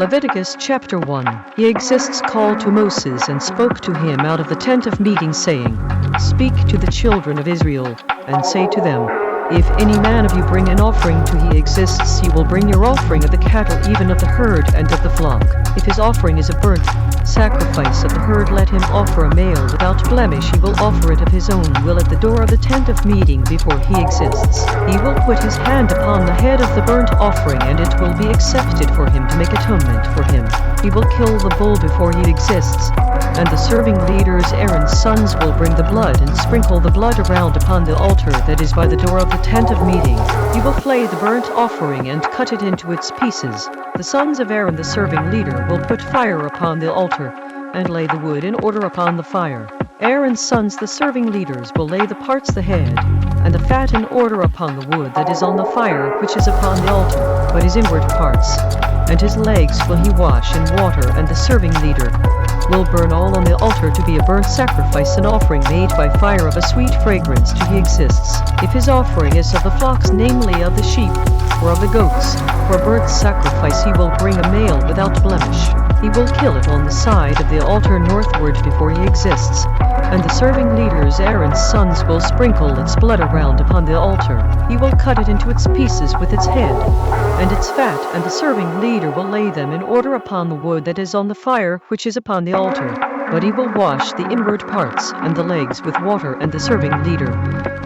Leviticus chapter 1. He exists called to Moses and spoke to him out of the tent of meeting, saying, Speak to the children of Israel, and say to them, If any man of you bring an offering to he exists, he will bring your offering of the cattle, even of the herd and of the flock. If his offering is a burnt sacrifice of the herd, let him offer a male without blemish. He will offer it of his own will at the door of the tent of meeting before he exists. He will put his hand upon the head of the burnt offering, and it will be accepted for him to make atonement for him. He will kill the bull before he exists, and the serving leaders, Aaron's sons, will bring the blood and sprinkle the blood around upon the altar that is by the door of the tent of meeting. He will flay the burnt offering and cut it into its pieces. The sons of Aaron, the serving leader, will put fire upon the altar and lay the wood in order upon the fire. Aaron's sons, the serving leaders, will lay the parts, the head, and the fat in order upon the wood that is on the fire, which is upon the altar, but his inward parts and his legs will he wash in water, and the serving leader will burn all on the altar to be a burnt sacrifice, an offering made by fire of a sweet fragrance to he exists. If his offering is of the flocks, namely of the sheep, or of the goats, for a burnt sacrifice, he will bring a male without blemish. He will kill it on the side of the altar northward before he exists, and the serving leaders, Aaron's sons, will sprinkle its blood around upon the altar. He will cut it into its pieces with its head and its fat, and the serving leader will lay them in order upon the wood that is on the fire, which is upon the altar. But he will wash the inward parts and the legs with water, and the serving leader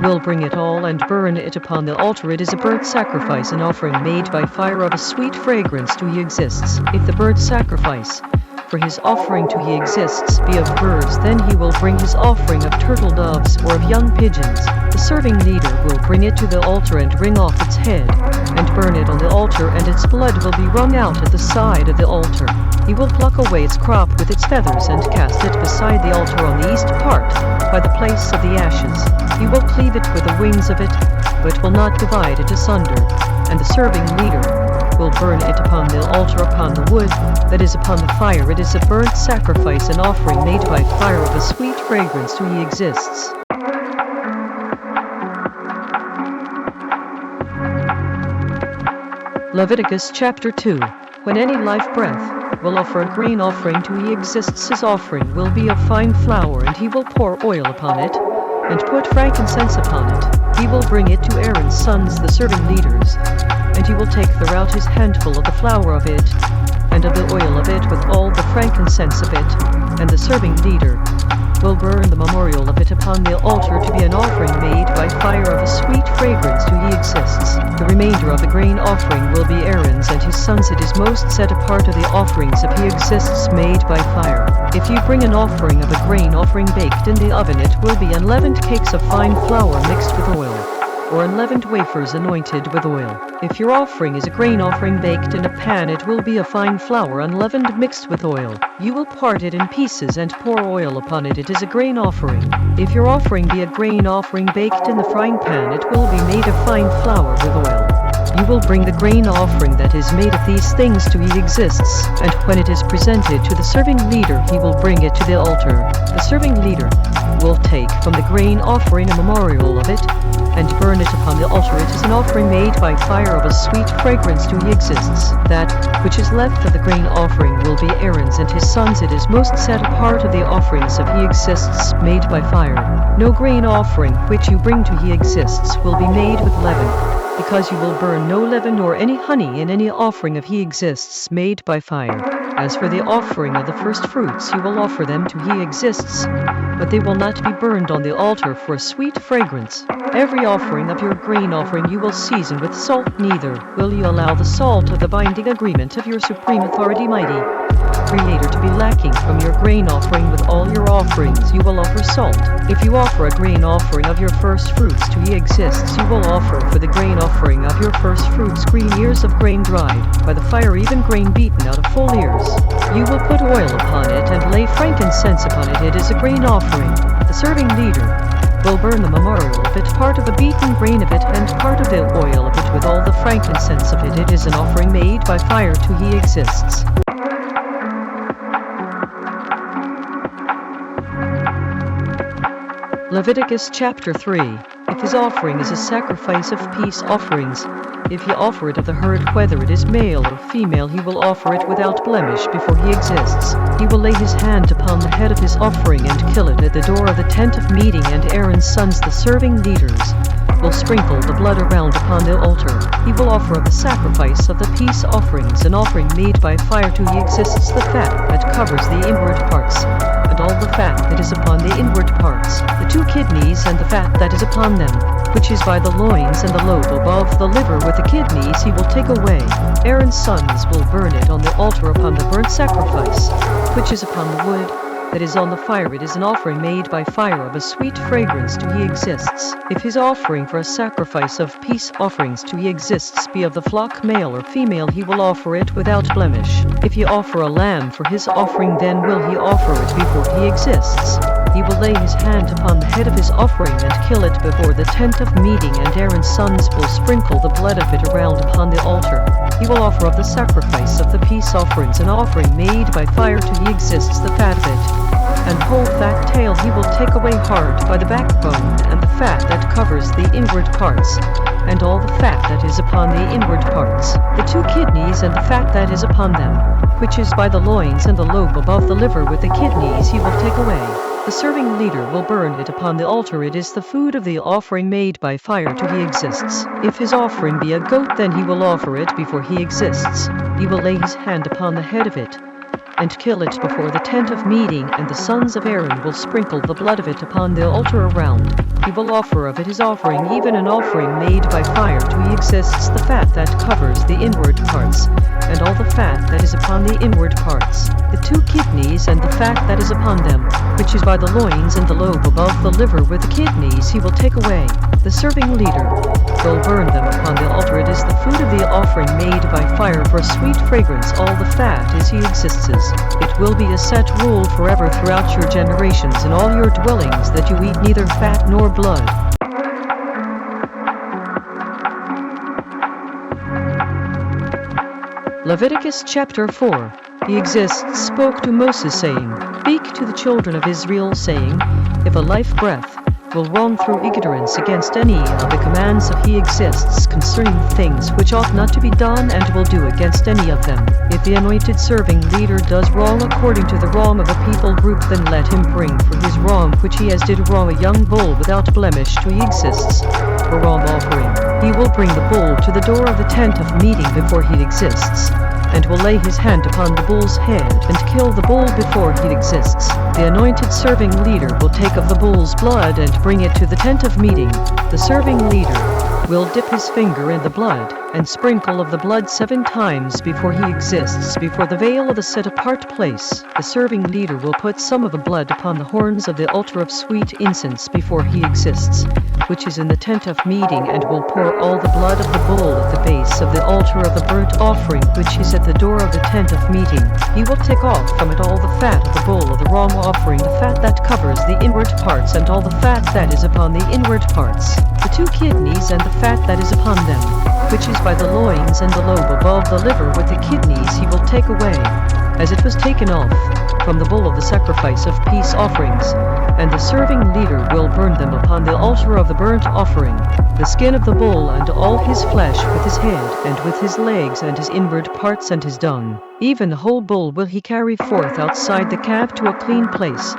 will bring it all and burn it upon the altar. It is a burnt sacrifice, an offering made by fire of a sweet fragrance to he exists. If the burnt sacrifice for his offering to he exists be of birds, then he will bring his offering of turtle doves or of young pigeons. The serving leader will bring it to the altar and wring off its head and burn it on the altar, and its blood will be wrung out at the side of the altar. He will pluck away its crop with its feathers and cast it beside the altar on the east part, by the place of the ashes. He will cleave it with the wings of it, but will not divide it asunder. And the serving leader will burn it upon the altar upon the wood that is upon the fire. It is a burnt sacrifice, an offering made by fire of a sweet fragrance to he exists. Leviticus chapter 2. When any live breath will offer a grain offering to he exists, his offering will be of fine flour, and he will pour oil upon it, and put frankincense upon it. He will bring it to Aaron's sons, the serving leaders, and he will take thereout his handful of the flour of it, and of the oil of it, with all the frankincense of it, and the serving leader will burn the memorial of it upon the altar to be an offering made by fire of a sweet fragrance to he exists. The remainder of the grain offering will be Aaron's and his sons. It is most set apart of the offerings of he exists made by fire. If you bring an offering of a grain offering baked in the oven, it will be unleavened cakes of fine flour mixed with oil, or unleavened wafers anointed with oil. If your offering is a grain offering baked in a pan, it will be a fine flour unleavened mixed with oil. You will part it in pieces and pour oil upon it. It is a grain offering. If your offering be a grain offering baked in the frying pan, it will be made of fine flour with oil. You will bring the grain offering that is made of these things to he exists, and when it is presented to the serving leader, he will bring it to the altar. The serving leader will take from the grain offering a memorial of it, and burn it upon the altar. It is an offering made by fire of a sweet fragrance to he exists. That which is left of the grain offering will be Aaron's and his sons. It is most set apart of the offerings of he exists made by fire. No grain offering which you bring to he exists will be made with leaven, because you will burn no leaven nor any honey in any offering of he exists made by fire. As for the offering of the first fruits, you will offer them to he exists, but they will not be burned on the altar for a sweet fragrance. Every offering of your grain offering you will season with salt, neither will you allow the salt of the binding agreement of your supreme authority mighty Creator to be lacking from your grain offering. With all your offerings you will offer salt. If you offer a grain offering of your first fruits to he exists, you will offer for the grain offering of your first fruits green ears of grain dried by the fire, even grain beaten out of full ears. You will put oil upon it and lay frankincense upon it. It is a grain offering. The serving leader will burn the memorial of it, part of the beaten grain of it, and part of the oil of it, with all the frankincense of it. It is an offering made by fire to he exists. Leviticus chapter 3. if his offering is a sacrifice of peace offerings, if he offer it of the herd, whether it is male or female, he will offer it without blemish before he exists. He will lay his hand upon the head of his offering and kill it at the door of the tent of meeting, and Aaron's sons, the serving leaders, will sprinkle the blood around upon the altar. He will offer of the sacrifice of the peace offerings an offering made by fire to he exists, the fat that covers the inward parts, and all the fat that is upon the inward parts, the 2 kidneys and the fat that is upon them, which is by the loins and the lobe above the liver with the kidneys he will take away. Aaron's sons will burn it on the altar upon the burnt sacrifice, which is upon the wood that is on the fire. It is an offering made by fire of a sweet fragrance to he exists. If his offering for a sacrifice of peace offerings to he exists be of the flock, male or female, he will offer it without blemish. If he offer a lamb for his offering, then will he offer it before he exists. He will lay his hand upon the head of his offering and kill it before the tent of meeting, and Aaron's sons will sprinkle the blood of it around upon the altar. He will offer of the sacrifice of the peace offerings an offering made by fire to he exists, the fat of it, and whole fat tail he will take away hard by the backbone, and the fat that covers the inward parts, and all the fat that is upon the inward parts, the 2 kidneys and the fat that is upon them, which is by the loins and the lobe above the liver with the kidneys he will take away. The serving leader will burn it upon the altar. It is the food of the offering made by fire to he exists. If his offering be a goat, then he will offer it before he exists. He will lay his hand upon the head of it and kill it before the tent of meeting, and the sons of Aaron will sprinkle the blood of it upon the altar around. He will offer of it his offering, even an offering made by fire to he exists, the fat that covers the inward parts, and all the fat that is upon the inward parts, the 2 kidneys and the fat that is upon them, which is by the loins and the lobe above the liver with the kidneys he will take away. The serving leader will burn them upon the altar. It is the food of the offering made by fire for a sweet fragrance. All the fat is he exists. It will be a set rule forever throughout your generations in all your dwellings, that you eat neither fat nor blood. Leviticus chapter 4. He exists spoke to Moses, saying, Speak to the children of Israel, saying, If a life breath will roam through ignorance against any of the commands of he exists concerning things which ought not to be done, and will do against any of them, if the anointed serving leader does wrong according to the wrong of a people group, then let him bring for his wrong which he has did wrong a young bull without blemish to he exists for wrong offering. He will bring the bull to the door of the tent of meeting before he exists, and will lay his hand upon the bull's head and kill the bull before he exists. The anointed serving leader will take of the bull's blood and bring it to the tent of meeting. The serving leader will dip his finger in the blood and sprinkle of the blood 7 times before he exists before the veil of the set-apart place. The serving leader will put some of the blood upon the horns of the altar of sweet incense before he exists, which is in the tent of meeting, and will pour all the blood of the bull at the base of the altar of the burnt offering, which is at the door of the tent of meeting. He will take off from it all the fat of the bull of the wrong offering, the fat that covers the inward parts, and all the fat that is upon the inward parts, the 2 kidneys and the fat that is upon them, which is by the loins and the lobe above the liver with the kidneys he will take away, as it was taken off from the bull of the sacrifice of peace offerings, and the serving leader will burn them upon the altar of the burnt offering, the skin of the bull and all his flesh with his head and with his legs and his inward parts and his dung. Even the whole bull will he carry forth outside the camp to a clean place,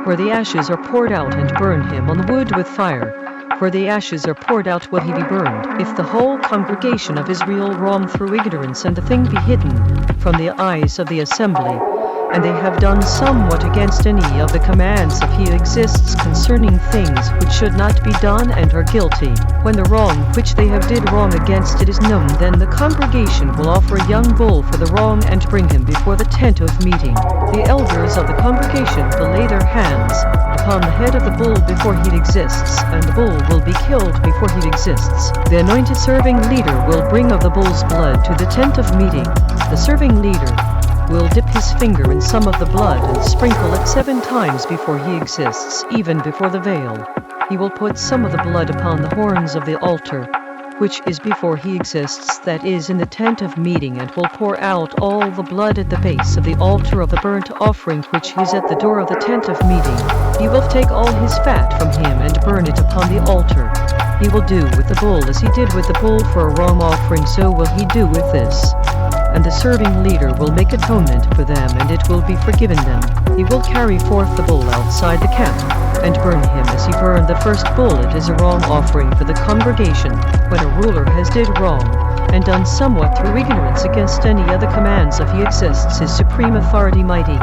where the ashes are poured out, and burn him on the wood with fire. Where the ashes are poured out will he be burned. If the whole congregation of Israel roam through ignorance, and the thing be hidden from the eyes of the assembly, and they have done somewhat against any of the commands of he exists concerning things which should not be done, and are guilty, when the wrong which they have did wrong against it is known, then the congregation will offer a young bull for the wrong, and bring him before the tent of meeting. The elders of the congregation will lay their hands upon the head of the bull before he exists, and the bull will be killed before he exists. The anointed serving leader will bring of the bull's blood to the tent of meeting. The serving leader will dip his finger in some of the blood and sprinkle it 7 times before he exists, even before the veil. He will put some of the blood upon the horns of the altar, which is before he exists, that is in the tent of meeting, and will pour out all the blood at the base of the altar of the burnt offering, which is at the door of the tent of meeting. He will take all his fat from him and burn it upon the altar. He will do with the bull as he did with the bull for a wrong offering, so will he do with this. And the serving leader will make atonement for them, and it will be forgiven them. He will carry forth the bull outside the camp, and burn him as he burned the first bull. It is a wrong offering for the congregation, when a ruler has did wrong, and done somewhat through ignorance against any other commands of he exists, his supreme authority mighty,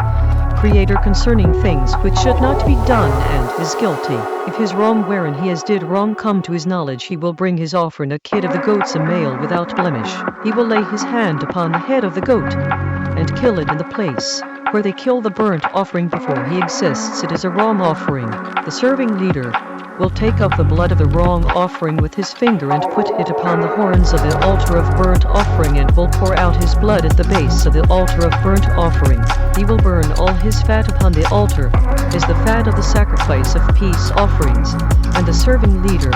creator concerning things which should not be done, and is guilty. If his wrong wherein he has did wrong come to his knowledge, he will bring his offering, a kid of the goats, a male without blemish. He will lay his hand upon the head of the goat, and kill it in the place where they kill the burnt offering before he exists. It is a wrong offering. The serving leader will take of the blood of the wrong offering with his finger and put it upon the horns of the altar of burnt offering, and will pour out his blood at the base of the altar of burnt offering. He will burn all his fat upon the altar, as the fat of the sacrifice of peace offerings, and the serving leader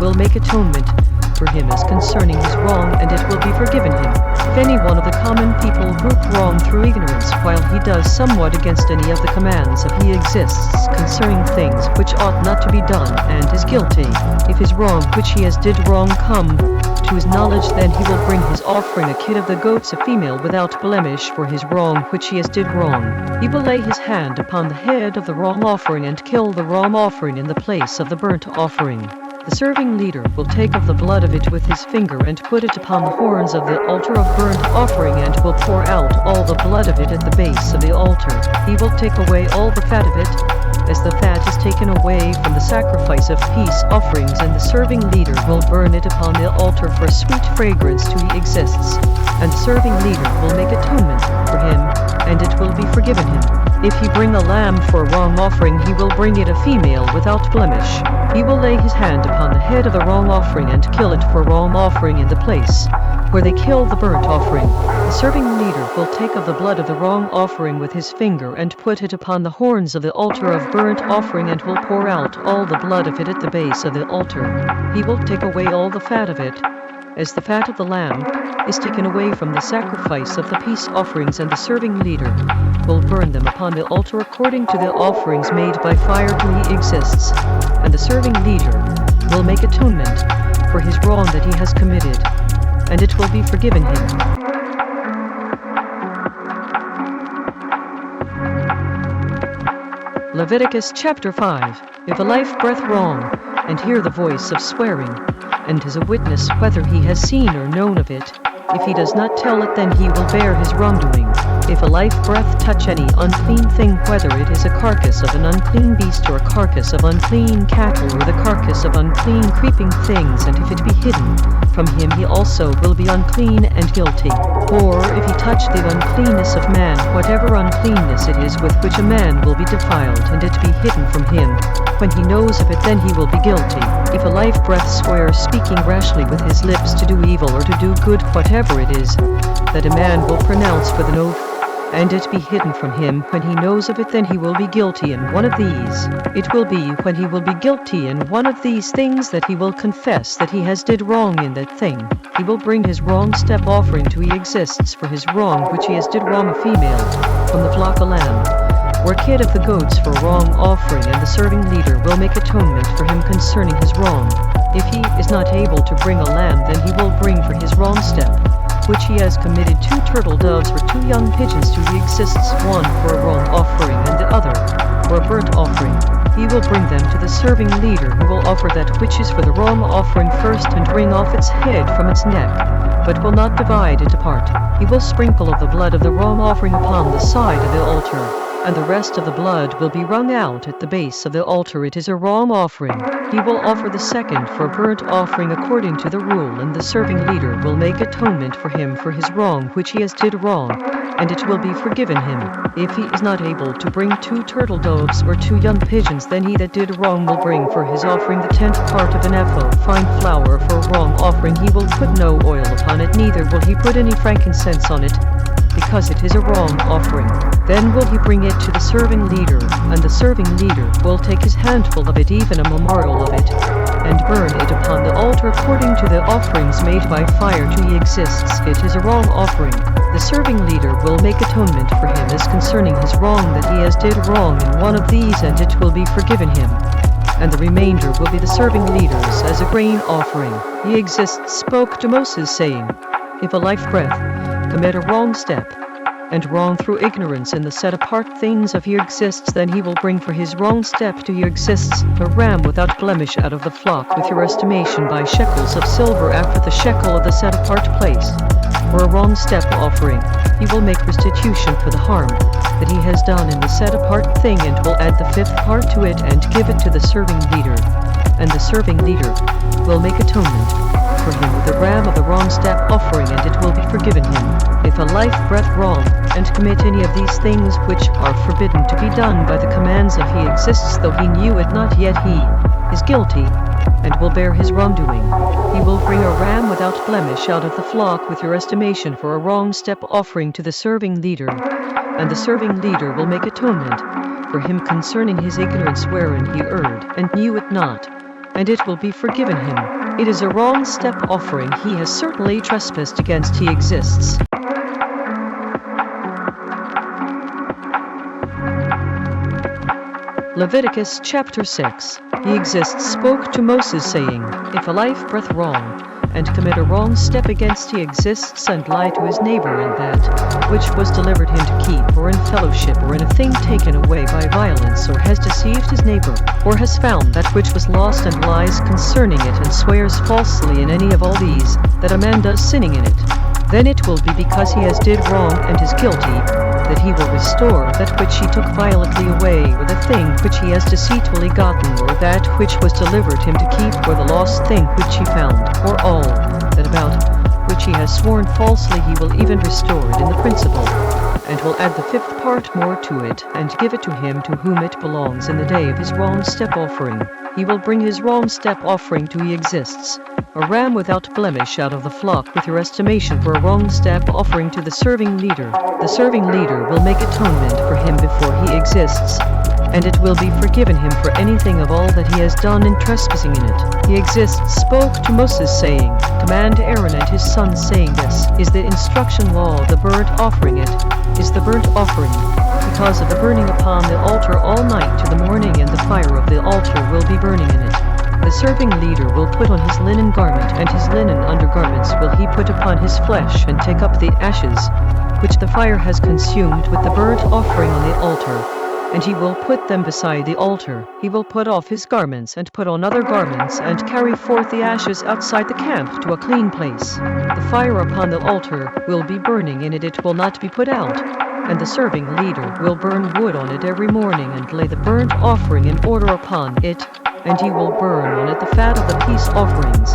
will make atonement for him as concerning his wrong, and it will be forgiven him. If any one of the common people group wrong through ignorance, while he does somewhat against any of the commands of he exists concerning things which ought not to be done, and is guilty, if his wrong which he has did wrong come to his knowledge, then he will bring his offering, a kid of the goats, a female without blemish, for his wrong which he has did wrong. He will lay his hand upon the head of the wrong offering, and kill the wrong offering in the place of the burnt offering. The serving leader will take of the blood of it with his finger, and put it upon the horns of the altar of burnt offering, and will pour out all the blood of it at the base of the altar. He will take away all the fat of it, as the fat is taken away from the sacrifice of peace offerings, and the serving leader will burn it upon the altar for a sweet fragrance to he exists. And the serving leader will make atonement for him, and it will be forgiven him. If he bring a lamb for a wrong offering, he will bring it a female without blemish. He will lay his hand upon the head of the wrong offering, and kill it for a wrong offering in the place where they kill the burnt offering. The serving leader will take of the blood of the wrong offering with his finger, and put it upon the horns of the altar of burnt offering, and will pour out all the blood of it at the base of the altar. He will take away all the fat of it, as the fat of the lamb is taken away from the sacrifice of the peace offerings, and the serving leader will burn them upon the altar according to the offerings made by fire till he exists. And the serving leader will make atonement for his wrong that he has committed, and it will be forgiven him. Leviticus chapter 5. If a life breath wrong, and hear the voice of swearing, and is a witness whether he has seen or known of it, if he does not tell it, then he will bear his wrongdoing. If a life breath touch any unclean thing, whether it is a carcass of an unclean beast, or a carcass of unclean cattle, or the carcass of unclean creeping things, and if it be hidden from him, he also will be unclean and guilty. Or if he touch the uncleanness of man, whatever uncleanness it is with which a man will be defiled, and it be hidden from him, when he knows of it, then he will be guilty. If a life breath swear, speaking rashly with his lips to do evil or to do good, whatever it is that a man will pronounce with an oath, and it be hidden from him, when he knows of it, then he will be guilty in one of these. It will be when he will be guilty in one of these things that he will confess that he has did wrong in that thing. He will bring his wrong step offering to he exists for his wrong which he has did wrong, a female from the flock, a lamb, or kid of the goats for a wrong offering, and the serving leader will make atonement for him concerning his wrong. If he is not able to bring a lamb, then he will bring for his wrong step which he has committed 2 turtle doves or 2 young pigeons to he exists, one for a wrong offering and the other for a burnt offering. He will bring them to the serving leader, who will offer that which is for the wrong offering first, and wring off its head from its neck, but will not divide it apart. He will sprinkle of the blood of the wrong offering upon the side of the altar, and the rest of the blood will be wrung out at the base of the altar. It is a wrong offering. He will offer the second for a burnt offering according to the rule, and the serving leader will make atonement for him for his wrong which he has did wrong, and it will be forgiven him. If he is not able to bring 2 turtle doves or 2 young pigeons, then he that did wrong will bring for his offering the 10th part of an ephah of fine flour for a wrong offering. He will put no oil upon it, neither will he put any frankincense on it, because it is a wrong offering. Then will he bring it to the serving leader, and the serving leader will take his handful of it, even a memorial of it, and burn it upon the altar according to the offerings made by fire to he exists. It is a wrong offering. The serving leader will make atonement for him as concerning his wrong that he has did wrong in one of these, and it will be forgiven him. and the remainder will be the serving leaders as a grain offering. He exists spoke to Moses, saying, If a life breath commit a wrong step, and wrong through ignorance in the set-apart things of he exists, then he will bring for his wrong step to he exists a ram without blemish out of the flock with your estimation by shekels of silver after the shekel of the set-apart place. For a wrong step offering, he will make restitution for the harm that he has done in the set-apart thing, and will add the fifth part to it and give it to the serving leader. And the serving leader will make atonement for him with the ram of the wrong step offering, and it will be forgiven him. If a life breath wrong, and commit any of these things which are forbidden to be done by the commands of he exists, though he knew it not, yet he is guilty, and will bear his wrongdoing. He will bring a ram without blemish out of the flock with your estimation for a wrong step offering to the serving leader. And the serving leader will make atonement for him concerning his ignorance wherein he erred, and knew it not, and it will be forgiven him. It is a wrong step offering, he has certainly trespassed against he exists. Leviticus chapter 6. He exists spoke to Moses, saying, If a life breath wrong, and commit a wrong step against he exists, and lie to his neighbor in that which was delivered him to keep, or in fellowship, or in a thing taken away by violence, or has deceived his neighbor, or has found that which was lost, and lies concerning it, and swears falsely in any of all these, that a man does sinning in it, then it will be because he has did wrong and is guilty, that he will restore that which he took violently away, or the thing which he has deceitfully gotten, or that which was delivered him to keep, or the lost thing which he found, or all that about which he has sworn falsely he will even restore it in the principal, and will add the fifth part more to it, and give it to him to whom it belongs in the day of his wrong step offering. He will bring his wrong step offering to he exists, a ram without blemish out of the flock with your estimation for a wrong step offering to the serving leader. The serving leader will make atonement for him before he exists, and it will be forgiven him for anything of all that he has done in trespassing in it. He exists spoke to Moses, saying, Command Aaron and his sons, saying, This is the instruction law of the burnt offering. It is the burnt offering because of the burning upon the altar all night to the morning, and the fire of the altar will be burning in it. The serving leader will put on his linen garment, and his linen undergarments will he put upon his flesh, and take up the ashes which the fire has consumed with the burnt offering on the altar, and he will put them beside the altar. He will put off his garments, and put on other garments, and carry forth the ashes outside the camp to a clean place. The fire upon the altar will be burning in it, it will not be put out. And the serving leader will burn wood on it every morning, and lay the burnt offering in order upon it, and he will burn on it the fat of the peace offerings.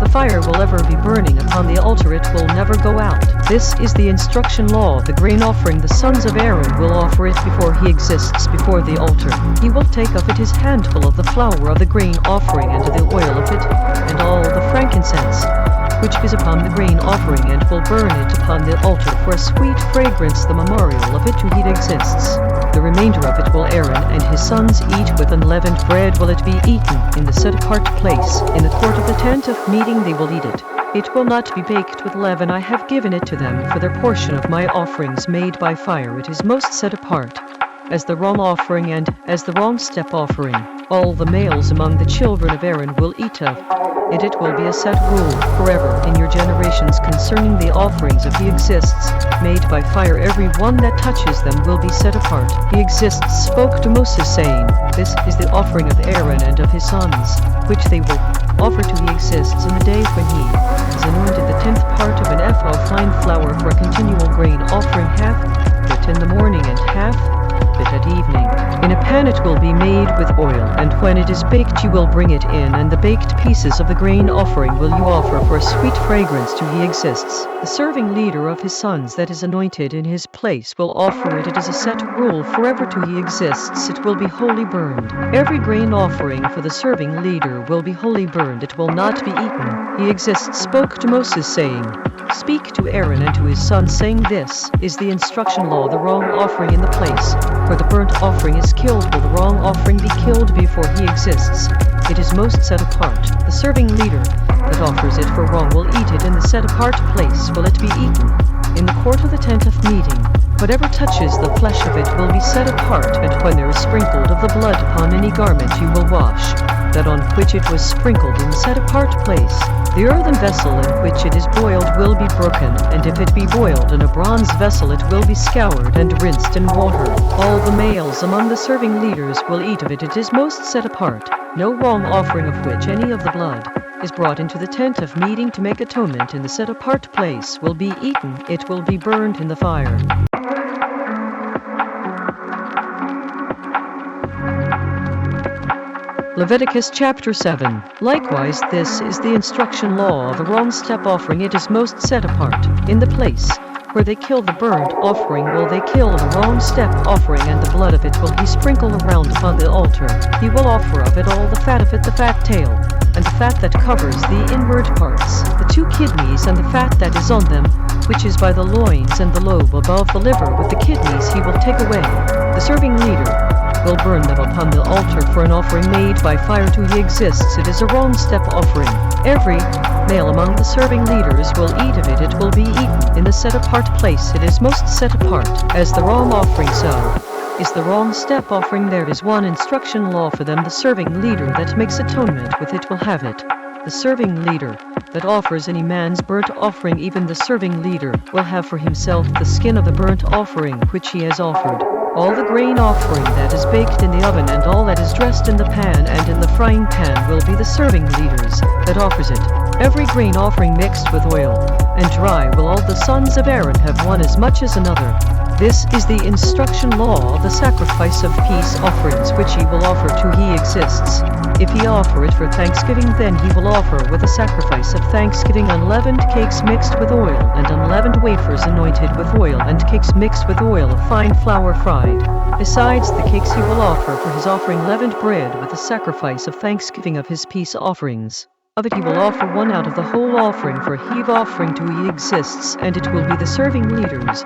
The fire will ever be burning upon the altar, it will never go out. This is the instruction law of the grain offering. The sons of Aaron will offer it before he exists before the altar. He will take of it his handful of the flour of the grain offering, and the oil of it, and all the frankincense which is upon the grain offering, and will burn it upon the altar for a sweet fragrance, the memorial of it to he exists. The remainder of it will Aaron and his sons eat with unleavened bread will it be eaten in the set-apart place. In the court of the tent of meeting they will eat it. It will not be baked with leaven. I have given it to them for their portion of my offerings made by fire. It is most set apart, as the wrong offering and as the wrong step offering. All the males among the children of Aaron will eat of it. It will be a set rule forever in your generations concerning the offerings of he exists, made by fire. Every one that touches them will be set apart. He exists spoke to Moses, saying, This is the offering of Aaron and of his sons, which they will offer to he exists in the day when he is anointed, the 10th part of an ephah of fine flour for a continual grain offering, half bit in the morning and half bit at evening. In a pan it will be made with oil, and when it is baked you will bring it in, and the baked pieces of the grain offering will you offer for a sweet fragrance to he exists. The serving leader of his sons that is anointed in his place will offer it. It is a set rule forever to he exists. It will be wholly burned. Every grain offering for the serving leader will be wholly burned. It will not be eaten. He exists spoke to Moses, saying, Speak to Aaron and to his sons, saying, This is the instruction law, the wrong offering in the place where the burnt offering is killed will the wrong offering be killed before he exists. It is most set apart. The serving leader that offers it for wrong will eat it in the set apart place will it be eaten. In the court of the tent of meeting Whatever touches the flesh of it will be set apart, and when there is sprinkled of the blood upon any garment you will wash, that on which it was sprinkled in the set apart place. The earthen vessel in which it is boiled will be broken, and if it be boiled in a bronze vessel it will be scoured and rinsed in water. All the males among the serving leaders will eat of it. It is most set apart. No wrong offering of which any of the blood is brought into the tent of meeting to make atonement in the set apart place will be eaten. It will be burned in the fire. Leviticus chapter 7. Likewise, this is the instruction law of the wrong step offering. It is most set apart. In the place where they kill the burnt offering will they kill the wrong step offering, and the blood of it will he sprinkle around upon the altar. He will offer of it all the fat of it, the fat tail, and the fat that covers the inward parts, the 2 kidneys, and the fat that is on them, which is by the loins, and the lobe above the liver with the kidneys he will take away. The serving leader will burn them upon the altar for an offering made by fire to he exists. It is a wrong step offering. Every male among the serving leaders will eat of it. It will be eaten in the set apart place. It is most set apart. As the wrong offering, so is the wrong step offering. There is one instruction law for them. The serving leader that makes atonement with it will have it. The serving leader that offers any man's burnt offering, even the serving leader will have for himself the skin of the burnt offering which he has offered. All the grain offering that is baked in the oven, and all that is dressed in the pan and in the frying pan will be the serving leaders that offers it. Every grain offering mixed with oil and dry will all the sons of Aaron have one as much as another. This is the instruction law of the sacrifice of peace offerings which he will offer to he exists. If he offer it for thanksgiving, then he will offer with a sacrifice of thanksgiving unleavened cakes mixed with oil, and unleavened wafers anointed with oil, and cakes mixed with oil of fine flour fried. Besides the cakes he will offer for his offering leavened bread with a sacrifice of thanksgiving of his peace offerings. Of it he will offer one out of the whole offering for a heave offering to he exists, and it will be the serving leaders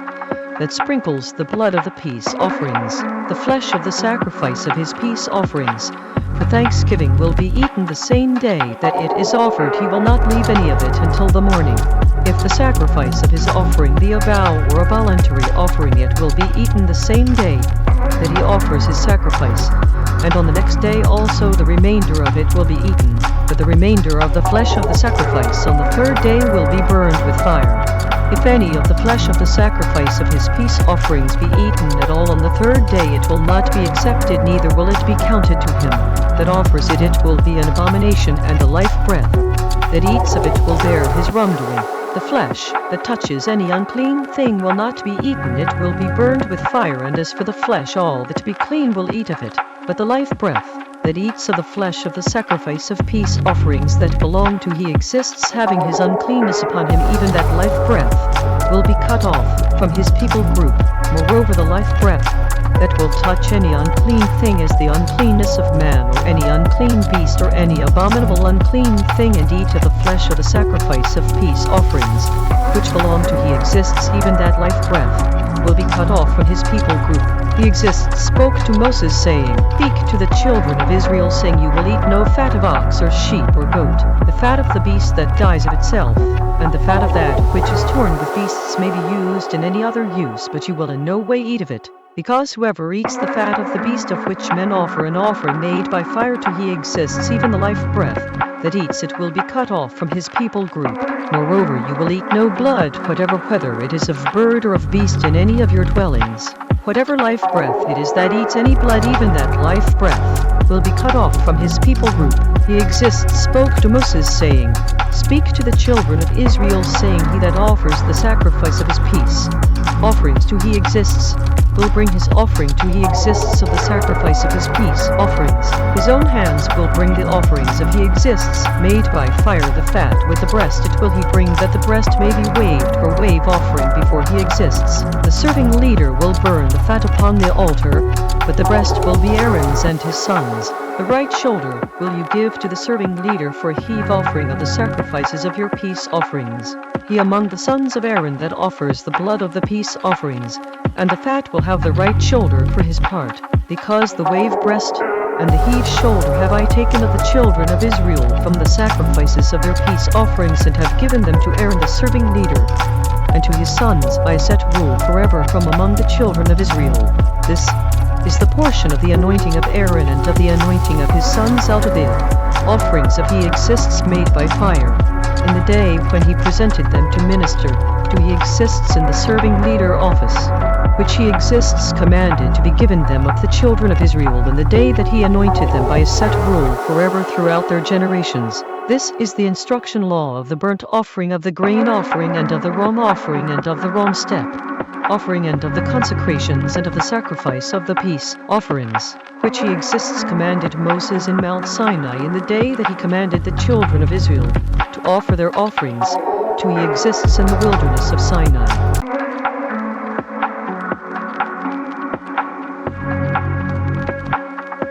that sprinkles the blood of the peace offerings. The flesh of the sacrifice of his peace offerings for thanksgiving will be eaten the same day that it is offered. He will not leave any of it until the morning. If the sacrifice of his offering be a vow or a voluntary offering, it will be eaten the same day that he offers his sacrifice, and on the next day also the remainder of it will be eaten. But the remainder of the flesh of the sacrifice on the 3rd day will be burned with fire. If any of the flesh of the sacrifice of his peace offerings be eaten at all on the 3rd day, it will not be accepted, neither will it be counted to him that offers it. It will be an abomination, and the life breath that eats of it will bear his wrongdoing. The flesh that touches any unclean thing will not be eaten, it will be burned with fire. And as for the flesh, all that be clean will eat of it. But the life breath that eats of the flesh of the sacrifice of peace offerings that belong to he exists, having his uncleanness upon him, even that life breath will be cut off from his people group. Moreover, the life breath that will touch any unclean thing is the uncleanness of man, or any unclean beast, or any abominable unclean thing, and eat of the flesh of the sacrifice of peace offerings which belong to he exists, even that life breath will be cut off from his people group. He exists spoke to Moses, saying, Speak to the children of Israel, saying, You will eat no fat of ox or sheep or goat. The fat of the beast that dies of itself, and the fat of that which is torn with beasts may be used in any other use, but you will in no way eat of it. Because whoever eats the fat of the beast of which men offer an offering made by fire to he exists, even the life breath that eats it will be cut off from his people group. Moreover, you will eat no blood, whether it is of bird or of beast, in any of your dwellings. Whatever life breath it is that eats any blood, even that life breath will be cut off from his people group. He exists spoke to Moses, saying, Speak to the children of Israel, saying, He that offers the sacrifice of his peace offerings to he exists will bring his offering to he exists of the sacrifice of his peace offerings. His own hands will bring the offerings of he exists, made by fire, the fat with the breast it will he bring, that the breast may be waved for wave offering before he exists. The serving leader will burn the fat upon the altar, but the breast will be Aaron's and his sons. The right shoulder will you give to the serving leader for a heave offering of the sacrifices of your peace offerings. He among the sons of Aaron that offers the blood of the peace offerings, and the fat will have the right shoulder for his part, because the wave breast and the heave shoulder have I taken of the children of Israel from the sacrifices of their peace offerings, and have given them to Aaron the serving leader. and to his sons by a set rule forever from among the children of Israel. This is the portion of the anointing of Aaron and of the anointing of his sons out of the offerings of he exists made by fire, in the day when he presented them to minister, to he exists in the serving leader office, which he exists commanded to be given them of the children of Israel in the day that he anointed them by a set rule forever throughout their generations. This is the instruction law of the burnt offering, of the grain offering, and of the wrong offering, and of the wrong step offering, and of the consecrations, and of the sacrifice of the peace offerings, which he exists commanded Moses in Mount Sinai in the day that he commanded the children of Israel to offer their offerings, to he exists in the wilderness of Sinai.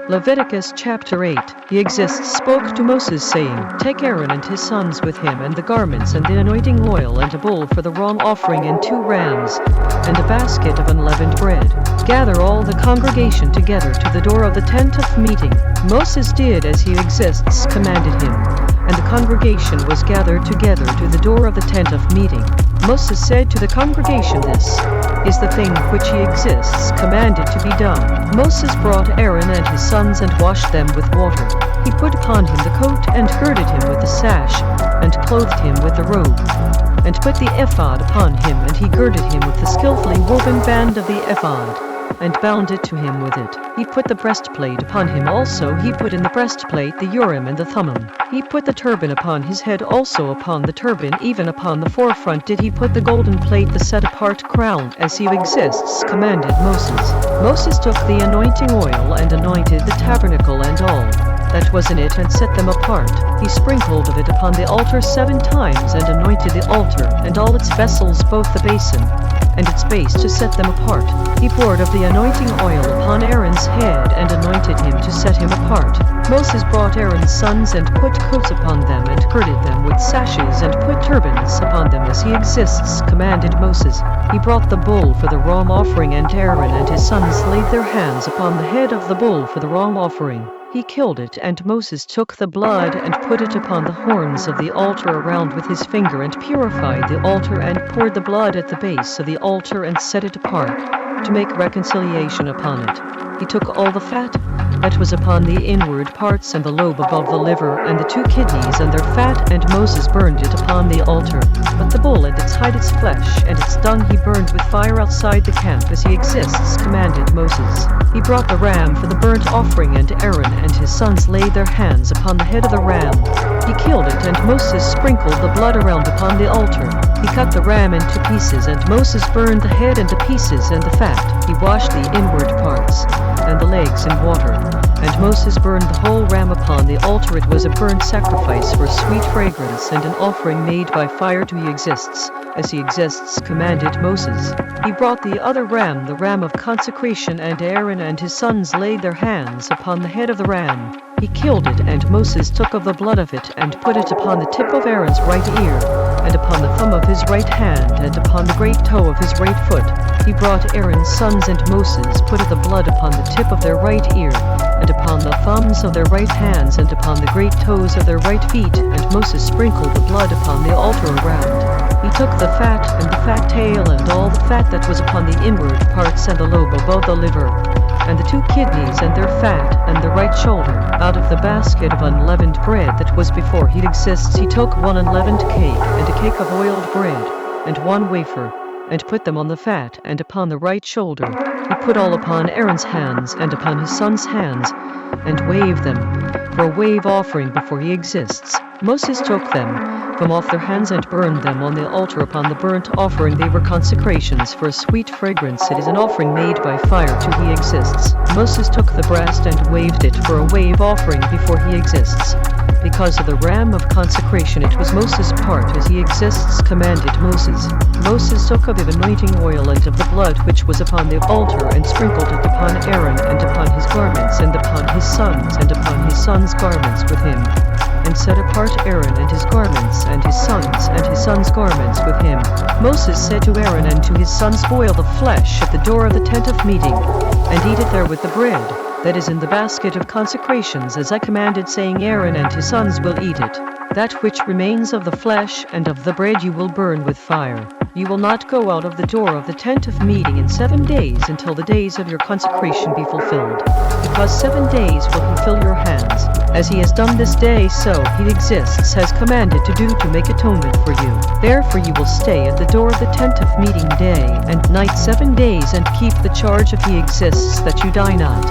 Leviticus chapter 8. He exists spoke to Moses, saying, Take Aaron and his sons with him, and the garments, and the anointing oil, and a bull for the wrong offering, and 2 rams, and a basket of unleavened bread. Gather all the congregation together to the door of the tent of meeting. Moses did as he exists commanded him, and the congregation was gathered together to the door of the tent of meeting. Moses said to the congregation, This is the thing which he exists commanded to be done. Moses brought Aaron and his sons and washed them with water. He put upon him the coat and girded him with the sash, and clothed him with the robe, and put the ephod upon him, and he girded him with the skillfully woven band of the ephod, and bound it to him with it. He put the breastplate upon him also. He put in the breastplate the Urim and the Thummim. He put the turban upon his head also. Upon the turban, even upon the forefront, did he put the golden plate, the set-apart crown, as he exists commanded Moses. Moses took the anointing oil and anointed the tabernacle and all that was in it, and set them apart. He sprinkled of it upon the altar 7 times, and anointed the altar and all its vessels, both the basin and its base, to set them apart. He poured of the anointing oil upon Aaron's head, and anointed him to set him apart. Moses brought Aaron's sons, and put coats upon them, and girded them with sashes, and put turbans upon them, as he exists commanded Moses. He brought the bull for the wrong offering, and Aaron and his sons laid their hands upon the head of the bull for the wrong offering. He killed it, and Moses took the blood and put it upon the horns of the altar around with his finger, and purified the altar, and poured the blood at the base of the altar, and set it apart, to make reconciliation upon it. He took all the fat that was upon the inward parts, and the lobe above the liver, and the 2 kidneys and their fat, and Moses burned it upon the altar. But the bull and its hide, its flesh, and its dung he burned with fire outside the camp, as he exists commanded Moses. He brought the ram for the burnt offering, and Aaron and his sons laid their hands upon the head of the ram. He killed it, and Moses sprinkled the blood around upon the altar. He cut the ram into pieces, and Moses burned the head into pieces and the fat. He washed the inward parts and the legs in water. And Moses burned the whole ram upon the altar. It was a burnt sacrifice for sweet fragrance, and an offering made by fire to he exists, as he exists commanded Moses. He brought the other ram, the ram of consecration, and Aaron and his sons laid their hands upon the head of the ram. He killed it, and Moses took of the blood of it, and put it upon the tip of Aaron's right ear, and upon the thumb of his right hand, and upon the great toe of his right foot. He brought Aaron's sons, and Moses put of the blood upon the tip of their right ear, and upon the thumbs of their right hands, and upon the great toes of their right feet, and Moses sprinkled the blood upon the altar around. He took the fat, and the fat tail, and all the fat that was upon the inward parts, and the lobe above the liver, and the 2 kidneys and their fat, and the right shoulder, out of the basket of unleavened bread that was before he exists. He took 1 unleavened cake, and a cake of oiled bread, and 1 wafer, and put them on the fat, and upon the right shoulder. He put all upon Aaron's hands, and upon his sons' hands, and waved them for a wave offering before he exists. Moses took them from off their hands, and burned them on the altar upon the burnt offering. They were consecrations for a sweet fragrance. It is an offering made by fire to he exists. Moses took the breast, and waved it for a wave offering before he exists. Because of the ram of consecration, it was Moses' part, as he exists commanded Moses. Moses took of the anointing oil, and of the blood which was upon the altar, and sprinkled it upon Aaron, and upon his garments, and upon his sons, and upon his sons' garments with him, and set apart Aaron and his garments, and his sons' garments with him. Moses said to Aaron and to his sons, Boil the flesh at the door of the tent of meeting, and eat it there with the bread that is in the basket of consecrations, as I commanded, saying, Aaron and his sons will eat it. That which remains of the flesh and of the bread you will burn with fire. You will not go out of the door of the tent of meeting in 7 days until the days of your consecration be fulfilled. Because 7 days will he fill your hands. As he has done this day, so he exists has commanded to do to make atonement for you. Therefore you will stay at the door of the tent of meeting day and night 7 days and keep the charge of he exists that you die not.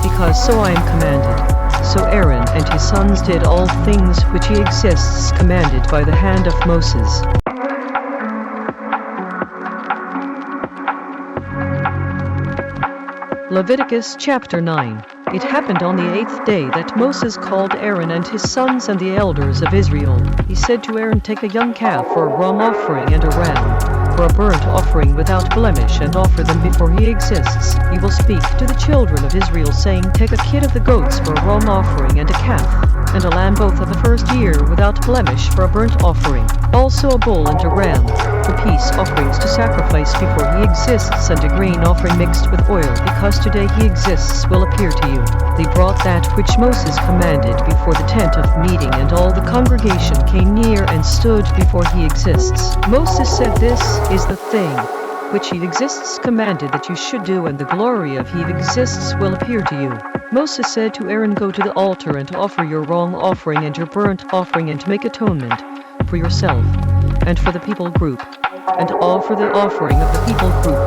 Because so I am commanded. So Aaron and his sons did all things which he exists commanded by the hand of Moses. Leviticus chapter 9. It happened on the 8th day that Moses called Aaron and his sons and the elders of Israel. He said to Aaron, take a young calf for a ram offering and a ram for a burnt offering without blemish, and offer them before he exists. You will speak to the children of Israel, saying, take a kid of the goats for a ram offering and a calf, and a lamb both of the first year without blemish for a burnt offering. Also a bull and a ram for peace offerings to sacrifice before he exists, and a grain offering mixed with oil, because today he exists will appear to you. They brought that which Moses commanded before the tent of meeting, and all the congregation came near and stood before he exists. Moses said, this is the thing which he exists commanded that you should do, and the glory of he exists will appear to you. Moses said to Aaron, go to the altar and offer your wrong offering and your burnt offering, and make atonement for yourself and for the people group, and offer the offering of the people group,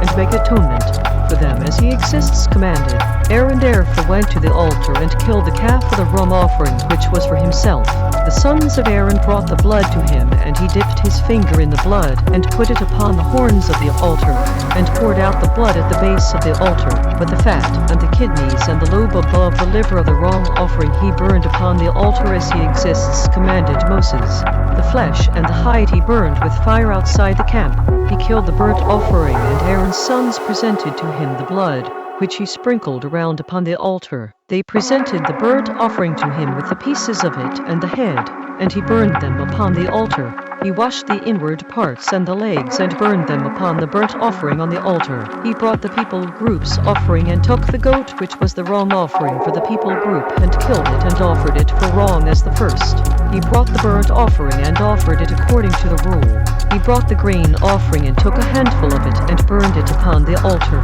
and make atonement for them as he exists commanded. Aaron therefore went to the altar and killed the calf for the ram offering which was for himself. The sons of Aaron brought the blood to him, and he dipped his finger in the blood, and put it upon the horns of the altar, and poured out the blood at the base of the altar. But the fat, and the kidneys, and the lobe above the liver of the wrong offering he burned upon the altar as he exists commanded Moses. The flesh and the hide he burned with fire outside the camp. He killed the burnt offering, and Aaron's sons presented to him the blood, which he sprinkled around upon the altar. They presented the burnt offering to him with the pieces of it and the head, and he burned them upon the altar. He washed the inward parts and the legs and burned them upon the burnt offering on the altar. He brought the people group's offering and took the goat which was the wrong offering for the people group, and killed it and offered it for wrong as the first. He brought the burnt offering and offered it according to the rule. He brought the grain offering and took a handful of it and burned it upon the altar.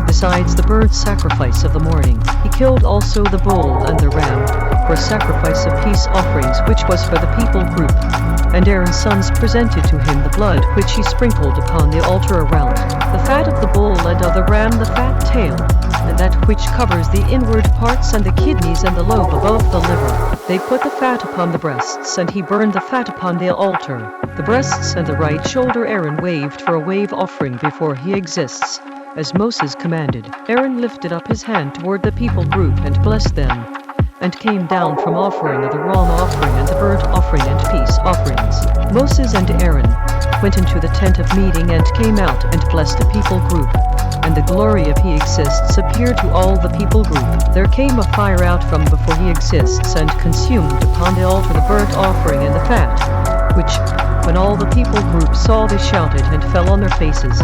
Besides the burnt sacrifice of the morning, he killed also the bull and the ram for sacrifice of peace offerings which was for the people group. And Aaron's sons presented to him the blood which he sprinkled upon the altar around, the fat of the bull and of the ram the fat tail, and that which covers the inward parts and the kidneys and the lobe above the liver. They put the fat upon the breasts, and he burned the fat upon the altar. The breasts and the right shoulder Aaron waved for a wave offering before he exists, as Moses commanded. Aaron lifted up his hand toward the people group and blessed them, and came down from offering of the wrong offering and the burnt offering and peace offerings. Moses and Aaron went into the tent of meeting and came out and blessed the people group, and the glory of he exists appeared to all the people group. There came a fire out from before he exists and consumed upon the altar the burnt offering and the fat, which, when all the people group saw, they shouted and fell on their faces.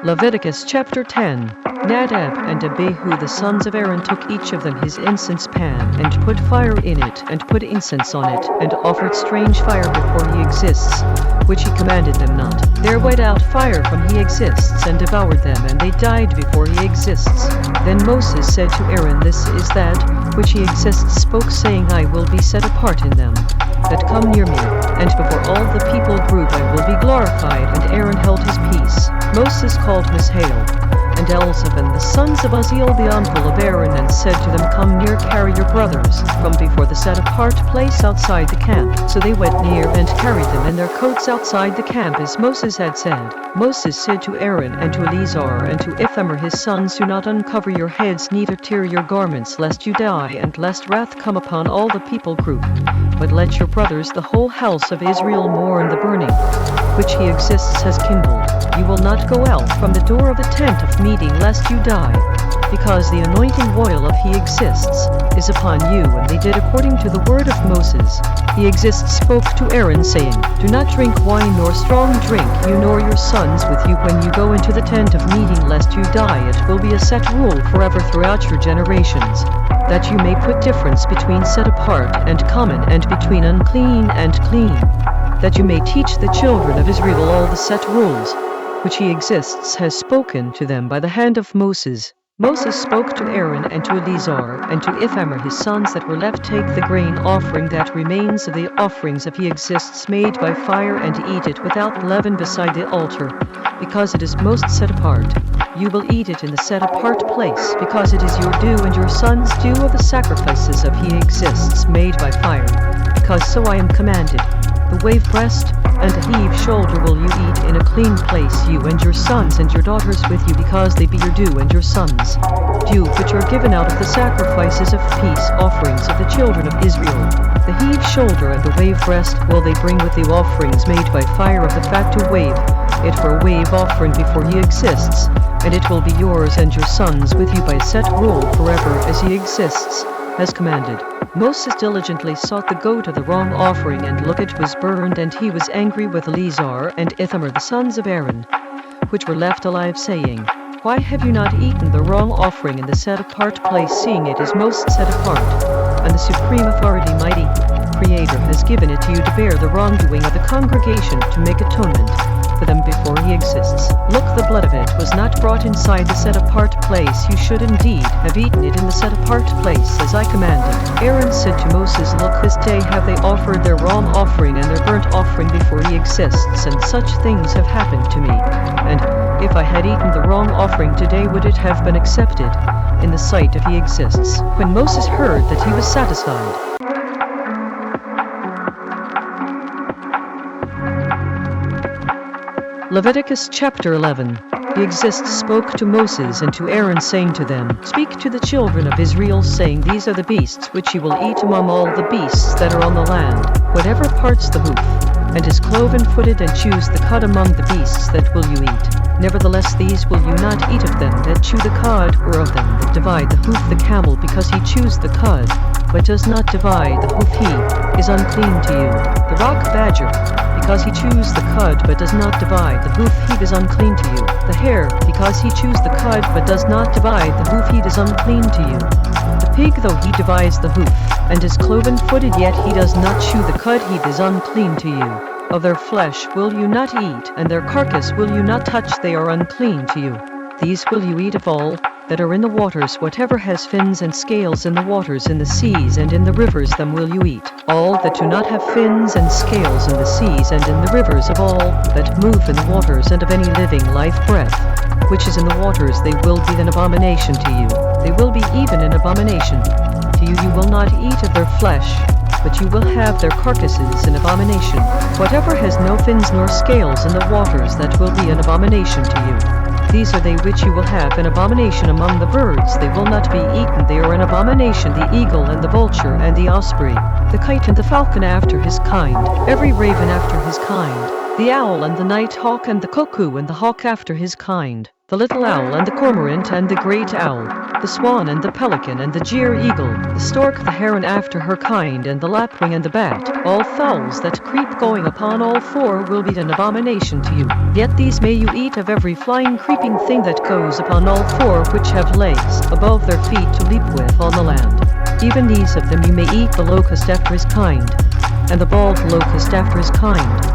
Leviticus chapter 10. Nadab and Abihu the sons of Aaron took each of them his incense pan, and put fire in it, and put incense on it, and offered strange fire before he exists, which he commanded them not. There went out fire from he exists, and devoured them, and they died before he exists. Then Moses said to Aaron, this is that which he exists spoke, saying, I will be set apart in them that come near me, and before all the people group I will be glorified. And Aaron held his peace. Moses called Mishael and Elzaphan the sons of Uzziel the uncle of Aaron, and said to them, come near, carry your brothers from before the set apart place outside the camp. So they went near and carried them in their coats outside the camp, as Moses had said. Moses said to Aaron and to Eleazar and to Ithamar his sons, do not uncover your heads, neither tear your garments, lest you die, and lest wrath come upon all the people group. But let your brothers, the whole house of Israel, mourn the burning which he exists has kindled. You will not go out from the door of the tent of meeting, lest you die. because the anointing oil of He exists is upon you. And they did according to the word of Moses. He exists spoke to Aaron, saying, Do not drink wine nor strong drink, you nor your sons with you, when you go into the tent of meeting, lest you die. It will be a set rule forever throughout your generations, that you may put difference between set apart and common, and between unclean and clean, that you may teach the children of Israel all the set rules, which He exists has spoken to them by the hand of Moses. Moses spoke to Aaron and to Eleazar and to Ithamar his sons that were left, Take the grain offering that remains of the offerings of He exists made by fire, and eat it without leaven beside the altar, because it is most set apart. You will eat it in the set apart place, because it is your due and your sons' due of the sacrifices of He exists made by fire, because so I am commanded. The wave breast and the heave shoulder will you eat in a clean place, you and your sons and your daughters with you, because they be your due and your sons' due, which are given out of the sacrifices of peace offerings of the children of Israel. The heave shoulder and the wave breast will they bring with the offerings made by fire of the fat to wave it for a wave offering before He exists, and it will be yours and your sons with you by a set rule forever, as He exists has commanded. Moses diligently sought the goat of the wrong offering, and look, it was burned, and he was angry with Eleazar and Ithamar the sons of Aaron, which were left alive, saying, Why have you not eaten the wrong offering in the set apart place, seeing it is most set apart, and the supreme authority, mighty Creator, has given it to you to bear the wrongdoing of the congregation, to make atonement for them before He exists. Look, the blood of it was not brought inside the set apart place. You should indeed have eaten it in the set apart place, as I commanded. Aaron said to Moses, Look, this day have they offered their wrong offering and their burnt offering before He exists, and such things have happened to me. And if I had eaten the wrong offering today, would it have been accepted in the sight of He exists? When Moses heard that, he was satisfied. Leviticus chapter 11. He exists spoke to Moses and to Aaron, saying to them, Speak to the children of Israel, saying, These are the beasts which ye will eat among all the beasts that are on the land, whatever parts the hoof, and is cloven-footed, and chews the cud among the beasts that will you eat. Nevertheless these will you not eat of them that chew the cud, or of them that divide the hoof. The camel, because he chews the cud, but does not divide the hoof, he is unclean to you. The rock badger, because he chews the cud but does not divide the hoof, he is unclean to you. The hare, because he chews the cud but does not divide the hoof, he is unclean to you. The pig, though he divides the hoof, and is cloven-footed, yet he does not chew the cud, he is unclean to you. Of their flesh will you not eat, and their carcass will you not touch, they are unclean to you. These will you eat of all that are in the waters, whatever has fins and scales in the waters, in the seas and in the rivers, them will you eat. All that do not have fins and scales in the seas and in the rivers, of all that move in the waters, and of any living life breath which is in the waters, they will be an abomination to you. They will be even an abomination to you. You will not eat of their flesh, but you will have their carcasses an abomination. Whatever has no fins nor scales in the waters, that will be an abomination to you. These are they which you will have an abomination among the birds. They will not be eaten, they are an abomination: the eagle and the vulture and the osprey, the kite and the falcon after his kind, every raven after his kind, the owl and the night hawk and the cuckoo and the hawk after his kind, the little owl and the cormorant and the great owl, the swan and the pelican and the gyre eagle, the stork, the heron after her kind, and the lapwing and the bat. All fowls that creep going upon all four will be an abomination to you. Yet these may you eat of every flying creeping thing that goes upon all four, which have legs above their feet to leap with on the land. Even these of them you may eat: the locust after his kind, and the bald locust after his kind,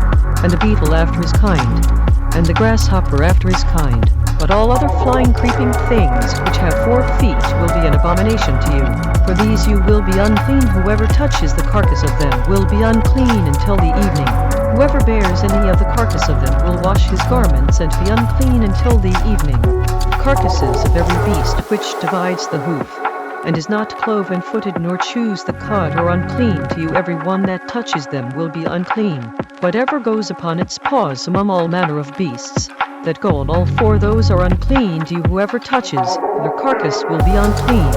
and the beetle after his kind, and the grasshopper after his kind. But all other flying creeping things which have 4 feet will be an abomination to you. For these you will be unclean. Whoever touches the carcass of them will be unclean until the evening. Whoever bears any of the carcass of them will wash his garments and be unclean until the evening. The carcasses of every beast which divides the hoof, and is not cloven-footed nor chews the cud, are unclean to you. Every one that touches them will be unclean. Whatever goes upon its paws among all manner of beasts that go on all 4, those are unclean to you. Whoever touches their carcass will be unclean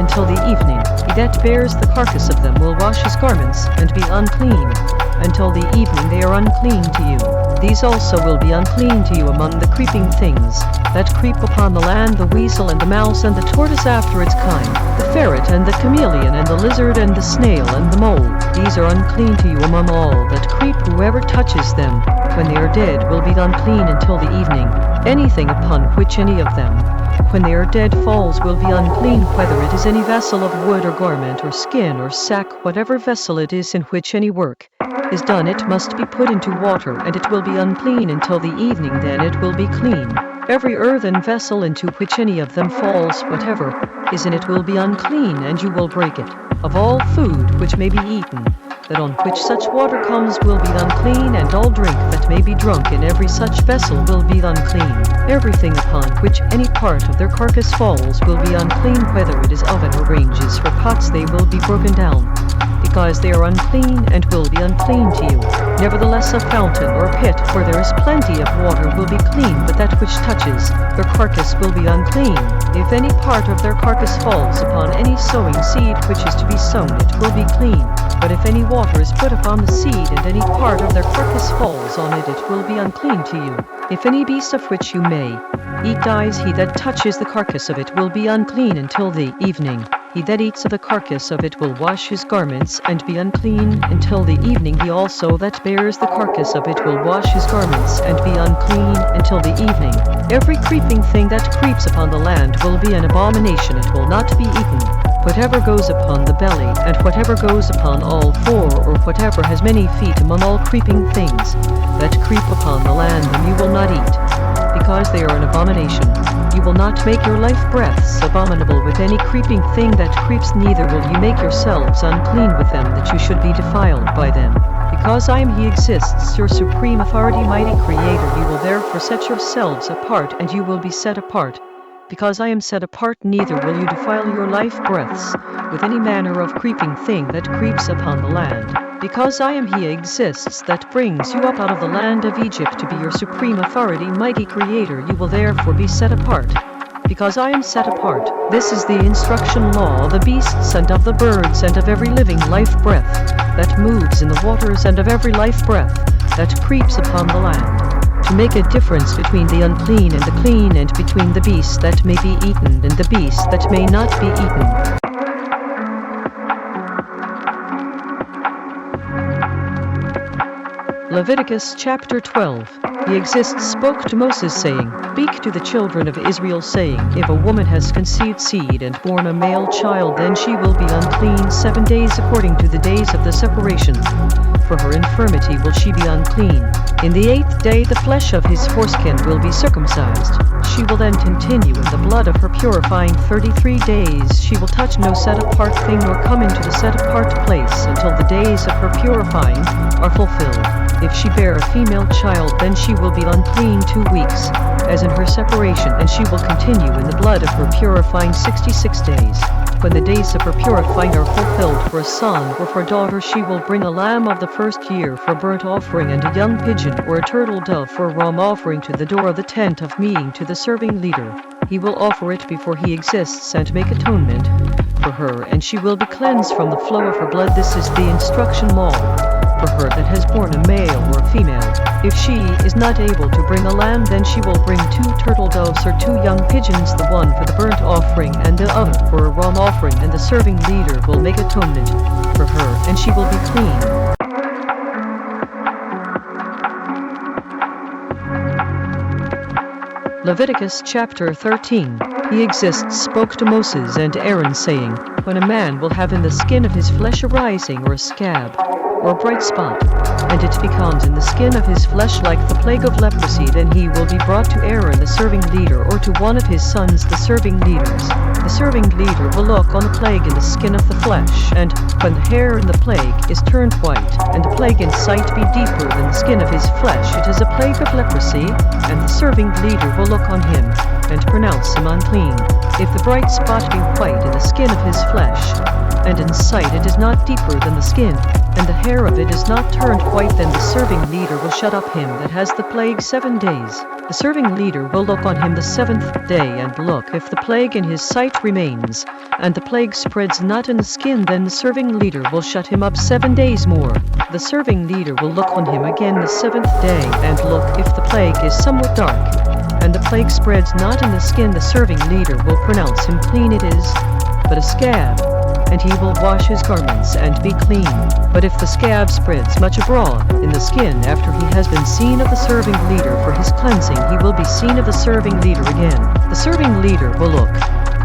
until the evening. He that bears the carcass of them will wash his garments and be unclean until the evening. They are unclean to you. These also will be unclean to you among the creeping things that creep upon the land, the weasel and the mouse and the tortoise after its kind, the ferret and the chameleon and the lizard and the snail and the mole. These are unclean to you among all that creep. Whoever touches them when they are dead will be unclean until the evening. Anything upon which any of them, when they are dead, falls will be unclean, whether it is any vessel of wood or garment or skin or sack, whatever vessel it is in which any work is done, it must be put into water, and it will be unclean until the evening, then it will be clean. Every earthen vessel into which any of them falls, whatever is in it will be unclean, and you will break it. Of all food which may be eaten, that on which such water comes will be unclean, and all drink that may be drunk in every such vessel will be unclean. Everything upon which any part of their carcass falls will be unclean, whether it is oven or ranges or pots, they will be broken down, because they are unclean, and will be unclean to you. Nevertheless, a fountain or pit where there is plenty of water will be clean, but that which touches their carcass will be unclean. If any part of their carcass falls upon any sowing seed which is to be sown, it will be clean. But if any water is put upon the seed, and any part of their carcass falls on it, it will be unclean to you. If any beast of which you may eat dies, he that touches the carcass of it will be unclean until the evening. He that eats of the carcass of it will wash his garments, and be unclean until the evening. He also that bears the carcass of it will wash his garments, and be unclean until the evening. Every creeping thing that creeps upon the land will be an abomination, it will not be eaten. Whatever goes upon the belly, and whatever goes upon all four, or whatever has many feet among all creeping things that creep upon the land, them you will not eat, because they are an abomination. You will not make your life breaths abominable with any creeping thing that creeps, neither will you make yourselves unclean with them, that you should be defiled by them. Because I am He exists, your supreme authority, mighty Creator, you will therefore set yourselves apart, and you will be set apart. Because I am set apart, neither will you defile your life breaths with any manner of creeping thing that creeps upon the land. Because I am He exists that brings you up out of the land of Egypt to be your supreme authority, mighty Creator, you will therefore be set apart. Because I am set apart, this is the instruction law of the beasts and of the birds and of every living life breath that moves in the waters and of every life breath that creeps upon the land, to make a difference between the unclean and the clean, and between the beast that may be eaten and the beast that may not be eaten. Leviticus chapter 12. He exists spoke to Moses, saying, Speak to the children of Israel, saying, If a woman has conceived seed and born a male child, then she will be unclean 7 days according to the days of the separation. For her infirmity will she be unclean. In the 8th day the flesh of his foreskin will be circumcised. She will then continue in the blood of her purifying 33 days. She will touch no set-apart thing nor come into the set-apart place until the days of her purifying are fulfilled. If she bear a female child, then she will be unclean 2 weeks, as in her separation, and she will continue in the blood of her purifying 66 days. When the days of her purifying are fulfilled, for a son or for a daughter she will bring a lamb of the first year for a burnt offering, and a young pigeon or a turtle dove for a ram offering to the door of the tent of meeting to the serving leader. He will offer it before he exists and make atonement for her, and she will be cleansed from the flow of her blood. This is the instruction law for her that has borne a male or a female. If she is not able to bring a lamb, then she will bring 2 turtle doves or 2 young pigeons, the one for the burnt offering and the other for a ram offering, and the serving leader will make atonement for her, and she will be clean. Leviticus chapter 13. He exists spoke to Moses and Aaron, saying, When a man will have in the skin of his flesh a rising or a scab, or a bright spot, and it becomes in the skin of his flesh like the plague of leprosy, then he will be brought to Aaron the serving leader, or to one of his sons the serving leaders. The serving leader will look on the plague in the skin of the flesh, and when the hair in the plague is turned white, and the plague in sight be deeper than the skin of his flesh, it is a plague of leprosy, and the serving leader will look on him, and pronounce him unclean. If the bright spot be white in the skin of his flesh, and in sight it is not deeper than the skin, and the hair of it is not turned white, then the serving leader will shut up him that has the plague 7 days. The serving leader will look on him the 7th day, and look, if the plague in his sight remains, and the plague spreads not in the skin, then the serving leader will shut him up 7 days more. The serving leader will look on him again the 7th day, and look, if the plague is somewhat dark, and the plague spreads not in the skin, the serving leader will pronounce him clean. It is but a scab, and he will wash his garments and be clean. But if the scab spreads much abroad in the skin after he has been seen of the serving leader for his cleansing, he will be seen of the serving leader again. The serving leader will look,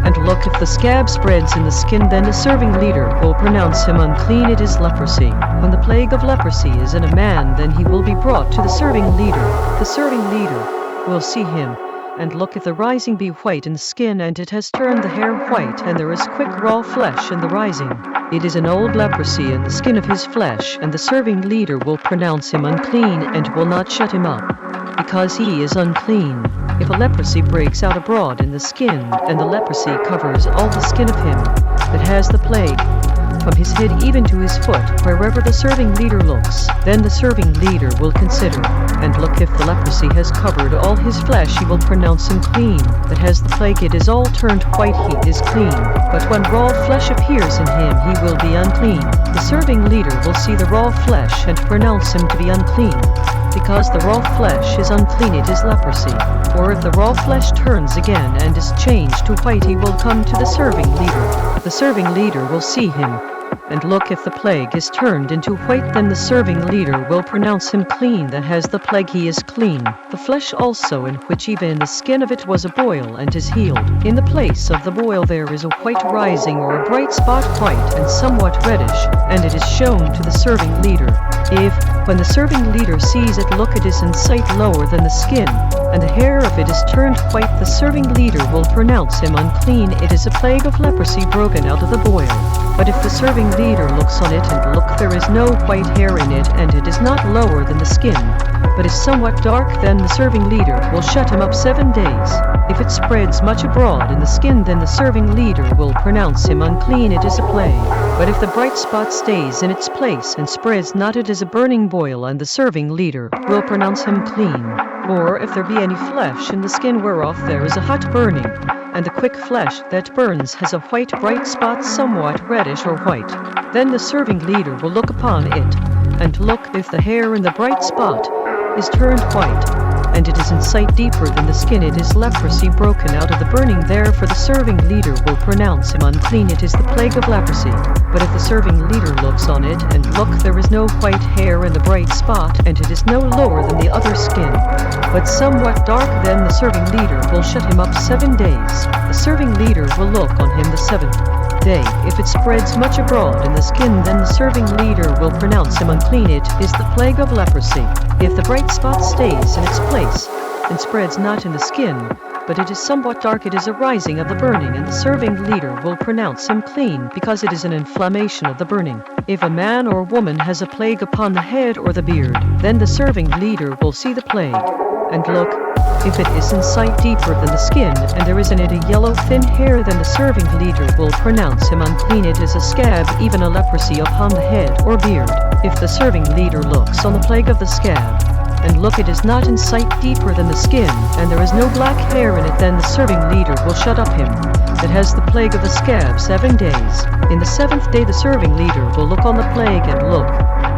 and look, if the scab spreads in the skin, then the serving leader will pronounce him unclean. It is leprosy. When the plague of leprosy is in a man, then he will be brought to the serving leader. The serving leader will see him, and look, if the rising be white in the skin, and it has turned the hair white, and there is quick raw flesh in the rising, it is an old leprosy in the skin of his flesh, and the serving leader will pronounce him unclean, and will not shut him up, because he is unclean. If a leprosy breaks out abroad in the skin, and the leprosy covers all the skin of him that has the plague, from his head even to his foot, wherever the serving leader looks, then the serving leader will consider, and look, if the leprosy has covered all his flesh, he will pronounce him clean. That has the plague, it is all turned white, he is clean. But when raw flesh appears in him, he will be unclean. The serving leader will see the raw flesh and pronounce him to be unclean. Because the raw flesh is unclean, it is leprosy. Or if the raw flesh turns again and is changed to white, he will come to the serving leader. The serving leader will see him, and look, if the plague is turned into white, then the serving leader will pronounce him clean. That has the plague, he is clean. The flesh also, in which even the skin of it was a boil, and is healed. In the place of the boil there is a white rising, or a bright spot, white and somewhat reddish, and it is shown to the serving leader. If, when the serving leader sees it, look, it is in sight lower than the skin, and the hair of it is turned white, the serving leader will pronounce him unclean. It is a plague of leprosy broken out of the boil. But if the serving leader looks on it, and look, there is no white hair in it, and it is not lower than the skin, but is somewhat dark, then the serving leader will shut him up 7 days. If it spreads much abroad in the skin, then the serving leader will pronounce him unclean. It is a plague. But if the bright spot stays in its place and spreads not, it is a burning boil, and the serving leader will pronounce him clean. Or if there be any flesh in the skin whereof there is a hot burning, and the quick flesh that burns has a white bright spot, somewhat reddish or white, then the serving leader will look upon it, and look, if the hair in the bright spot is turned white, and it is in sight deeper than the skin, it is leprosy broken out of the burning. Therefore the serving leader will pronounce him unclean. It is the plague of leprosy. But if the serving leader looks on it, and look, there is no white hair in the bright spot, and it is no lower than the other skin, but somewhat dark, then the serving leader will shut him up 7 days. The serving leader will look on him the 7th day. If it spreads much abroad in the skin, then the serving leader will pronounce him unclean. It is the plague of leprosy. If the bright spot stays in its place, and spreads not in the skin, but it is somewhat dark, it is a rising of the burning, and the serving leader will pronounce him clean, because it is an inflammation of the burning. If a man or woman has a plague upon the head or the beard, then the serving leader will see the plague, and look, if it is in sight deeper than the skin, and there is in it a yellow thin hair, then the serving leader will pronounce him unclean. It is a scab, even a leprosy upon the head or beard. If the serving leader looks on the plague of the scab, and look, it is not in sight deeper than the skin, and there is no black hair in it, then the serving leader will shut up him that has the plague of the scab 7 days. In the 7th day the serving leader will look on the plague, and look,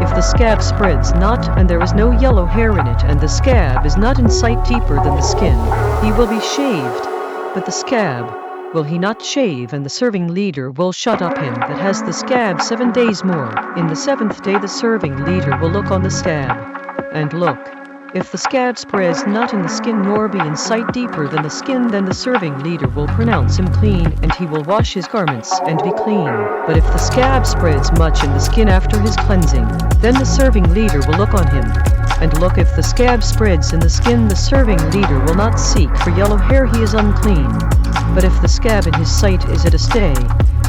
if the scab spreads not, and there is no yellow hair in it, and the scab is not in sight deeper than the skin, he will be shaved. But the scab will he not shave, and the serving leader will shut up him that has the scab 7 days more. In the 7th day the serving leader will look on the scab, and look, if the scab spreads not in the skin, nor be in sight deeper than the skin, then the serving leader will pronounce him clean, and he will wash his garments and be clean. But if the scab spreads much in the skin after his cleansing, then the serving leader will look on him, and look, if the scab spreads in the skin, the serving leader will not seek for yellow hair, he is unclean. But if the scab in his sight is at a stay,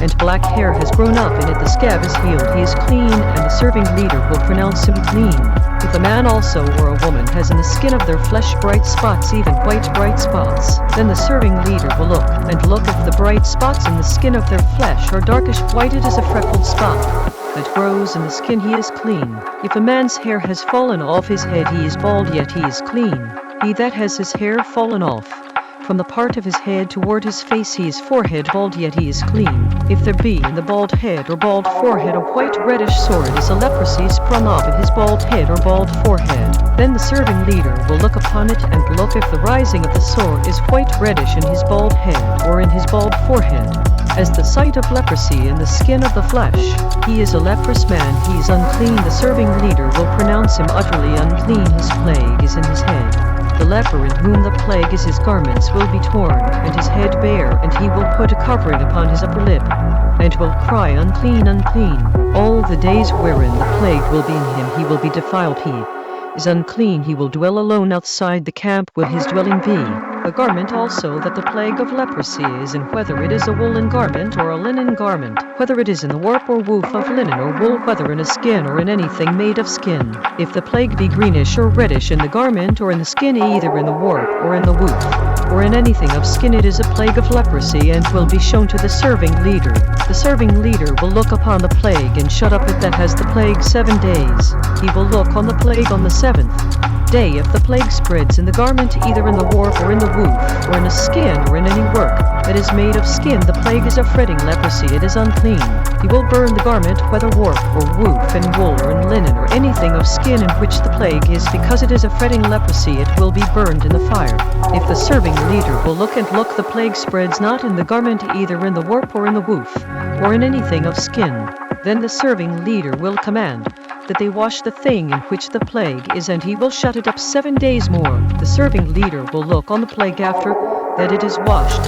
and black hair has grown up in it, the scab is healed, he is clean, and the serving leader will pronounce him clean. If a man also or a woman has in the skin of their flesh bright spots, even white bright spots, then the serving leader will look, and look, if the bright spots in the skin of their flesh are darkish white, it is a freckled spot. that grows in the skin, he is clean. If a man's hair has fallen off his head, he is bald, yet he is clean. He that has his hair fallen off from the part of his head toward his face, he is forehead bald, yet he is clean. If there be in the bald head or bald forehead a white reddish sore, it is a leprosy sprung up in his bald head or bald forehead. Then the serving leader will look upon it, and look if the rising of the sore is white reddish in his bald head or in his bald forehead, as the sight of leprosy in the skin of the flesh. He is a leprous man, he is unclean. The serving leader will pronounce him utterly unclean. His plague is in his head. The leper in whom the plague is, his garments will be torn, and his head bare, and he will put a covering upon his upper lip, and will cry, Unclean, unclean. All the days wherein the plague will be in him, he will be defiled. He is unclean. He will dwell alone outside the camp, will his dwelling be. The garment also that the plague of leprosy is in, whether it is a woolen garment or a linen garment, whether it is in the warp or woof of linen or wool, whether in a skin or in anything made of skin. If the plague be greenish or reddish in the garment or in the skin, either in the warp or in the woof or in anything of skin, it is a plague of leprosy, and will be shown to the serving leader. The serving leader will look upon the plague and shut up it that has the plague 7 days. He will look on the plague on the 7th day. If the plague spreads in the garment, either in the warp or in the woof, or in a skin or in any work that is made of skin, the plague is a fretting leprosy, it is unclean. He will burn the garment, whether warp or woof, in wool or in linen or anything of skin in which the plague is, because it is a fretting leprosy, it will be burned in the fire. If the serving leader will look, the plague spreads not in the garment, either in the warp or in the woof, or in anything of skin, then the serving leader will command that they wash the thing in which the plague is, and he will shut it up 7 days more. The serving leader will look on the plague after that it is washed,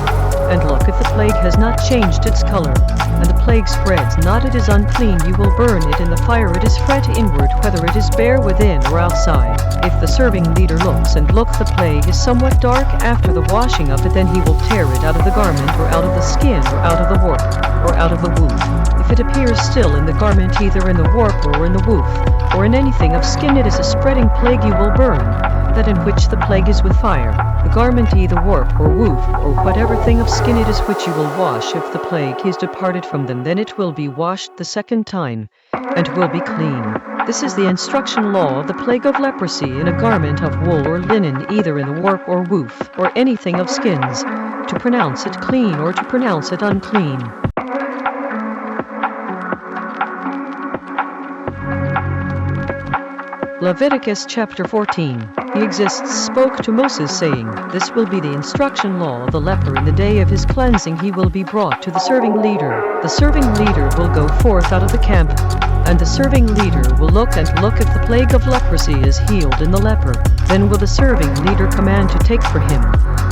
and look if the plague has not changed its color, and the plague spreads not, it is unclean. You will burn it in the fire, it is fret inward, whether it is bare within or outside. If the serving leader looks, the plague is somewhat dark after the washing of it, then he will tear it out of the garment, or out of the skin, or out of the warp, or out of the woof. If it appears still in the garment, either in the warp or in the woof, or in anything of skin, it is a spreading plague. You will burn that in which the plague is with fire. The garment, either warp or woof, or whatever thing of skin it is, which you will wash. If the plague is departed from them, then it will be washed the 2nd time, and will be clean. This is the instruction law of the plague of leprosy in a garment of wool or linen, either in the warp or woof, or anything of skins, to pronounce it clean or to pronounce it unclean. Leviticus chapter 14. He exists spoke to Moses, saying, This will be the instruction law of the leper. In the day of his cleansing he will be brought to the serving leader. The serving leader will go forth out of the camp, and the serving leader will look if the plague of leprosy is healed in the leper. Then will the serving leader command to take for him,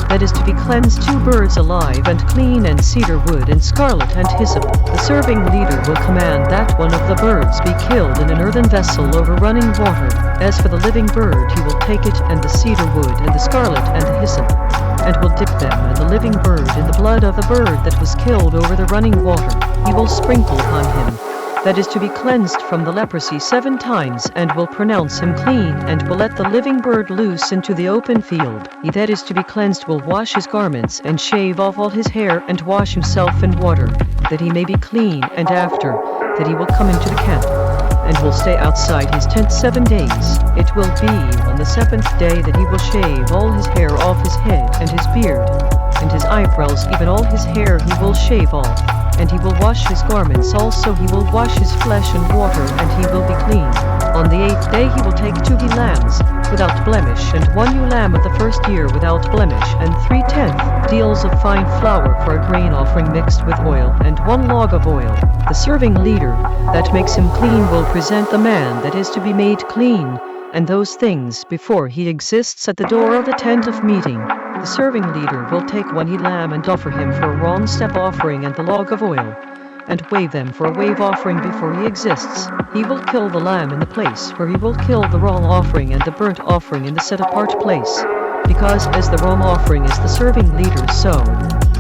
that is to be cleansed, 2 birds alive and clean, and cedar wood, and scarlet, and hyssop. The serving leader will command that one of the birds be killed in an earthen vessel over running water. As for the living bird, he will take it, and the cedar wood, and the scarlet, and the hyssop, and will dip them and the living bird in the blood of the bird that was killed over the running water. He will sprinkle upon him, that is to be cleansed from the leprosy 7 times, and will pronounce him clean, and will let the living bird loose into the open field. He that is to be cleansed will wash his garments, and shave off all his hair, and wash himself in water, that he may be clean, and after that he will come into the camp, and will stay outside his tent 7 days. It will be on the 7th day that he will shave all his hair off his head, and his beard, and his eyebrows, even all his hair he will shave off. And he will wash his garments also, he will wash his flesh in water, and he will be clean. On the 8th day he will take 2 he lambs, without blemish, and 1 ewe lamb of the 1st year without blemish, and 3/10 deals of fine flour for a grain offering mixed with oil, and 1 log of oil. The serving leader that makes him clean will present the man that is to be made clean, and those things before he exists at the door of the tent of meeting. The serving leader will take 1 he lamb and offer him for a wrong step offering and the log of oil, and wave them for a wave offering before he exists. He will kill the lamb in the place where he will kill the wrong offering and the burnt offering in the set-apart place, because as the wrong offering is the serving leader's, so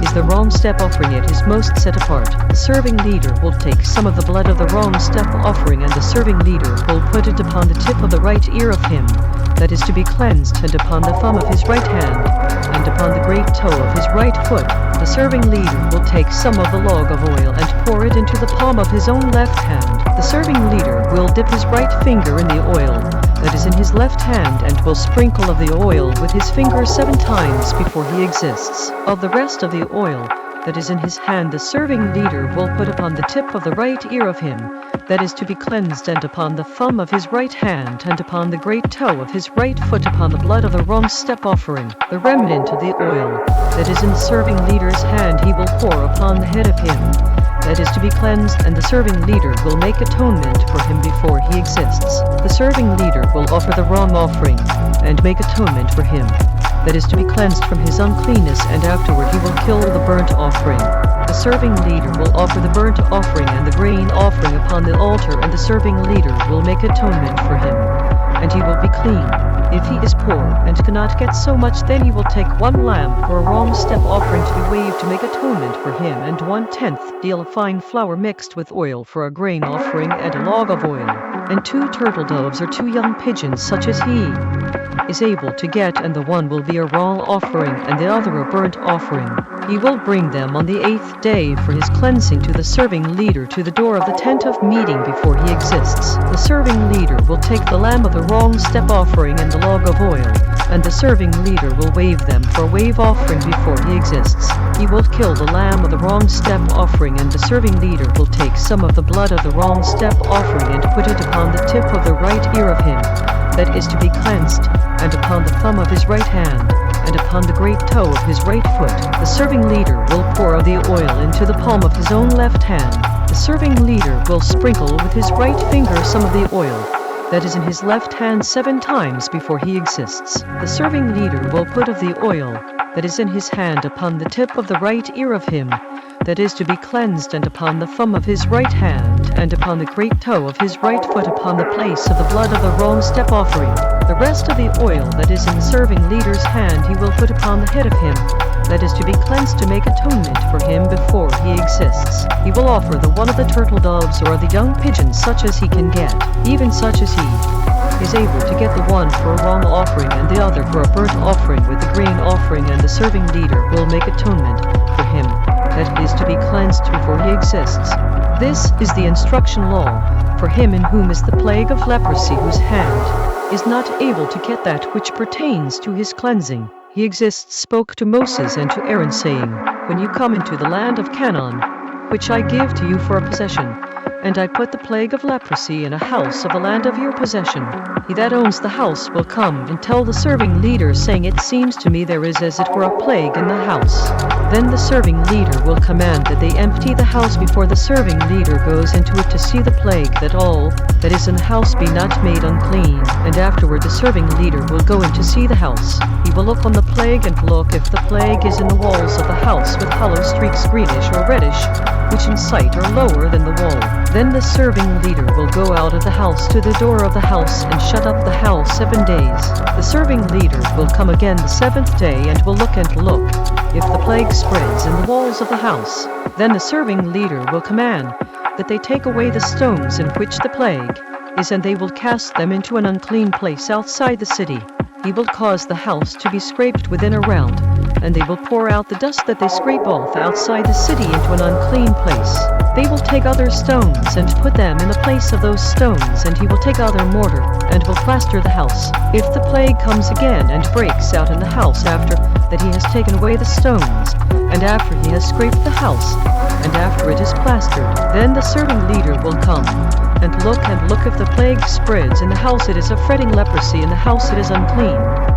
is the wrong step offering it is most set apart. The serving leader will take some of the blood of the wrong step offering, and the serving leader will put it upon the tip of the right ear of him that is to be cleansed, and upon the thumb of his right hand, and upon the great toe of his right foot. The serving leader will take some of the log of oil and pour it into the palm of his own left hand. The serving leader will dip his right finger in the oil that is in his left hand and will sprinkle of the oil with his finger 7 times before he exists. Of the rest of the oil that is in his hand the serving leader will put upon the tip of the right ear of him that is to be cleansed, and upon the thumb of his right hand, and upon the great toe of his right foot, upon the blood of the wrong step offering. The remnant of the oil that is in the serving leader's hand he will pour upon the head of him that is to be cleansed, and the serving leader will make atonement for him before he exists. The serving leader will offer the wrong offering and make atonement for him that is to be cleansed from his uncleanness, and afterward he will kill the burnt offering. The serving leader will offer the burnt offering and the grain offering upon the altar, and the serving leader will make atonement for him, and he will be clean. If he is poor and cannot get so much, then he will take 1 lamb for a wrong step offering to be waved to make atonement for him, and 1/10 deal of fine flour mixed with oil for a grain offering, and a log of oil, and 2 turtle doves or 2 young pigeons such as he is able to get, and the one will be a raw offering and the other a burnt offering. He will bring them on the 8th day for his cleansing to the serving leader to the door of the tent of meeting before he exists. The serving leader will take the lamb of the wrong step offering and the log of oil, and the serving leader will wave them for a wave offering before he exists. He will kill the lamb of the wrong step offering, and the serving leader will take some of the blood of the wrong step offering and put it upon the tip of the right ear of him that is to be cleansed, and upon the thumb of his right hand, and upon the great toe of his right foot. The serving leader will pour of the oil into the palm of his own left hand. The serving leader will sprinkle with his right finger some of the oil that is in his left hand 7 times before he exists. The serving leader will put of the oil that is in his hand upon the tip of the right ear of him that is to be cleansed, and upon the thumb of his right hand, and upon the great toe of his right foot, upon the place of the blood of the wrong step offering. The rest of the oil that is in the serving leader's hand he will put upon the head of him that is to be cleansed to make atonement for him before he exists. He will offer the one of the turtle doves or the young pigeons such as he can get, even such as he is able to get, the one for a wrong offering and the other for a burnt offering with the grain offering, and the serving leader will make atonement for him that is to be cleansed before he exists. This is the instruction law for him in whom is the plague of leprosy, whose hand is not able to get that which pertains to his cleansing. He exists spoke to Moses and to Aaron, saying, When you come into the land of Canaan, which I give to you for a possession, and I put the plague of leprosy in a house of the land of your possession, he that owns the house will come and tell the serving leader, saying, It seems to me there is as it were a plague in the house. Then the serving leader will command that they empty the house before the serving leader goes into it to see the plague, that all that is in the house be not made unclean. And afterward the serving leader will go in to see the house. He will look on the plague, and look if the plague is in the walls of the house with hollow streaks, greenish or reddish, which in sight are lower than the wall. Then the serving leader will go out of the house to the door of the house and shut up the house 7 days. The serving leader will come again the 7th day and will look if the plague spreads in the walls of the house. Then the serving leader will command that they take away the stones in which the plague is, and they will cast them into an unclean place outside the city. He will cause the house to be scraped within around, and they will pour out the dust that they scrape off outside the city into an unclean place. They will take other stones and put them in the place of those stones, and he will take other mortar and will plaster the house. If the plague comes again and breaks out in the house after that he has taken away the stones, and after he has scraped the house, and after it is plastered, then the serving leader will come and look if the plague spreads in the house, it is a fretting leprosy, in the house it is unclean.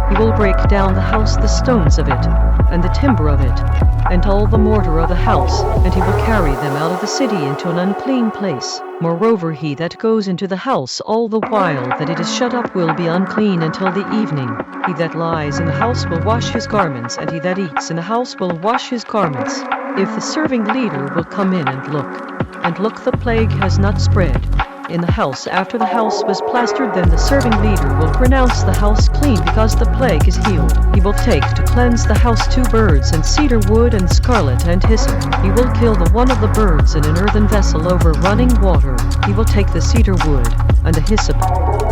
He will break down the house, the stones of it, and the timber of it, and all the mortar of the house, and he will carry them out of the city into an unclean place. Moreover, he that goes into the house all the while that it is shut up will be unclean until the evening. He that lies in the house will wash his garments, and he that eats in the house will wash his garments. If the serving leader will come in and look the plague has not spread in the house after the house was plastered, then the serving leader will pronounce the house clean because the plague is healed. He will take to cleanse the house 2 birds and cedar wood and scarlet and hyssop. He will kill the one of the birds in an earthen vessel over running water. He will take the cedar wood and the hyssop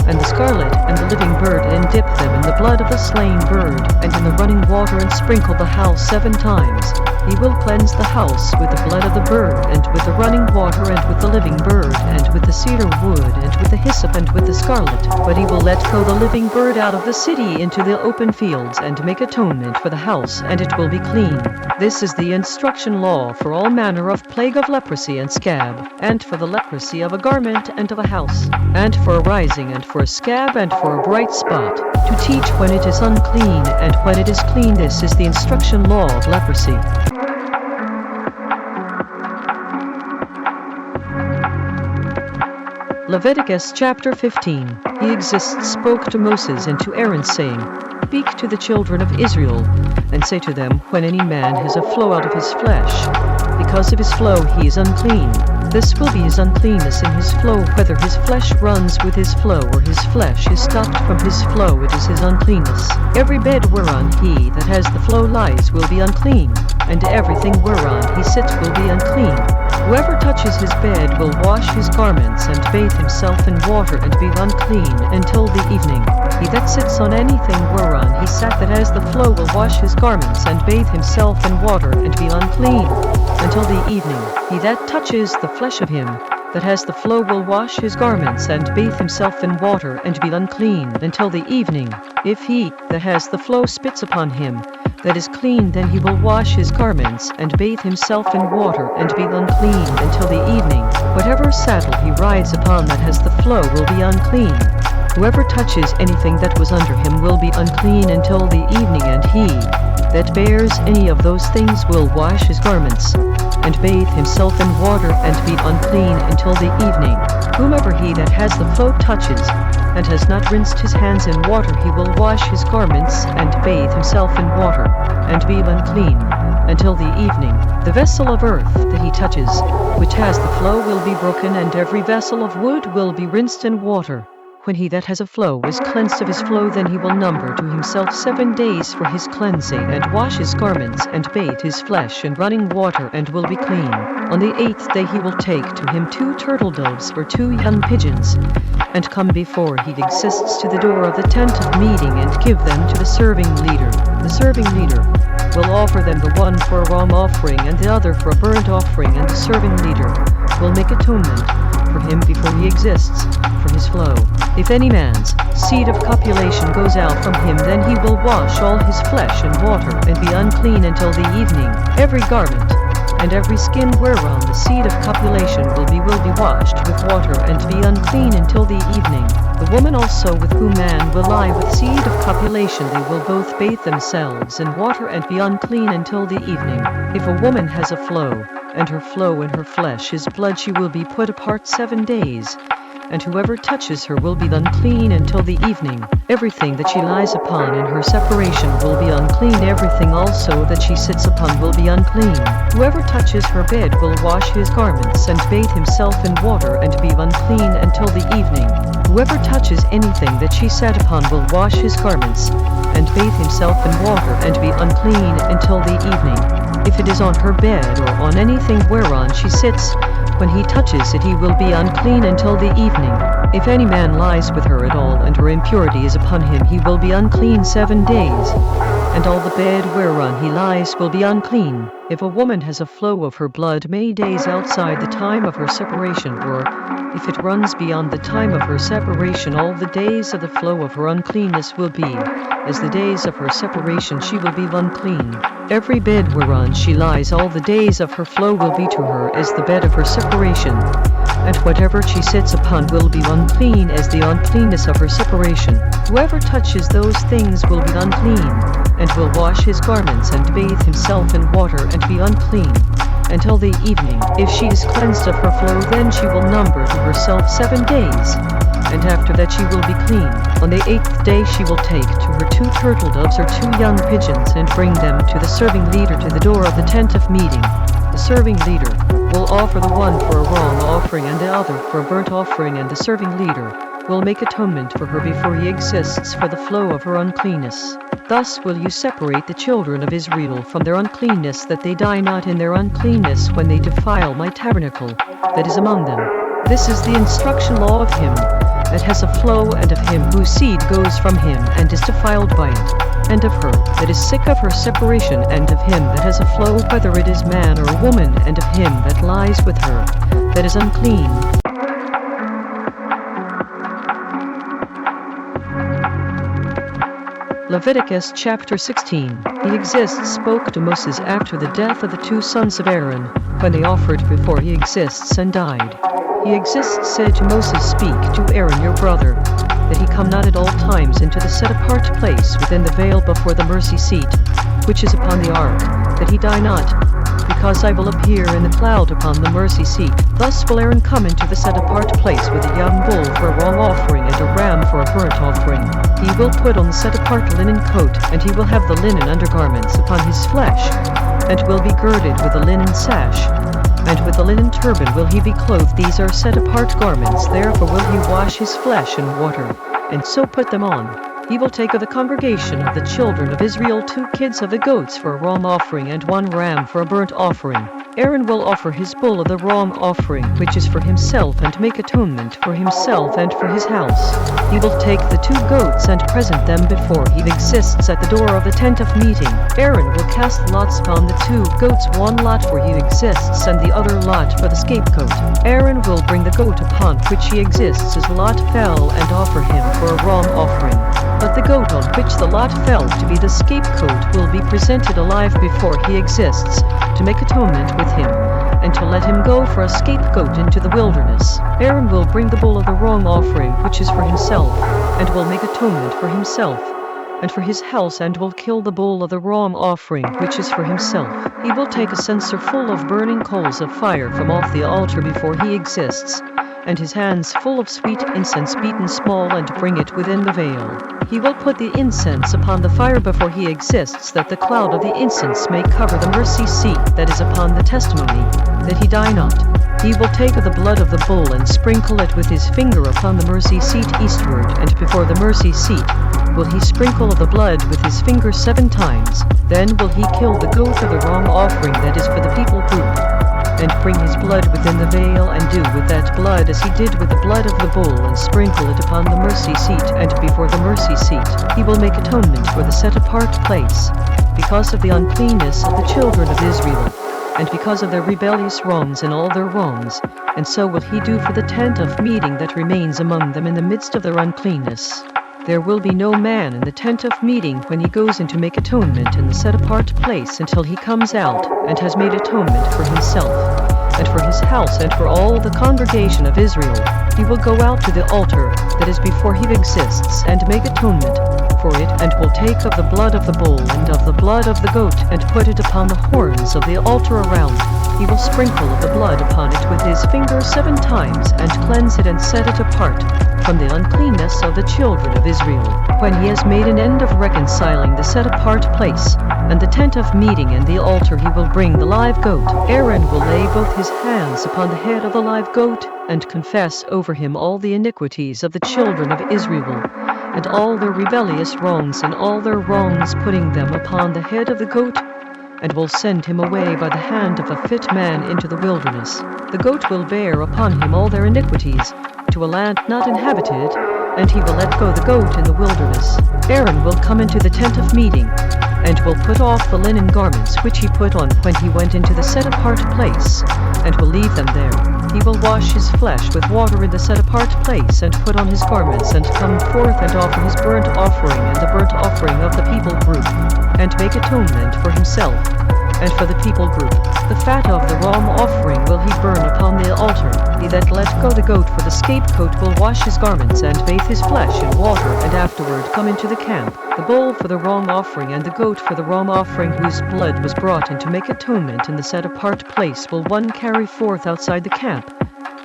and the scarlet, and the living bird, and dip them in the blood of the slain bird, and in the running water, and sprinkle the house 7 times. He will cleanse the house with the blood of the bird, and with the running water, and with the living bird, and with the cedar wood, and with the hyssop, and with the scarlet. But he will let go the living bird out of the city into the open fields, and make atonement for the house, and it will be clean. This is the instruction law for all manner of plague of leprosy and scab, and for the leprosy of a garment and of a house, and for a rising, and for a scab, and for a bright spot, to teach when it is unclean, and when it is clean. This is the instruction law of leprosy. Leviticus chapter 15. He exists spoke to Moses and to Aaron, saying, Speak to the children of Israel, and say to them, when any man has a flow out of his flesh, because of his flow he is unclean. This will be his uncleanness in his flow, whether his flesh runs with his flow, or his flesh is stopped from his flow, it is his uncleanness. Every bed whereon he that has the flow lies will be unclean, and everything whereon he sits will be unclean. Whoever touches his bed will wash his garments, and bathe himself in water, and be unclean until the evening. He that sits on anything whereon he sat that has the flow will wash his garments, and bathe himself in water, and be unclean until the evening. He that touches the flesh of him that has the flow will wash his garments, and bathe himself in water, and be unclean until the evening. If he that has the flow spits upon him that is clean, then he will wash his garments, and bathe himself in water, and be unclean until the evening. Whatever saddle he rides upon that has the flow will be unclean. Whoever touches anything that was under him will be unclean until the evening, and he that bears any of those things will wash his garments, and bathe himself in water, and be unclean until the evening. Whomever he that has the flow touches, and has not rinsed his hands in water, he will wash his garments, and bathe himself in water, and be unclean until the evening. The vessel of earth that he touches, which has the flow, will be broken, and every vessel of wood will be rinsed in water. When he that has a flow is cleansed of his flow, then he will number to himself 7 days for his cleansing, and wash his garments, and bathe his flesh in running water, and will be clean. On the 8th day he will take to him 2 turtle doves or 2 young pigeons, and come before he exists to the door of the tent of meeting, and give them to the serving leader. The serving leader will offer them, the one for a ram offering, and the other for a burnt offering, and the serving leader will make atonement for him before he exists for his flow. If any man's seed of copulation goes out from him, then he will wash all his flesh in water, and be unclean until the evening. Every garment and every skin whereon the seed of copulation will be washed with water, and be unclean until the evening. The woman also with whom man will lie with seed of copulation, they will both bathe themselves in water, and be unclean until the evening. If a woman has a flow, and her flow in her flesh is blood, she will be put apart 7 days, and whoever touches her will be unclean until the evening. Everything that she lies upon in her separation will be unclean. Everything also that she sits upon will be unclean. Whoever touches her bed will wash his garments, and bathe himself in water, and be unclean until the evening. Whoever touches anything that she sat upon will wash his garments, and bathe himself in water, and be unclean until the evening. If it is on her bed, or on anything whereon she sits, when he touches it he will be unclean until the evening. If any man lies with her at all, and her impurity is upon him, he will be unclean 7 days, and all the bed whereon he lies will be unclean. If a woman has a flow of her blood many days outside the time of her separation, or if it runs beyond the time of her separation, all the days of the flow of her uncleanness will be as the days of her separation, she will be unclean. Every bed whereon she lies, all the days of her flow will be to her as the bed of her separation, and whatever she sits upon will be unclean as the uncleanness of her separation. Whoever touches those things will be unclean, and will wash his garments, and bathe himself in water, and be unclean until the evening. If she is cleansed of her flow, then she will number to herself 7 days, and after that she will be clean. On the 8th day she will take to her 2 turtle doves or 2 young pigeons, and bring them to the serving leader to the door of the tent of meeting. The serving leader will offer the one for a wrong offering, and the other for a burnt offering, and the serving leader will make atonement for her before he exists for the flow of her uncleanness. Thus will you separate the children of Israel from their uncleanness, that they die not in their uncleanness when they defile my tabernacle that is among them. This is the instruction law of him that has a flow, and of him whose seed goes from him and is defiled by it, and of her that is sick of her separation, and of him that has a flow, whether it is man or woman, and of him that lies with her, that is unclean. Leviticus chapter 16. He exists spoke to Moses after the death of the two sons of Aaron, when they offered before he exists and died. He exists said to Moses, Speak to Aaron your brother, that he come not at all times into the set-apart place within the veil before the mercy seat, which is upon the ark, that he die not, because I will appear in the cloud upon the mercy seat. Thus will Aaron come into the set-apart place with a young bull for a wrong offering and a ram for a burnt offering. He will put on the set-apart linen coat, and he will have the linen undergarments upon his flesh, and will be girded with a linen sash, and with a linen turban will he be clothed. These are set-apart garments, therefore will he wash his flesh in water, and so put them on. He will take of the congregation of the children of Israel 2 kids of the goats for a wrong offering, and 1 ram for a burnt offering. Aaron will offer his bull of the wrong offering, which is for himself, and make atonement for himself and for his house. He will take the 2 goats and present them before he exists at the door of the tent of meeting. Aaron will cast lots upon the 2 goats, 1 lot for he exists, and the other lot for the scapegoat. Aaron will bring the goat upon which he exists as lot fell, and offer him for a wrong offering. But the goat on which the lot fell to be the scapegoat will be presented alive before he exists, to make atonement with him, and to let him go for a scapegoat into the wilderness. Aaron will bring the bull of the wrong offering, which is for himself, and will make atonement for himself and for his house, and will kill the bull of the wrong offering, which is for himself. He will take a censer full of burning coals of fire from off the altar before he exists, and his hands full of sweet incense beaten small, and bring it within the veil. He will put the incense upon the fire before he exists, that the cloud of the incense may cover the mercy seat that is upon the testimony, that he die not. He will take of the blood of the bull and sprinkle it with his finger upon the mercy seat eastward, and before the mercy seat will he sprinkle of the blood with his finger 7 times. Then will he kill the goat of the wrong offering that is for the people group, and bring his blood within the veil, and do with that blood as he did with the blood of the bull, and sprinkle it upon the mercy seat, and before the mercy seat he will make atonement for the set-apart place, because of the uncleanness of the children of Israel, and because of their rebellious wrongs and all their wrongs, and so will he do for the tent of meeting that remains among them in the midst of their uncleanness. There will be no man in the tent of meeting when he goes in to make atonement in the set-apart place, until he comes out and has made atonement for himself, and for his house, and for all the congregation of Israel. He will go out to the altar that is before he exists, and make atonement for it, and will take of the blood of the bull and of the blood of the goat, and put it upon the horns of the altar around. He will sprinkle of the blood upon it with his finger 7 times, and cleanse it, and set it apart from the uncleanness of the children of Israel. When he has made an end of reconciling the set-apart place, and the tent of meeting, and the altar, he will bring the live goat. Aaron will lay both his hands upon the head of the live goat, and confess over him all the iniquities of the children of Israel, and all their rebellious wrongs, and all their wrongs, putting them upon the head of the goat, and will send him away by the hand of a fit man into the wilderness. The goat will bear upon him all their iniquities, to a land not inhabited, and he will let go the goat in the wilderness. Aaron will come into the tent of meeting, and will put off the linen garments which he put on when he went into the set-apart place, and will leave them there. He will wash his flesh with water in the set-apart place, and put on his garments, and come forth and offer his burnt offering and the burnt offering of the people group, and make atonement for himself and for the people group. The fat of the wrong offering will he burn upon the altar. He that let go the goat for the scapegoat will wash his garments, and bathe his flesh in water, and afterward come into the camp. The bull for the wrong offering and the goat for the wrong offering, whose blood was brought in to make atonement in the set-apart place, will one carry forth outside the camp,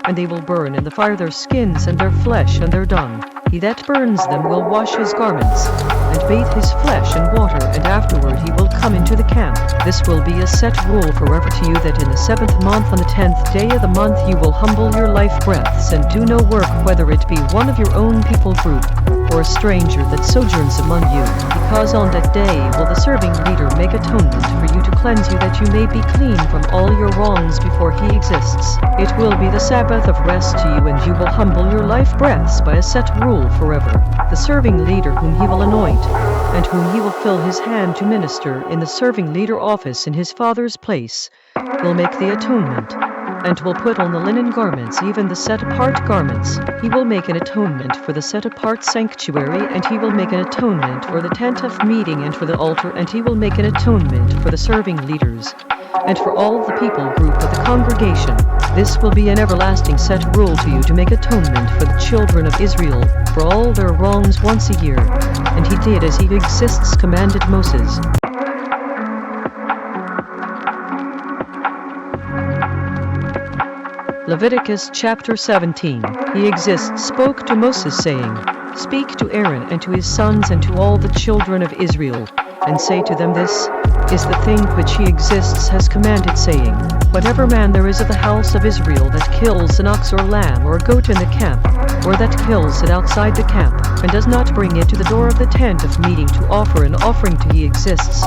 and they will burn in the fire their skins and their flesh and their dung. He that burns them will wash his garments, and bathe his flesh in water, and afterward he will come into the camp. This will be a set rule forever to you, that in the 7th month on the 10th day of the month you will humble your life breaths, and do no work, whether it be one of your own people group, or a stranger that sojourns among you, because on that day will the serving leader make atonement for you to cleanse you, that you may be clean from all your wrongs before he exists. It will be the Sabbath of rest to you, and you will humble your life breaths by a set rule forever. The serving leader whom he will anoint, and whom he will fill his hand to minister in the serving leader office in his father's place, will make the atonement, and will put on the linen garments, even the set-apart garments. He will make an atonement for the set-apart sanctuary, and he will make an atonement for the tent of meeting and for the altar, and he will make an atonement for the serving leaders, and for all the people group of the congregation. This will be an everlasting set rule to you, to make atonement for the children of Israel for all their wrongs once a year. And he did as he exists commanded Moses. Leviticus chapter 17. He exists spoke to Moses, saying, Speak to Aaron and to his sons and to all the children of Israel, and say to them, This is the thing which he exists has commanded, saying, Whatever man there is of the house of Israel that kills an ox or lamb or a goat in the camp, or that kills it outside the camp, and does not bring it to the door of the tent of meeting to offer an offering to he exists,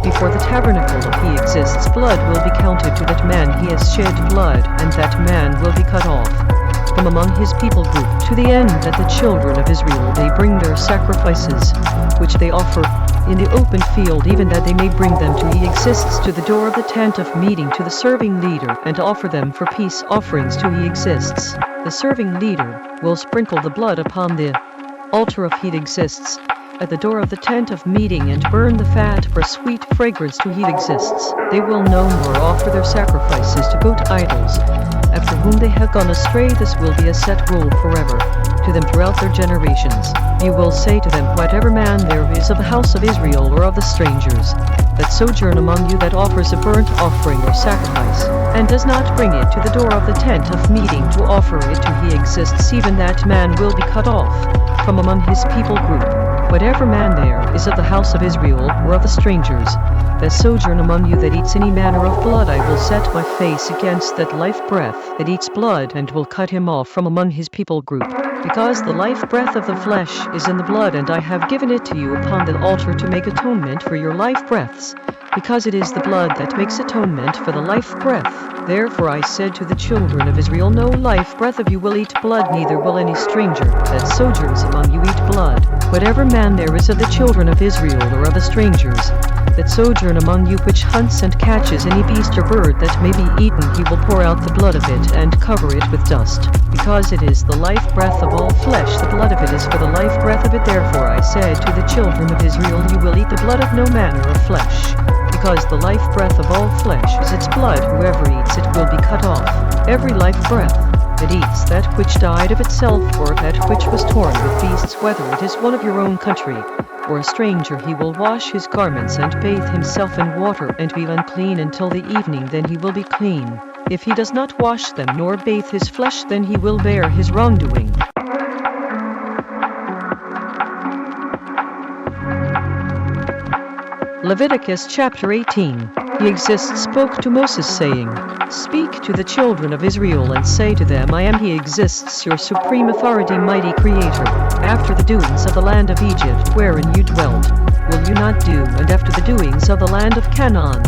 before the tabernacle of he exists, blood will be counted to that man. He has shed blood, and that man will be cut off from among his people group, to the end that the children of Israel may bring their sacrifices, which they offer in the open field, even that they may bring them to he exists to the door of the tent of meeting to the serving leader, and offer them for peace offerings to he exists. The serving leader will sprinkle the blood upon the altar of he exists at the door of the tent of meeting, and burn the fat for sweet fragrance to he exists. They will no more offer their sacrifices to goat idols, after whom they have gone astray. This will be a set rule forever to them throughout their generations. You will say to them, Whatever man there is of the house of Israel or of the strangers that sojourn among you that offers a burnt offering or sacrifice, and does not bring it to the door of the tent of meeting to offer it to he exists, even that man will be cut off from among his people group. Whatever man there is of the house of Israel or of the strangers that sojourn among you that eats any manner of blood, I will set my face against that life breath that eats blood, and will cut him off from among his people group. Because the life breath of the flesh is in the blood, and I have given it to you upon the altar to make atonement for your life breaths, because it is the blood that makes atonement for the life breath. Therefore I said to the children of Israel, No life breath of you will eat blood, neither will any stranger that sojourns among you eat blood. Whatever man there is of the children of Israel or of the strangers that sojourn among you, which hunts and catches any beast or bird that may be eaten, he will pour out the blood of it, and cover it with dust. Because it is the life breath of all flesh, the blood of it is for the life breath of it. Therefore I said to the children of Israel, You will eat the blood of no manner of flesh, because the life breath of all flesh is its blood. Whoever eats it will be cut off. Every life breath that eats that which died of itself, or that which was torn with beasts, whether it is one of your own country or a stranger, he will wash his garments and bathe himself in water, and be unclean until the evening, then he will be clean. If he does not wash them nor bathe his flesh, then he will bear his wrongdoing. Leviticus chapter 18. He exists spoke to Moses, saying, Speak to the children of Israel and say to them, I am he exists, your supreme authority, mighty creator. After the doings of the land of Egypt, wherein you dwelt, will you not do, and after the doings of the land of Canaan,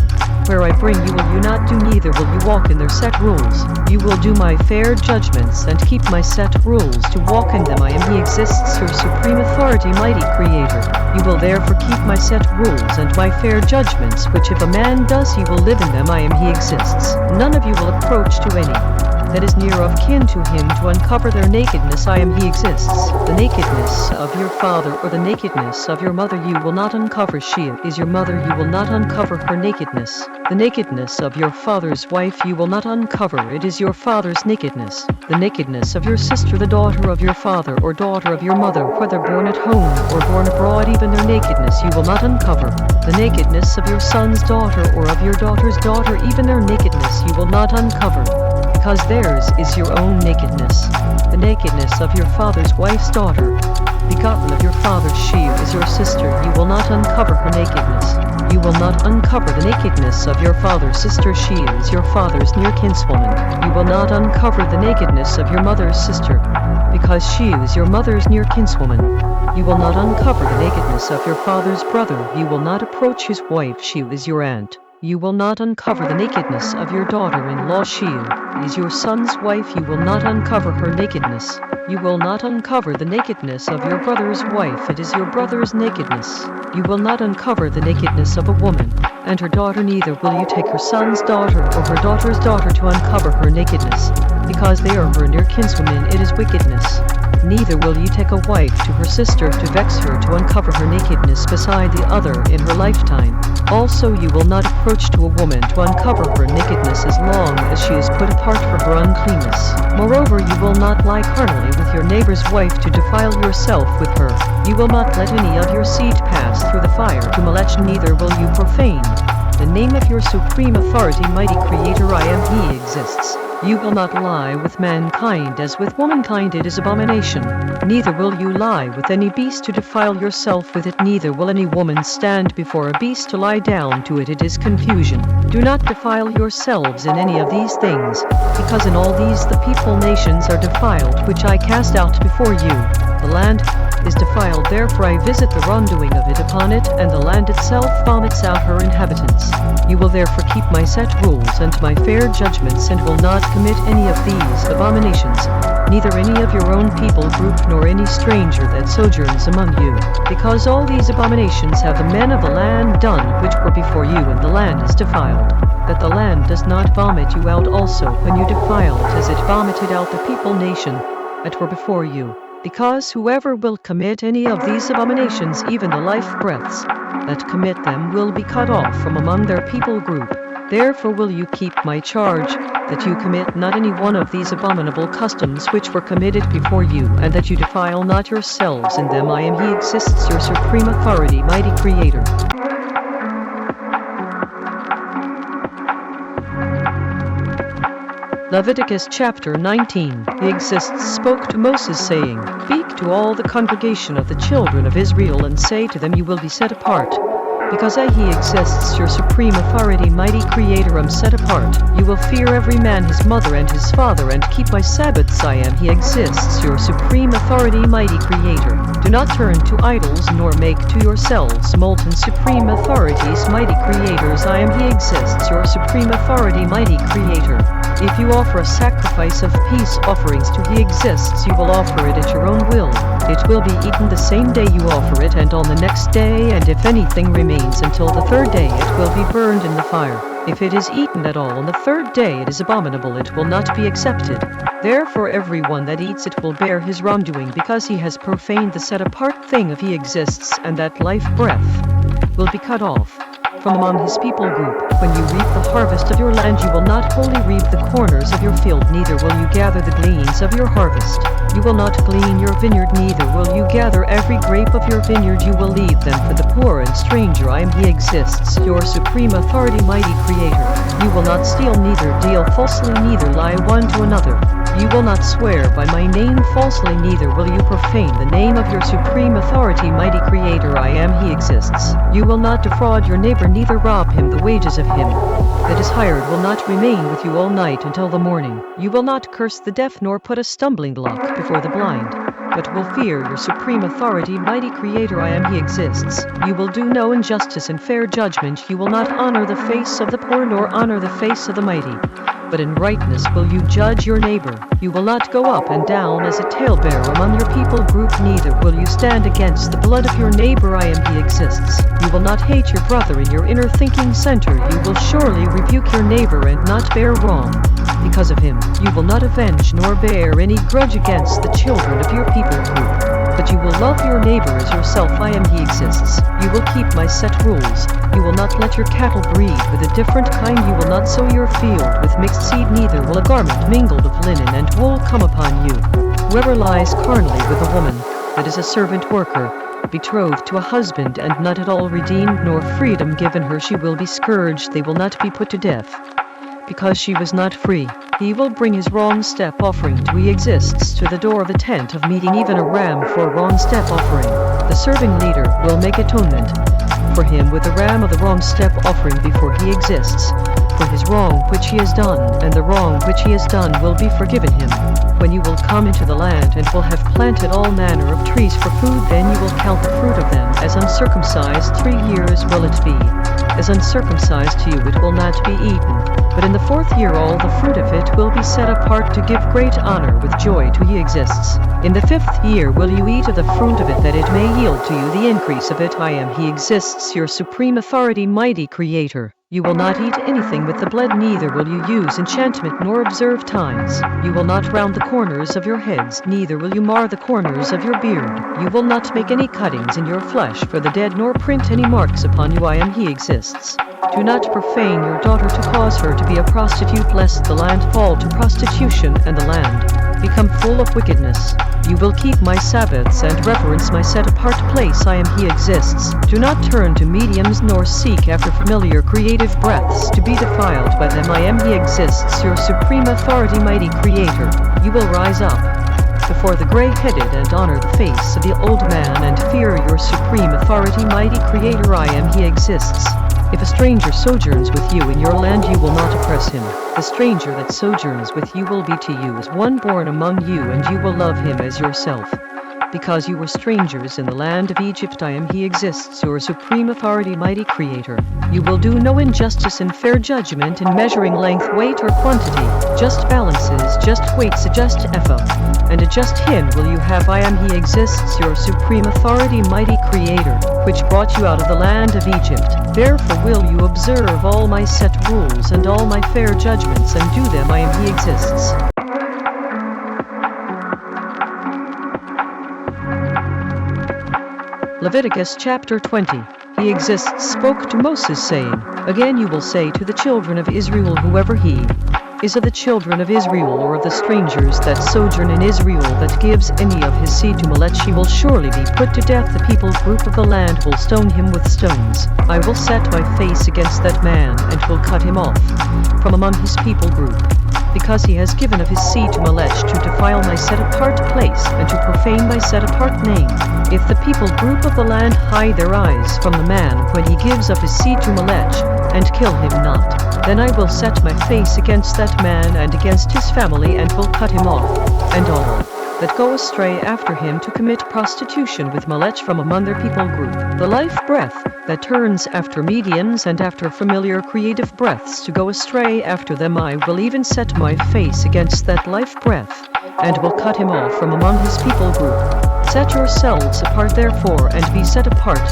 where I bring you, will you not do, neither will you walk in their set rules. You will do my fair judgments and keep my set rules to walk in them. I am he exists, your supreme authority, mighty creator. You will therefore keep my set rules and my fair judgments, which if a man does, he will live in them. I am he exists. None of you will approach to any that is near of kin to him to uncover their nakedness. I am he exists. The nakedness of your father or the nakedness of your mother you will not uncover. She is your mother, you will not uncover her nakedness. The nakedness of your father's wife you will not uncover, it is your father's nakedness. The nakedness of your sister, the daughter of your father or daughter of your mother, whether born at home or born abroad, even their nakedness you will not uncover. The nakedness of your son's daughter or of your daughter's daughter, even their nakedness you will not uncover. because theirs is your own nakedness, the nakedness of your father's wife's daughter, begotten of your father's she is your sister. You will not uncover her nakedness. You will not uncover the nakedness of your father's sister, she is your father's near kinswoman. You will not uncover the nakedness of your mother's sister, because she is your mother's near kinswoman. You will not uncover the nakedness of your father's brother. You will not approach his wife, she is your aunt. You will not uncover the nakedness of your daughter-in-law, she is your son's wife. You will not uncover her nakedness. You will not uncover the nakedness of your brother's wife, it is your brother's nakedness. You will not uncover the nakedness of a woman and her daughter, neither will you take her son's daughter or her daughter's daughter to uncover her nakedness, because they are her near kinswomen, it is wickedness. Neither will you take a wife to her sister to vex her to uncover her nakedness beside the other in her lifetime. Also you will not approach to a woman to uncover her nakedness as long as she is put apart for her uncleanness. Moreover, you will not lie carnally with your neighbor's wife to defile yourself with her. You will not let any of your seed pass through the fire to molest, neither will you profane the name of your supreme authority, mighty creator, I am he exists. You will not lie with mankind as with womankind, it is abomination. Neither will you lie with any beast to defile yourself with it, neither will any woman stand before a beast to lie down to it, it is confusion. Do not defile yourselves in any of these things, because in all these the people nations are defiled, which I cast out before you. The land is defiled, therefore I visit the wrongdoing of it upon it, and the land itself vomits out her inhabitants. You will therefore keep my set rules and my fair judgments, and will not commit any of these abominations, neither any of your own people group nor any stranger that sojourns among you, because all these abominations have the men of the land done which were before you, and the land is defiled, that the land does not vomit you out also when you defile it, as it vomited out the people nation that were before you. Because whoever will commit any of these abominations, even the life breaths that commit them, will be cut off from among their people group. Therefore will you keep my charge, that you commit not any one of these abominable customs which were committed before you, and that you defile not yourselves in them. I am he exists, your supreme authority, mighty creator. Leviticus chapter 19. He exists spoke to Moses, saying, Speak to all the congregation of the children of Israel, and say to them, You will be set apart, because I, he exists, your supreme authority, mighty creator, am set apart. You will fear every man his mother and his father, and keep my Sabbaths. I am he exists, your supreme authority, mighty creator. Do not turn to idols, nor make to yourselves molten supreme authorities, mighty creators. I am he exists, your supreme authority, mighty creator. If you offer a sacrifice of peace offerings to he exists, you will offer it at your own will. It will be eaten the same day you offer it, and on the next day, and if anything remains until the third day, it will be burned in the fire. If it is eaten at all on the third day, it is abominable, it will not be accepted. Therefore everyone that eats it will bear his wrongdoing, because he has profaned the set-apart thing of he exists, and that life breath will be cut off from among his people group. When you reap the harvest of your land, you will not wholly reap the corners of your field, neither will you gather the gleanings of your harvest. You will not glean your vineyard, neither will you gather every grape of your vineyard. You will leave them for the poor and stranger. I am he exists, your supreme authority, mighty creator. You will not steal, neither deal falsely, neither lie one to another. You will not swear by my name falsely, neither will you profane the name of your supreme authority, mighty creator. I am he exists. You will not defraud your neighbor, neither rob him. The wages of him that is hired will not remain with you all night until the morning. You will not curse the deaf, nor put a stumbling block before the blind, but will fear your supreme authority, mighty creator. I am he exists. You will do no injustice in fair judgment. You will not honor the face of the poor, nor honor the face of the mighty, but in rightness will you judge your neighbor. You will not go up and down as a talebearer among your people group, neither will you stand against the blood of your neighbor. I am he exists. You will not hate your brother in your inner thinking center. You will surely rebuke your neighbor and not bear wrong because of him. You will not avenge nor bear any grudge against the children of your people group, but you will love your neighbor as yourself. I am he exists. You will keep my set rules. You will not let your cattle breed with a different kind. You will not sow your field with mixed seed, neither will a garment mingled of linen and wool come upon you. Whoever lies carnally with a woman that is a servant worker, betrothed to a husband, and not at all redeemed, nor freedom given her, she will be scourged. They will not be put to death, because she was not free. He will bring his wrong step offering to exists to the door of the tent of meeting, even a ram for a wrong step offering. The serving leader will make atonement for him with the ram of the wrong step offering before he exists, for his wrong which he has done, and the wrong which he has done will be forgiven him. When you will come into the land and will have planted all manner of trees for food, then you will count the fruit of them as uncircumcised. 3 years will it be. As uncircumcised to you it will not be eaten. But in the 4th year all the fruit of it will be set apart to give great honor with joy to ye exists. In the 5th year will you eat of the fruit of it, that it may yield to you the increase of it. I am he exists, your supreme authority, mighty creator. You will not eat anything with the blood, neither will you use enchantment nor observe times. You will not round the corners of your heads, neither will you mar the corners of your beard. You will not make any cuttings in your flesh for the dead, nor print any marks upon you. I am he exists. Do not profane your daughter to cause her to be a prostitute, lest the land fall to prostitution and the land become full of wickedness. You will keep my Sabbaths and reverence my set-apart place. I am he exists. Do not turn to mediums nor seek after familiar creative breaths to be defiled by them. I am he exists, your supreme authority, mighty creator. You will rise up before the gray-headed and honor the face of the old man and fear your supreme authority, mighty creator. I am he exists. If a stranger sojourns with you in your land, you will not oppress him. The stranger that sojourns with you will be to you as one born among you, and you will love him as yourself. Because you were strangers in the land of Egypt, I am he exists, your supreme authority, mighty creator. You will do no injustice in fair judgment in measuring length, weight, or quantity. Just balances, just weights, a just ephah, and a just hin will you have. I am he exists, your supreme authority, mighty creator, which brought you out of the land of Egypt. Therefore will you observe all my set rules and all my fair judgments, and do them. I am he exists. Leviticus chapter 20. He exists spoke to Moses, saying, Again you will say to the children of Israel, whoever he is of the children of Israel, or of the strangers that sojourn in Israel, that gives any of his seed to Molech, he will surely be put to death. The people group of the land will stone him with stones. I will set my face against that man, and will cut him off from among his people group, because he has given of his seed to Molech, to defile my set-apart place, and to profane my set-apart name. If the people group of the land hide their eyes from the man when he gives of his seed to Molech, and kill him not, then I will set my face against that man and against his family, and will cut him off, and all that go astray after him to commit prostitution with Molech from among their people group. The life breath that turns after mediums and after familiar creative breaths to go astray after them, I will even set my face against that life breath, and will cut him off from among his people group. Set yourselves apart therefore, and be set apart,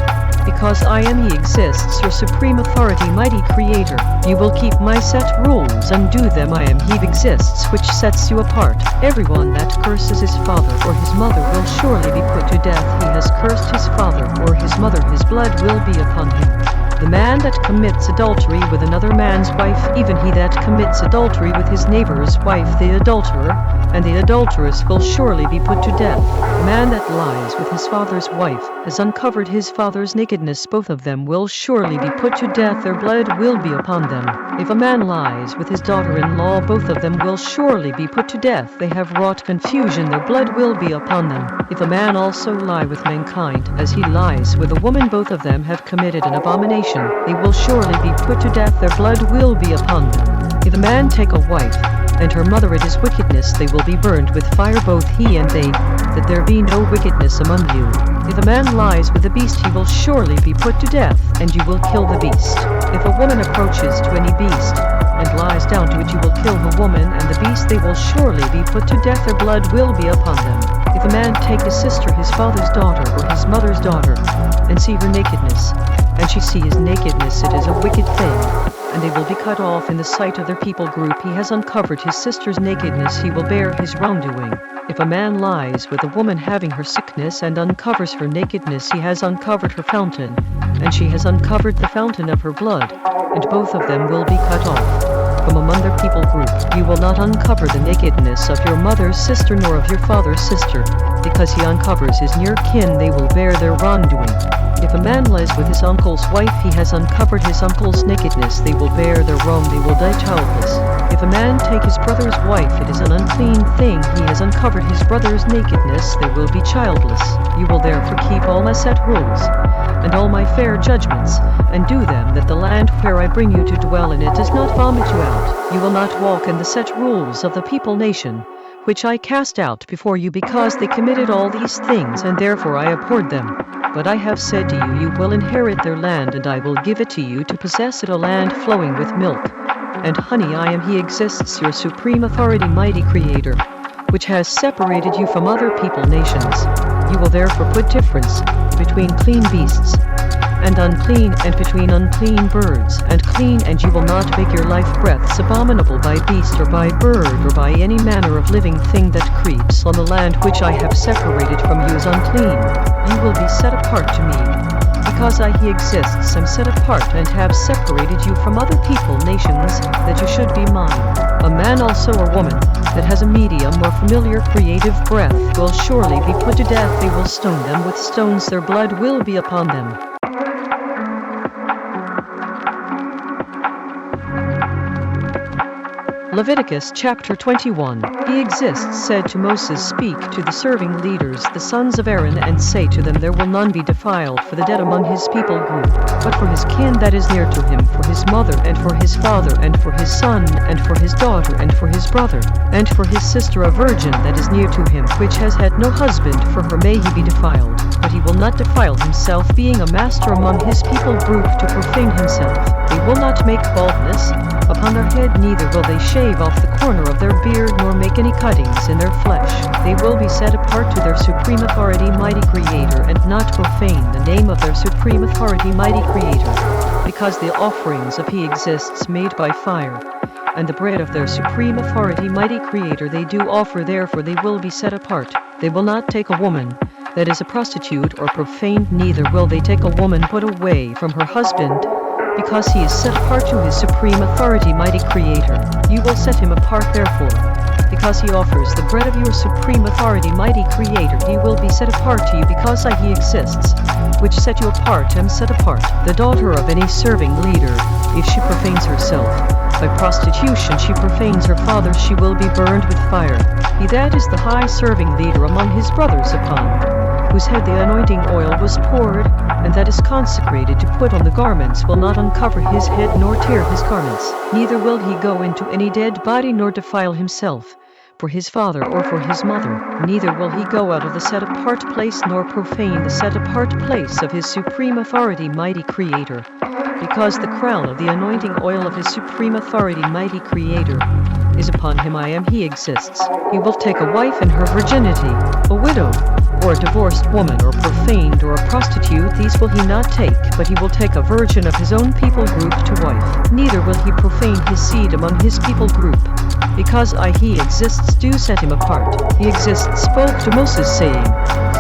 because I am he exists, your supreme authority, mighty creator. You will keep my set rules and do them. I am he exists, which sets you apart. Everyone that curses his father or his mother will surely be put to death. He has cursed his father or his mother, his blood will be upon him. The man that commits adultery with another man's wife, even he that commits adultery with his neighbor's wife, the adulterer and the adulteress will surely be put to death. The man that lies with his father's wife has uncovered his father's nakedness. Both of them will surely be put to death. Their blood will be upon them. If a man lies with his daughter-in-law, both of them will surely be put to death. They have wrought confusion. Their blood will be upon them. If a man also lie with mankind, as he lies with a woman, both of them have committed an abomination. They will surely be put to death. Their blood will be upon them. If a man take a wife, and her mother, it is wickedness. They will be burned with fire, both he and they, that there be no wickedness among you. If a man lies with a beast, he will surely be put to death, and you will kill the beast. If a woman approaches to any beast, and lies down to it, you will kill the woman and the beast. They will surely be put to death. Their blood will be upon them. If a man take his sister, his father's daughter, or his mother's daughter, and see her nakedness, and she see his nakedness, it is a wicked thing, and they will be cut off in the sight of their people group. He has uncovered his sister's nakedness, he will bear his wrongdoing. If a man lies with a woman having her sickness and uncovers her nakedness, he has uncovered her fountain, and she has uncovered the fountain of her blood, and both of them will be cut off from among their people group. You will not uncover the nakedness of your mother's sister nor of your father's sister, because he uncovers his near kin. They will bear their wrongdoing. If a man lies with his uncle's wife, he has uncovered his uncle's nakedness. They will bear their wrong, they will die childless. If a man take his brother's wife, it is an unclean thing. He has uncovered his brother's nakedness. They will be childless. You will therefore keep all my set rules and all my fair judgments, and do them, that the land where I bring you to dwell in it does not vomit you out. You will not walk in the set rules of the people nation, which I cast out before you, because they committed all these things, and therefore I abhorred them. But I have said to you, you will inherit their land, and I will give it to you to possess it, a land flowing with milk and honey. I am He exists, your supreme authority, mighty Creator, which has separated you from other people nations. You will therefore put difference between clean beasts and unclean, and between unclean birds and clean, and you will not make your life breaths abominable by beast or by bird or by any manner of living thing that creeps on the land which I have separated from you as unclean. You will be set apart to me, because I He exists am set apart and have separated you from other people nations, that you should be mine. A man also or woman that has a medium or familiar creative breath will surely be put to death. They will stone them with stones, their blood will be upon them. Leviticus chapter 21. He exists said to Moses, speak to the serving leaders, the sons of Aaron, and say to them, there will none be defiled for the dead among his people group, but for his kin that is near to him, for his mother, and for his father, and for his son, and for his daughter, and for his brother, and for his sister, a virgin that is near to him, which has had no husband, for her may he be defiled. But he will not defile himself, being a master among his people group, to profane himself. They will not make baldness upon their head, neither will they shave off the corner of their beard, nor make any cuttings in their flesh. They will be set apart to their supreme authority, mighty Creator, and not profane the name of their supreme authority, mighty Creator, because the offerings of He exists made by fire, and the bread of their supreme authority, mighty Creator, they do offer, therefore they will be set apart. They will not take a woman that is a prostitute or profane, neither will they take a woman put away from her husband, because he is set apart to his supreme authority, mighty Creator. You will set him apart therefore, because he offers the bread of your supreme authority, mighty Creator. He will be set apart to you, because I He exists, which set you apart, am set apart. The daughter of any serving leader, if she profanes herself by prostitution, she profanes her father, she will be burned with fire. He that is the high serving leader among his brothers, upon whose head the anointing oil was poured, and that is consecrated to put on the garments, will not uncover his head nor tear his garments, neither will he go into any dead body nor defile himself for his father or for his mother, neither will he go out of the set apart place nor profane the set apart place of his supreme authority, mighty Creator, because the crown of the anointing oil of his supreme authority, mighty Creator, is upon him. I am He exists. He will take a wife in her virginity, a widow, or a divorced woman, or profaned, or a prostitute. These will he not take, but he will take a virgin of his own people group to wife. Neither will he profane his seed among his people group, because I He exists do set him apart. He exists spoke to Moses, saying,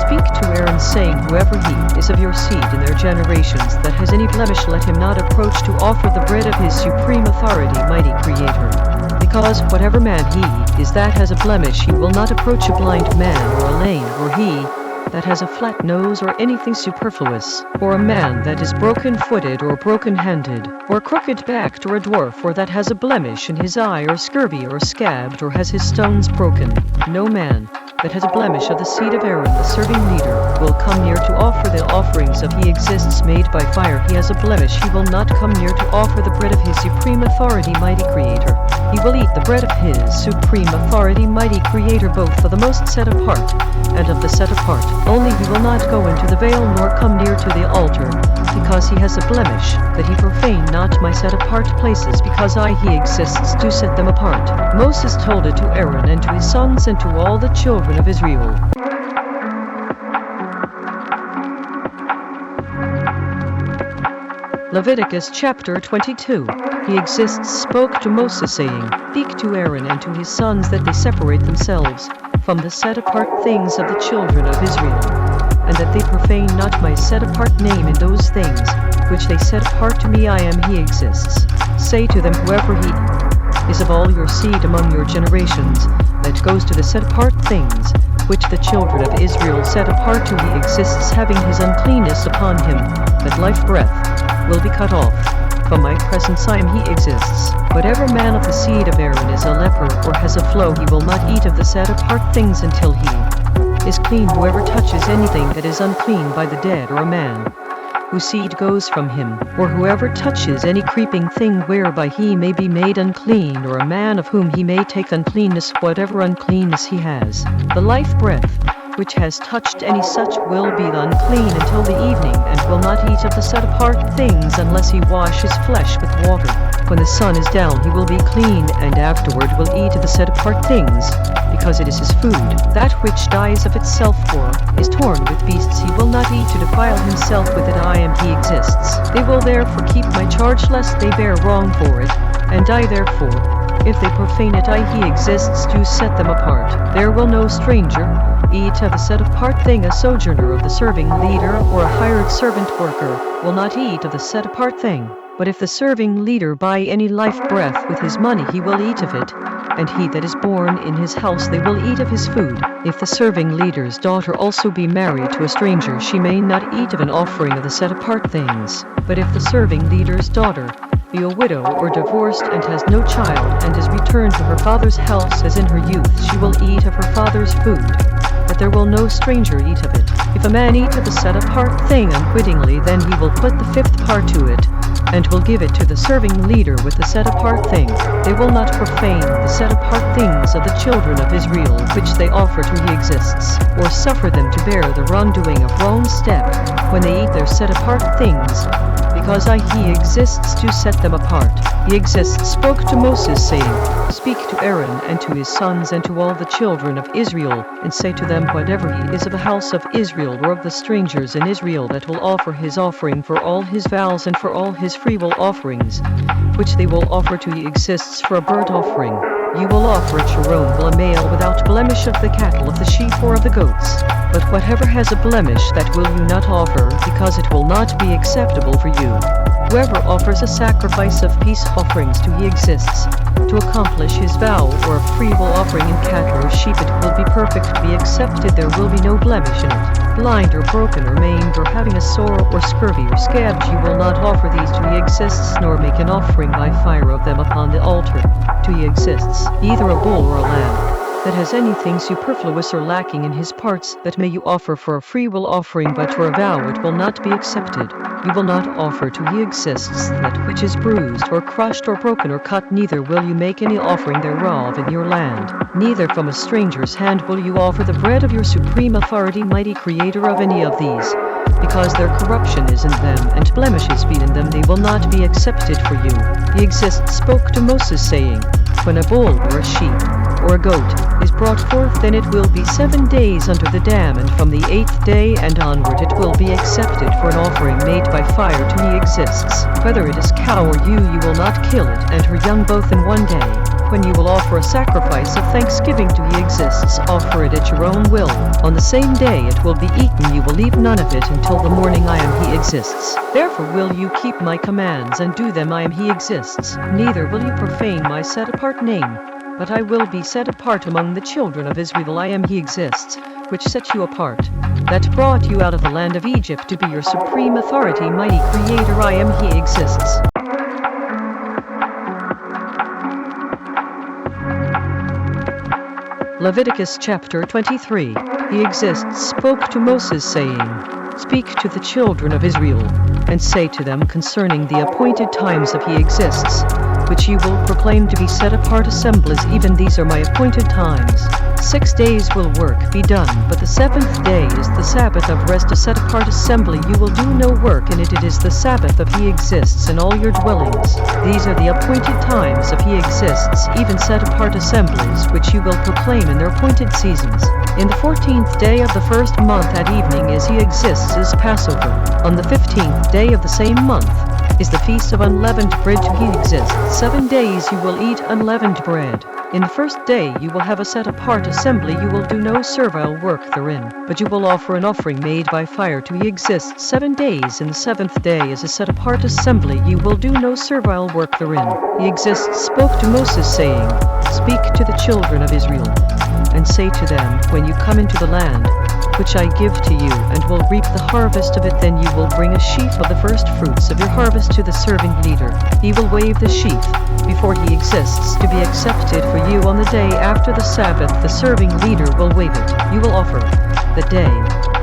speak to Aaron, saying, whoever he is of your seed in their generations that has any blemish, let him not approach to offer the bread of his supreme authority, mighty Creator. Because whatever man he is that has a blemish, he will not approach a blind man, or a lame, or he that has a flat nose, or anything superfluous, or a man that is broken-footed or broken-handed, or crooked-backed, or a dwarf, or that has a blemish in his eye, or scurvy, or scabbed, or has his stones broken. No man that has a blemish of the seed of Aaron, the serving leader, will come near to offer the offerings of He exists made by fire. He has a blemish, he will not come near to offer the bread of his supreme authority, mighty Creator. He will eat the bread of his supreme authority, mighty Creator, both for the most set apart and of the set apart. Only he will not go into the veil nor come near to the altar, because he has a blemish, that he profane not my set apart places, because I He exists do set them apart. Moses told it to Aaron and to his sons and to all the children of Israel. Leviticus chapter 22. He exists spoke to Moses, saying, speak to Aaron and to his sons that they separate themselves from the set apart things of the children of Israel, and that they profane not my set apart name in those things which they set apart to me. I am He exists. Say to them, whoever he is of all your seed among your generations that goes to the set apart things which the children of Israel set apart to he exists, having his uncleanness upon him, that life breath will be cut off. From my presence he exists. Whatever man of the seed of Aaron is a leper or has a flow, he will not eat of the set apart things until he is clean. Whoever touches anything that is unclean by the dead, or a man whose seed goes from him, or whoever touches any creeping thing whereby he may be made unclean, or a man of whom he may take uncleanness, whatever uncleanness he has, the life breath which has touched any such will be unclean until the evening, and will not eat of the set apart things unless he wash his flesh with water. When the sun is down he will be clean, and afterward will eat of the set apart things, because it is his food. That which dies of itself or is torn with beasts he will not eat to defile himself with it. He exists. They will therefore keep my charge, lest they bear wrong for it, and die therefore. If they profane it, he exists to set them apart. There will no stranger eat of the set apart thing. A sojourner of the serving leader or a hired servant worker will not eat of the set apart thing. But if the serving leader buy any life breath with his money, he will eat of it, and he that is born in his house, they will eat of his food. If the serving leader's daughter also be married to a stranger, she may not eat of an offering of the set apart things. But if the serving leader's daughter be a widow or divorced and has no child, and is returned to her father's house as in her youth, she will eat of her father's food. But there will no stranger eat of it. If a man eat of the set apart thing unwittingly, then he will put the fifth part to it, and will give it to the serving leader with the set apart thing. They will not profane the set apart things of the children of Israel, which they offer to he exists, or suffer them to bear the wrongdoing of wrong step, when they eat their set apart things, because he exists to set them apart. He exists spoke to Moses, saying, Speak to Aaron and to his sons and to all the children of Israel, and say to them, whatever he is of the house of Israel or of the strangers in Israel that will offer his offering for all his vows and for all his freewill offerings, which they will offer to he exists for a burnt offering, you will offer at your own will a male without blemish of the cattle, of the sheep, or of the goats. But whatever has a blemish, that will you not offer, because it will not be acceptable for you. Whoever offers a sacrifice of peace offerings to he exists, to accomplish his vow, or a freewill offering in cattle or sheep, it will be perfect to be accepted, there will be no blemish in it. Blind or broken or maimed or having a sore or scurvy or scabs, you will not offer these to he exists, nor make an offering by fire of them upon the altar to he exists, either a bull or a lamb that has anything superfluous or lacking in his parts, that may you offer for a freewill offering, but for a vow it will not be accepted. You will not offer to he exists that which is bruised or crushed or broken or cut, neither will you make any offering thereof in your land. Neither from a stranger's hand will you offer the bread of your supreme authority, mighty creator of any of these, because their corruption is in them, and blemishes be in them, they will not be accepted for you. He exists spoke to Moses, saying, When a bull or a sheep or a goat is brought forth, then it will be 7 days under the dam, and from the 8th day and onward it will be accepted for an offering made by fire to he exists. Whether it is cow or you will not kill it and her young both in 1 day. When you will offer a sacrifice of thanksgiving to he exists, offer it at your own will. On the same day it will be eaten, you will leave none of it until the morning. I am he exists. Therefore will you keep my commands and do them. I am he exists. Neither will you profane my set apart name, but I will be set apart among the children of Israel. I am he exists, which set you apart, that brought you out of the land of Egypt to be your supreme authority, mighty creator. I am he exists. Leviticus chapter 23. He exists spoke to Moses, saying, Speak to the children of Israel, and say to them concerning the appointed times of he exists, which you will proclaim to be set apart assemblies, even these are my appointed times. 6 days will work be done, but the 7th day is the Sabbath of rest, a set apart assembly. You will do no work in it. It is the Sabbath of he exists in all your dwellings. These are the appointed times of he exists, even set apart assemblies, which you will proclaim in their appointed seasons. In the 14th day of the first month at evening is he exists is Passover. On the 15th day of the same month is the feast of unleavened bread to he exists. 7 days you will eat unleavened bread. In the first day you will have a set apart assembly. You will do no servile work therein, but you will offer an offering made by fire to he exists. 7 days, and the 7th day is a set apart assembly. You will do no servile work therein. He exists spoke to Moses, saying, Speak to the children of Israel, and say to them, when you come into the land, which I give to you, and will reap the harvest of it, then you will bring a sheaf of the first fruits of your harvest to the serving leader. He will wave the sheaf before he exists to be accepted for you on the day after the Sabbath. The serving leader will wave it. You will offer the day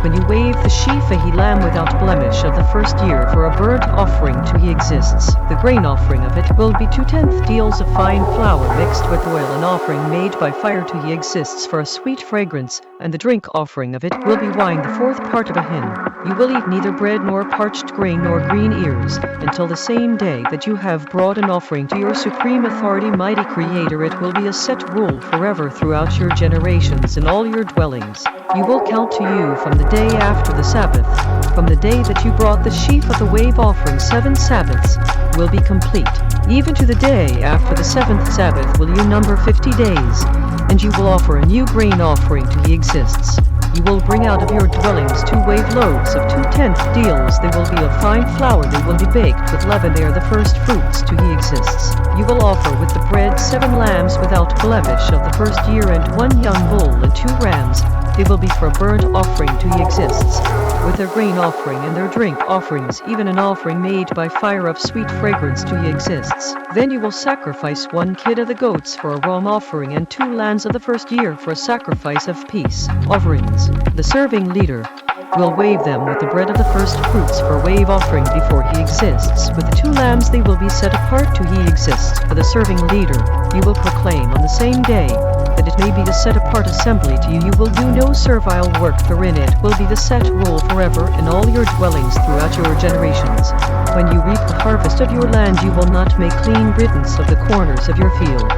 when you wave the sheaf a he-lamb without blemish of the first year for a burnt offering to he exists. The grain offering of it will be 2/10 deals of fine flour mixed with oil, an offering made by fire to he exists for a sweet fragrance, and the drink offering of it will be wine, the 4th part of a hin. You will eat neither bread nor parched grain nor green ears until the same day that you have brought an offering to your supreme authority, mighty Creator. It will be a set rule forever throughout your generations in all your dwellings. You will count to you from the day after the Sabbath, from the day that you brought the sheaf of the wave offering. 7 Sabbaths will be complete. Even to the day after the 7th Sabbath will you number 50 days, and you will offer a new grain offering to he exists. You will bring out of your dwellings 2 wave loaves of 2/10 deals. They will be of fine flour. They will be baked with leaven. They are the first fruits to he exists. You will offer with the bread 7 lambs without blemish of the first year, and 1 young bull and 2 rams. They will be for a burnt offering to he exists, with their grain offering and their drink offerings, even an offering made by fire of sweet fragrance to he exists. Then you will sacrifice 1 kid of the goats for a ram offering, and 2 lambs of the first year for a sacrifice of peace offerings. The serving leader will wave them with the bread of the first fruits for a wave offering before he exists. With the 2 lambs they will be set apart to he exists for the serving leader. You will proclaim on the same day that it may be a set-apart assembly to you. You will do no servile work therein. It will be the set rule forever in all your dwellings throughout your generations. When you reap the harvest of your land, you will not make clean riddance of the corners of your field.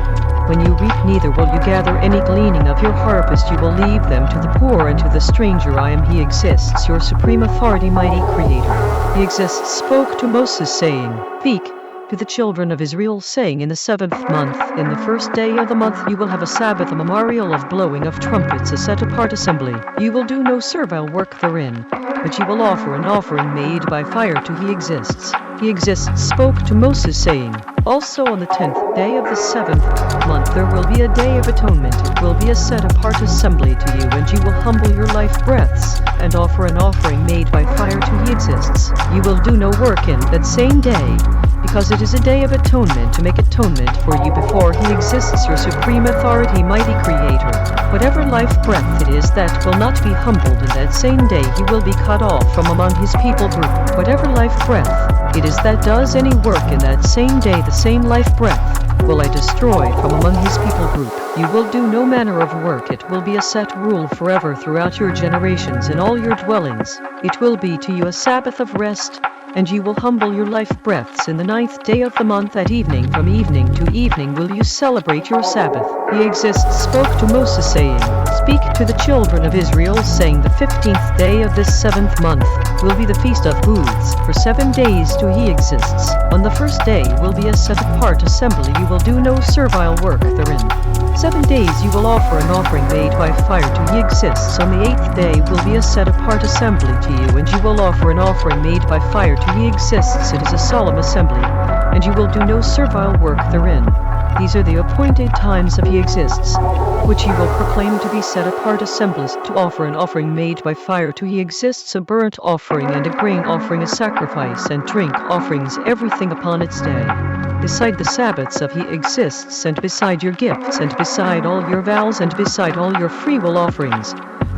When you reap, neither will you gather any gleaning of your harvest. You will leave them to the poor and to the stranger. I am he exists, your supreme authority, mighty Creator. He exists spoke to Moses, saying, Speak to the children of Israel, saying, in the 7th month, in the 1st day of the month, you will have a Sabbath, a memorial of blowing of trumpets, a set-apart assembly. You will do no servile work therein, but you will offer an offering made by fire to he exists. He exists spoke to Moses, saying, Also on the 10th day of the 7th month there will be a day of atonement. It will be a set-apart assembly to you, and you will humble your life breaths, and offer an offering made by fire to he exists. You will do no work in that same day, because it is a day of atonement, to make atonement for you before he exists, your supreme authority, mighty Creator. Whatever life breath it is that will not be humbled in that same day, he will be cut off from among his people group. Whatever life breath it is that does any work in that same day, the same life breath will I destroy from among his people group. You will do no manner of work. It will be a set rule forever throughout your generations in all your dwellings. It will be to you a Sabbath of rest, and you will humble your life breaths. In the 9th day of the month at evening, from evening to evening will you celebrate your Sabbath. He exists spoke to Moses, saying, Speak to the children of Israel, saying, The 15th day of this 7th month will be the feast of booths. For 7 days to he exists. On the 1st day will be a set-apart assembly. You will do no servile work therein. 7 days you will offer an offering made by fire to he exists. On the 8th day will be a set-apart assembly to you, and you will offer an offering made by fire to he exists. It is a solemn assembly, and you will do no servile work therein. These are the appointed times of he exists, which he will proclaim to be set-apart assemblies, to offer an offering made by fire to he exists, a burnt offering and a grain offering, a sacrifice and drink offerings, everything upon its day. Beside the Sabbaths of he exists, and beside your gifts, and beside all your vows, and beside all your freewill offerings,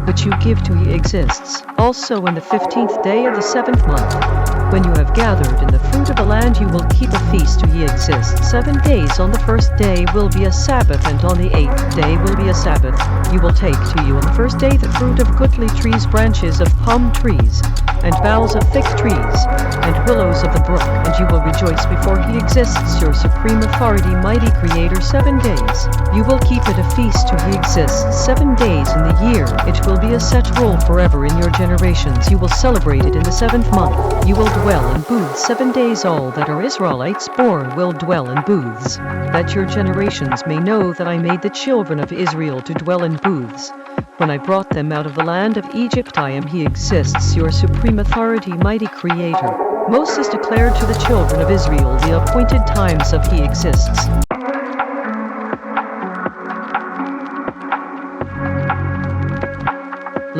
which you give to he exists. Also on the 15th day of the 7th month, when you have gathered in the fruit of the land, you will keep a feast to he exists. 7 days. On the 1st day will be a Sabbath, and on the 8th day will be a Sabbath. You will take to you on the 1st day the fruit of goodly trees, branches of palm trees, and boughs of thick trees, and willows of the brook, and you will rejoice before he exists, your supreme authority, mighty Creator. 7 days. You will keep it a feast to he exists. 7 days in the year. It will be a set rule forever in your generations. You will celebrate it in the 7th month. You will dwell in booths 7 days. All that are Israelites born will dwell in booths, that your generations may know that I made the children of Israel to dwell in booths. When I brought them out of the land of Egypt, I am he exists, your supreme authority, mighty Creator. Moses declared to the children of Israel the appointed times of he exists.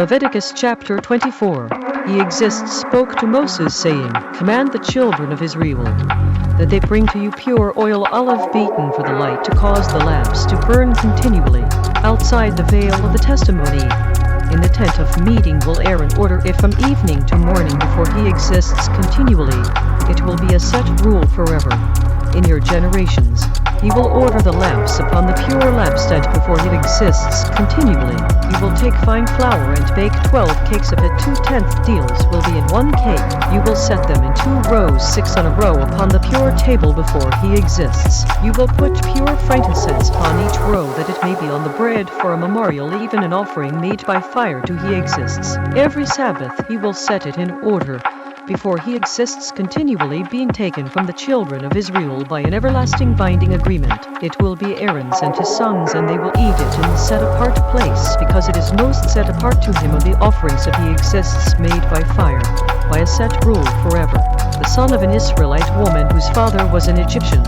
Leviticus chapter 24. He exists spoke to Moses, saying, Command the children of Israel that they bring to you pure oil olive beaten for the light, to cause the lamps to burn continually outside the veil of the testimony. In the tent of meeting will Aaron order it from evening to morning before he exists continually. It will be a set rule forever. In your generations, he will order the lamps upon the pure lampstand before it exists continually. You will take fine flour and bake 12 cakes of it. 2/10 deals will be in 1 cake. You will set them in 2 rows, 6 on a row, upon the pure table before he exists. You will put pure frankincense upon each row, that it may be on the bread for a memorial, even an offering made by fire to he exists. Every Sabbath he will set it in order before he exists continually, being taken from the children of Israel by an everlasting binding agreement. It will be Aaron's and his sons, and they will eat it in the set-apart place, because it is most set apart to him of the offerings that he exists made by fire, by a set rule forever. The son of an Israelite woman whose father was an Egyptian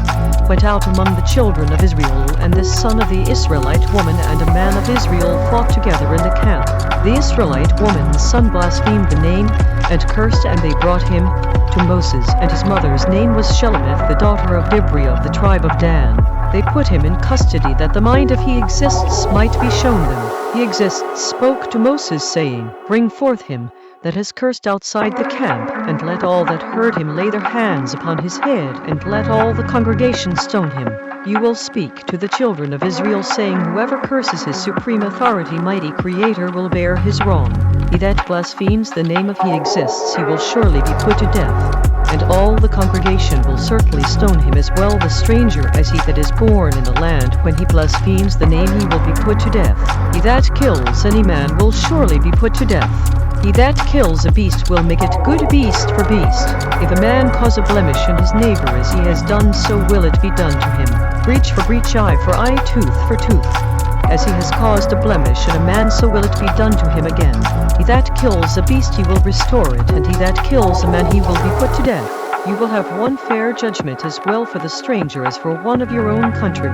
went out among the children of Israel, and this son of the Israelite woman and a man of Israel fought together in the camp. The Israelite woman's son blasphemed the name and cursed, and they brought him to Moses, and his mother's name was Shelemith, the daughter of Dibri of the tribe of Dan. They put him in custody, that the mind of he exists might be shown them. He exists spoke to Moses, saying, Bring forth him that has cursed outside the camp, and let all that heard him lay their hands upon his head, and let all the congregation stone him. You will speak to the children of Israel, saying, Whoever curses his supreme authority, mighty Creator, will bear his wrong. He that blasphemes the name of he exists, he will surely be put to death. And all the congregation will certainly stone him, as well the stranger as he that is born in the land. When he blasphemes the name, he will be put to death. He that kills any man will surely be put to death. He that kills a beast will make it good beast for beast. If a man cause a blemish in his neighbor as he has done, so will it be done to him. Breach for breach, eye for eye, tooth for tooth. As he has caused a blemish in a man, so will it be done to him again. He that kills a beast, he will restore it, and he that kills a man, he will be put to death. You will have one fair judgment, as well for the stranger as for one of your own country.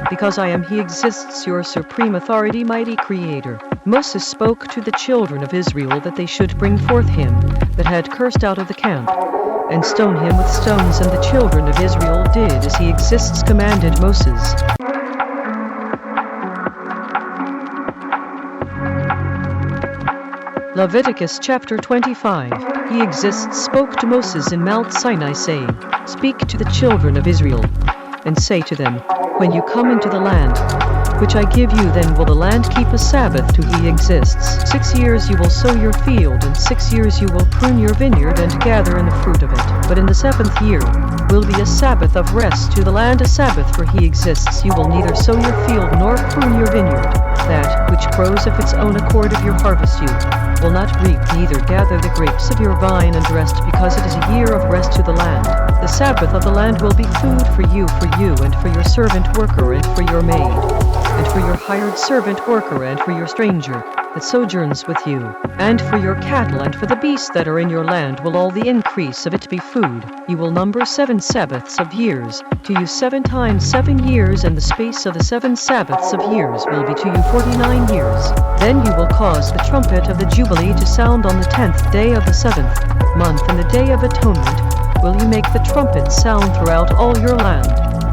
Because I am he exists, your supreme authority, mighty Creator. Moses spoke to the children of Israel that they should bring forth him that had cursed out of the camp, and stone him with stones, and the children of Israel did as he exists commanded Moses. Leviticus chapter 25. He exists spoke to Moses in Mount Sinai, saying, Speak to the children of Israel, and say to them, When you come into the land which I give you, then will the land keep a Sabbath to he exists. 6 years you will sow your field, and 6 years you will prune your vineyard and gather in the fruit of it. But in the 7th year will be a Sabbath of rest to the land, a Sabbath for he exists. You will neither sow your field nor prune your vineyard. That which grows of its own accord of your harvest you will not reap, neither gather the grapes of your vine and rest, because it is a year of rest to the land. The Sabbath of the land will be food for you, and for your servant worker, and for your maid, and for your hired servant worker, and for your stranger that sojourns with you, and for your cattle, and for the beasts that are in your land will all the increase of it be food. You will number 7 Sabbaths of years to you, 7 times 7 years, and the space of the 7 Sabbaths of years will be to you 49 years. Then you will cause the trumpet of the Jubilee to sound on the 10th day of the 7th month, and the day of atonement will you make the trumpet sound throughout all your land.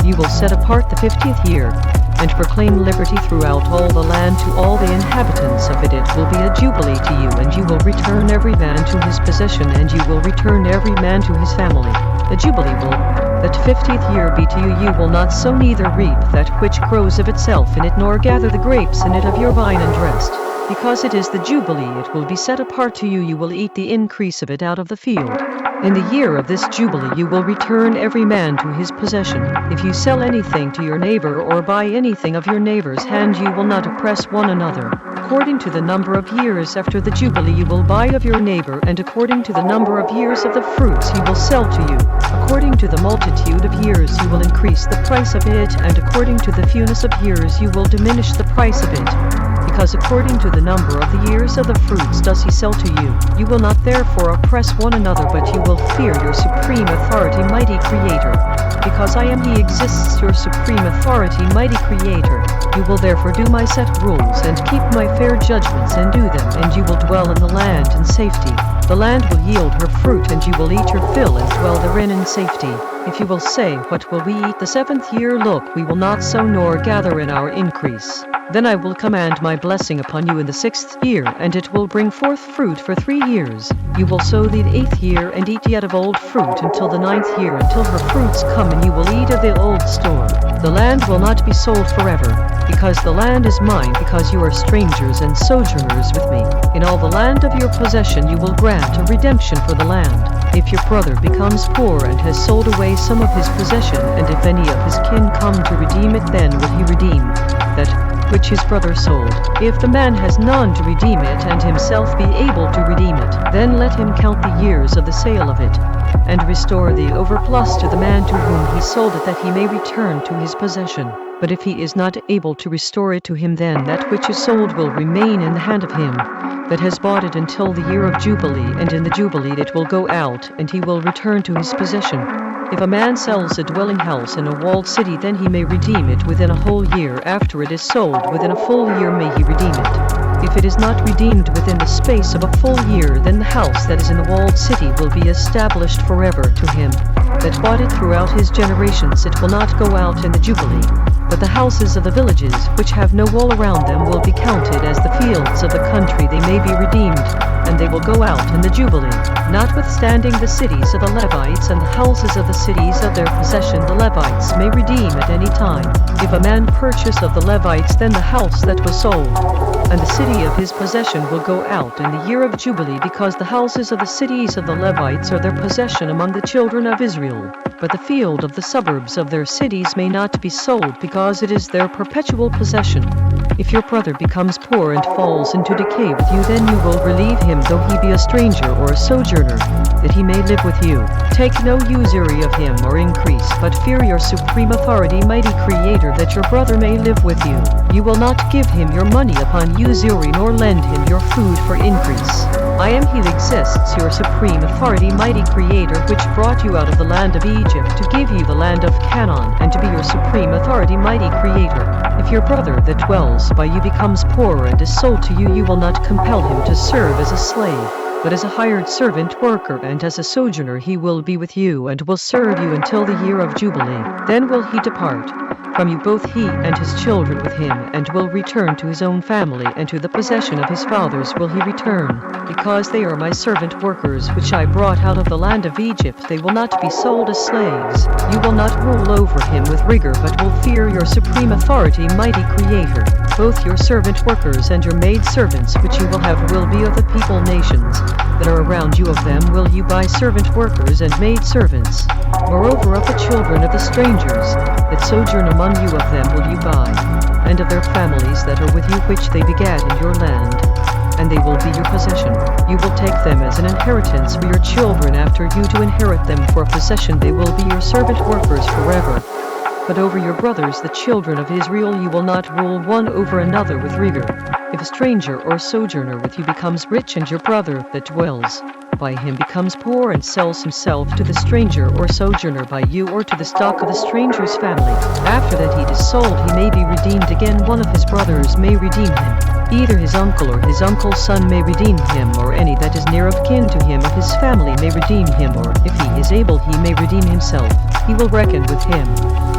You will set apart the 50th year, and proclaim liberty throughout all the land to all the inhabitants of it. It will be a jubilee to you, and you will return every man to his possession, and you will return every man to his family. The jubilee will that 50th year be to you. You will not sow neither reap that which grows of itself in it, nor gather the grapes in it of your vine and rest. Because it is the jubilee, it will be set apart to you. You will eat the increase of it out of the field. In the year of this jubilee you will return every man to his possession. If you sell anything to your neighbor, or buy anything of your neighbor's hand, you will not oppress one another. According to the number of years after the jubilee you will buy of your neighbor, and according to the number of years of the fruits he will sell to you. According to the multitude of years you will increase the price of it, and according to the fewness of years you will diminish the price of it. Because according to the number of the years of the fruits does he sell to you. You will not therefore oppress one another, but you will fear your supreme authority, mighty Creator. Because I am he exists, your supreme authority, mighty Creator. You will therefore do my set rules and keep my fair judgments and do them, and you will dwell in the land in safety. The land will yield her fruit, and you will eat your fill and dwell therein in safety. If you will say, what will we eat the 7th year? Look, we will not sow nor gather in our increase. Then I will command my blessing upon you in the 6th year, and it will bring forth fruit for 3 years. You will sow the 8th year and eat yet of old fruit until the 9th year, until her fruits come, and you will eat of the old store. The land will not be sold forever, because the land is mine, because you are strangers and sojourners with me. In all the land of your possession you will grant a redemption for the land. If your brother becomes poor and has sold away some of his possession, and if any of his kin come to redeem it, then will he redeem that which his brother sold. If the man has none to redeem it, and himself be able to redeem it, then let him count the years of the sale of it, and restore the overplus to the man to whom he sold it, that he may return to his possession. But if he is not able to restore it to him, then that which is sold will remain in the hand of him that has bought it until the year of Jubilee, and in the Jubilee it will go out, and he will return to his possession. If a man sells a dwelling house in a walled city, then he may redeem it within a whole year. After it is sold, within a full year may he redeem it. If it is not redeemed within the space of a full year, then the house that is in the walled city will be established forever to him that bought it throughout his generations. It will not go out in the Jubilee. But the houses of the villages, which have no wall around them, will be counted as the fields of the country. They may be redeemed, and they will go out in the Jubilee. Notwithstanding the cities of the Levites and the houses of the cities of their possession, the Levites may redeem at any time. If a man purchase of the Levites, then the house that was sold and the city of his possession will go out in the year of Jubilee, because the houses of the cities of the Levites are their possession among the children of Israel. But the field of the suburbs of their cities may not be sold, because it is their perpetual possession. If your brother becomes poor and falls into decay with you, then you will relieve him, though he be a stranger or a sojourner, that he may live with you. Take no usury of him or increase, but fear your supreme authority, mighty Creator, that your brother may live with you. You will not give him your money upon usury, nor lend him your food for increase. I am he that exists, your supreme authority, mighty Creator, which brought you out of the land of Egypt to give you the land of Canaan, and to be your supreme authority, mighty Creator. If your brother that dwells by you becomes poor and is sold to you, you will not compel him to serve as a slave, but as a hired servant worker, and as a sojourner he will be with you, and will serve you until the year of Jubilee. Then will he depart from you, both he and his children with him, and will return to his own family, and to the possession of his fathers will he return. Because they are my servant workers, which I brought out of the land of Egypt, they will not be sold as slaves. You will not rule over him with rigor, but will fear your supreme authority, mighty Creator. Both your servant workers and your maid servants, which you will have, will be of the people nations that are around you. Of them will you buy servant workers and maid servants. Moreover, of the children of the strangers that sojourn among you, of them will you buy, and of their families that are with you, which they begat in your land, and they will be your possession. You will take them as an inheritance for your children after you, to inherit them for a possession. They will be your servant workers forever. But over your brothers, the children of Israel, you will not rule one over another with rigor. If a stranger or sojourner with you becomes rich, and your brother that dwells by him becomes poor, and sells himself to the stranger or sojourner by you, or to the stock of the stranger's family, after that he is sold, he may be redeemed again. One of his brothers may redeem him. Either his uncle or his uncle's son may redeem him, or any that is near of kin to him of his family may redeem him, or if he is able, he may redeem himself. He will reckon with him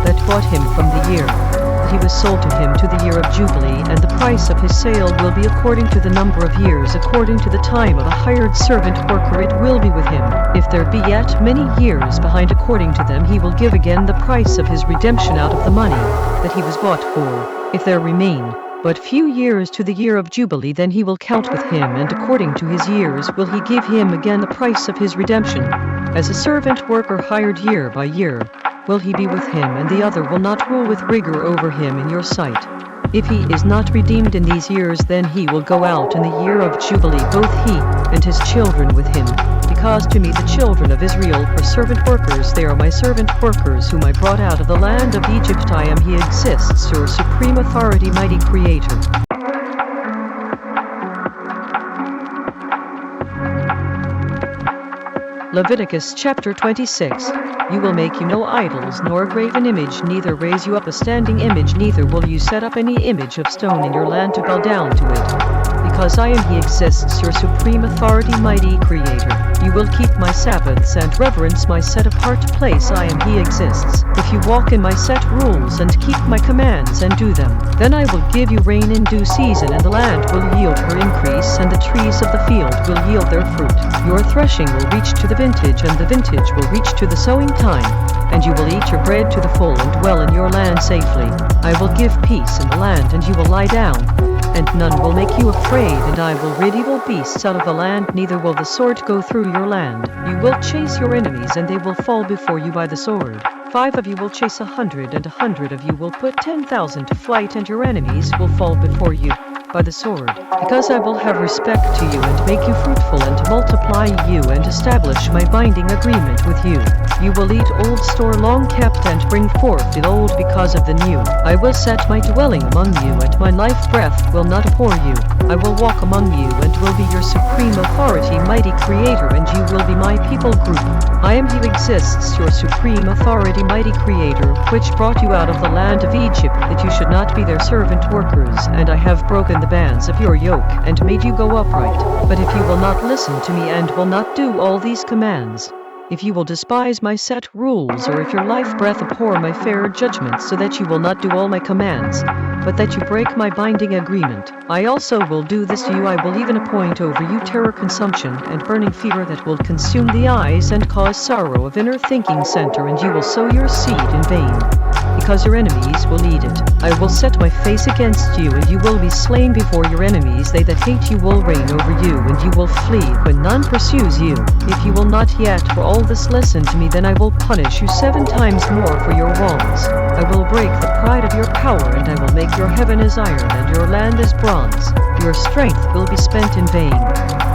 that bought him from the year that he was sold to him to the year of Jubilee, and the price of his sale will be according to the number of years, according to the time of a hired servant worker it will be with him. If there be yet many years behind according to them, he will give again the price of his redemption out of the money that he was bought for. If there remain but few years to the year of Jubilee, then he will count with him, and according to his years will he give him again the price of his redemption. As a servant worker hired year by year will he be with him, and the other will not rule with rigor over him in your sight. If he is not redeemed in these years, then he will go out in the year of Jubilee, both he and his children with him. Because to me the children of Israel are servant workers, they are my servant workers, whom I brought out of the land of Egypt. I am he exists, your supreme authority, mighty Creator. Leviticus chapter 26. You will make you no idols, nor graven image, neither raise you up a standing image, neither will you set up any image of stone in your land to bow down to it. Because I am He exists, your supreme authority, mighty Creator. You will keep my Sabbaths and reverence my set-apart place. I am He exists. If you walk in my set rules and keep my commands and do them, then I will give you rain in due season, and the land will yield her increase, and the trees of the field will yield their fruit. Your threshing will reach to the vintage, and the vintage will reach to the sowing time, and you will eat your bread to the full and dwell in your land safely. I will give peace in the land, and you will lie down, and none will make you afraid, and I will rid evil beasts out of the land, neither will the sword go through your land. You will chase your enemies, and they will fall before you by the sword. 5 of you will chase 100, and 100 of you will put 10,000 to flight, and your enemies will fall before you by the sword. Because I will have respect to you, and make you fruitful, and multiply you, and establish my binding agreement with you. You will eat old store long kept, and bring forth the old because of the new. I will set my dwelling among you, and my life breath will not abhor you. I will walk among you, and will be your supreme authority, mighty Creator, and you will be my people group. I am He exists, your supreme authority, mighty Creator, which brought you out of the land of Egypt, that you should not be their servant workers, and I have broken the bands of your yoke, and made you go upright. But if you will not listen to me, and will not do all these commands, if you will despise my set rules, or if your life breath abhor my fair judgments, so that you will not do all my commands, but that you break my binding agreement, I also will do this to you. I will even appoint over you terror, consumption, and burning fever that will consume the eyes and cause sorrow of inner thinking center, and you will sow your seed in vain, because your enemies will eat it. I will set my face against you, and you will be slain before your enemies. They that hate you will reign over you, and you will flee when none pursues you. If you will not yet for all this listen to me, then I will punish you 7 times more for your wrongs. I will break the pride of your power, and I will make your heaven as iron, and your land as bronze. Your strength will be spent in vain,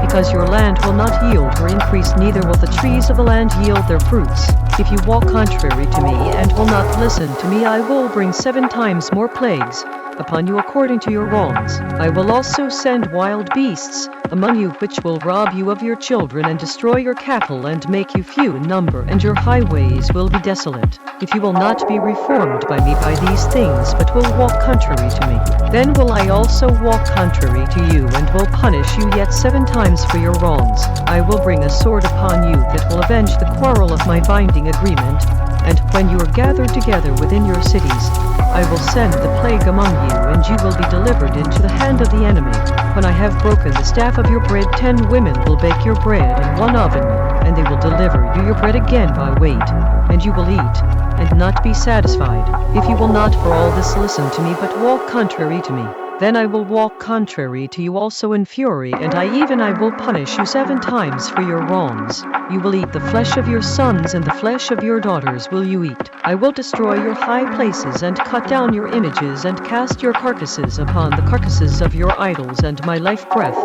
because your land will not yield her increase, neither will the trees of the land yield their fruits. If you walk contrary to me, and will not listen to me, I will bring 7 times more plagues upon you according to your wrongs. I will also send wild beasts among you, which will rob you of your children, and destroy your cattle, and make you few in number, and your highways will be desolate. If you will not be reformed by me by these things, but will walk contrary to me, then will I also walk contrary to you, and will punish you yet 7 times for your wrongs. I will bring a sword upon you that will avenge the quarrel of my binding agreement, and when you are gathered together within your cities, I will send the plague among you, and you will be delivered into the hand of the enemy. When I have broken the staff of your bread, 10 women will bake your bread in one oven, and they will deliver you your bread again by weight, and you will eat, and not be satisfied. If you will not for all this listen to me, but walk contrary to me, then I will walk contrary to you also in fury, and I will punish you 7 times for your wrongs. You will eat the flesh of your sons, and the flesh of your daughters will you eat. I will destroy your high places, and cut down your images, and cast your carcasses upon the carcasses of your idols, and my life breath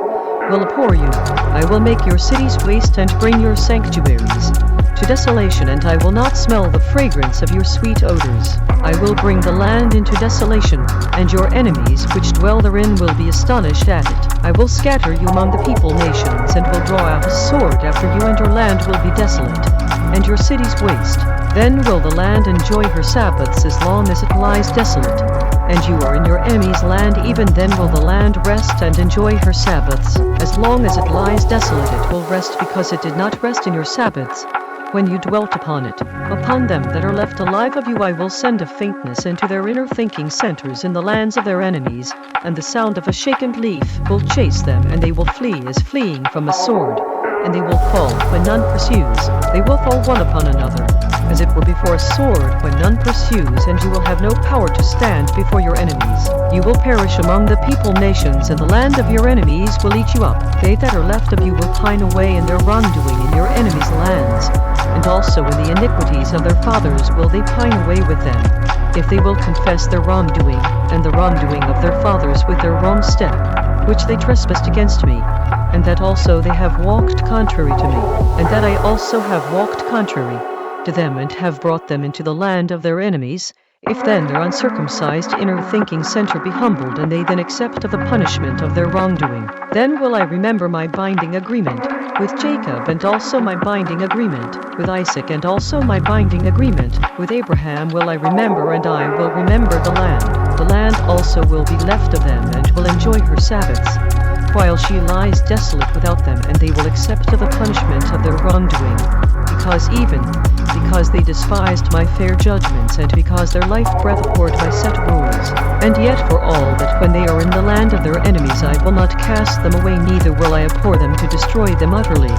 will abhor you. I will make your cities waste, and bring your sanctuaries to desolation, and I will not smell the fragrance of your sweet odors. I will bring the land into desolation, and your enemies which dwell therein will be astonished at it. I will scatter you among the people nations, and will draw out a sword after you, and your land will be desolate, and your cities waste. Then will the land enjoy her Sabbaths as long as it lies desolate, and you are in your enemy's land. Even then will the land rest and enjoy her Sabbaths. As long as it lies desolate, it will rest, because it did not rest in your Sabbaths when you dwelt upon it. Upon them that are left alive of you I will send a faintness into their inner thinking centers in the lands of their enemies, and the sound of a shaken leaf will chase them, and they will flee as fleeing from a sword, and they will fall when none pursues. They will fall one upon another, as it were before a sword when none pursues, and you will have no power to stand before your enemies. You will perish among the people nations, and the land of your enemies will eat you up. They that are left of you will pine away in their wrongdoing in your enemies' lands, and also in the iniquities of their fathers will they pine away with them, if they will confess their wrongdoing, and the wrongdoing of their fathers with their wrong step, which they trespassed against me, and that also they have walked contrary to me, and that I also have walked contrary to them, and have brought them into the land of their enemies, If then their uncircumcised inner thinking center be humbled and they then accept of the punishment of their wrongdoing, then will I remember my binding agreement with Jacob and also my binding agreement with Isaac and also my binding agreement with Abraham will I remember, and I will remember the land. The land also will be left of them and will enjoy her Sabbaths, while she lies desolate without them, and they will accept of the punishment of their wrongdoing, because they despised my fair judgments, and because their life breath abhorred my set rules. And yet for all that when they are in the land of their enemies I will not cast them away, neither will I abhor them to destroy them utterly,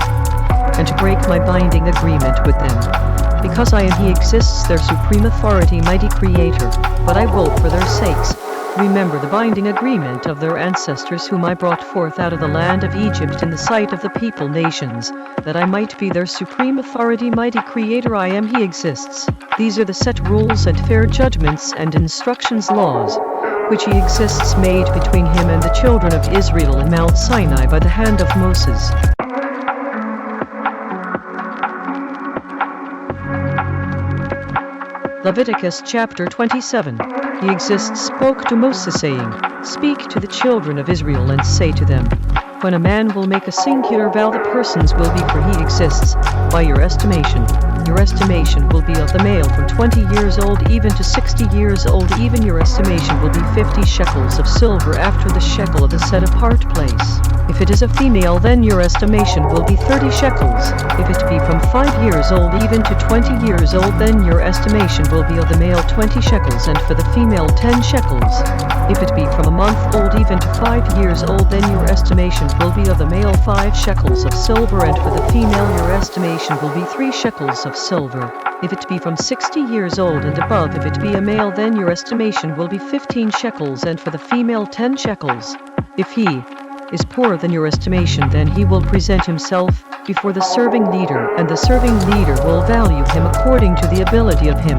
and to break my binding agreement with them. Because I am He exists, their supreme authority, mighty Creator, but I will for their sakes remember the binding agreement of their ancestors whom I brought forth out of the land of Egypt in the sight of the people nations, that I might be their supreme authority, mighty Creator. I am He exists. These are the set rules and fair judgments and instructions, laws, which He exists made between Him and the children of Israel in Mount Sinai by the hand of Moses. Leviticus chapter 27. He exists spoke to Moses, saying, Speak to the children of Israel and say to them, When a man will make a singular vow, the persons will be, for he exists, by your estimation. Your estimation will be of the male from 20 years old even to 60 years old. Even your estimation will be 50 shekels of silver after the shekel of the set-apart place. If it is a female, then your estimation will be 30 shekels. If it be from 5 years old even to 20 years old, then your estimation will be of the male 20 shekels, and for the female 10 shekels. If it be from a month old even to 5 years old, then your estimation will be of the male 5 shekels of silver, and for the female your estimation will be 3 shekels of silver. If it be from 60 years old and above, if it be a male, then your estimation will be 15 shekels, and for the female 10 shekels. If he is poorer than your estimation, then he will present himself before the serving leader, and the serving leader will value him according to the ability of him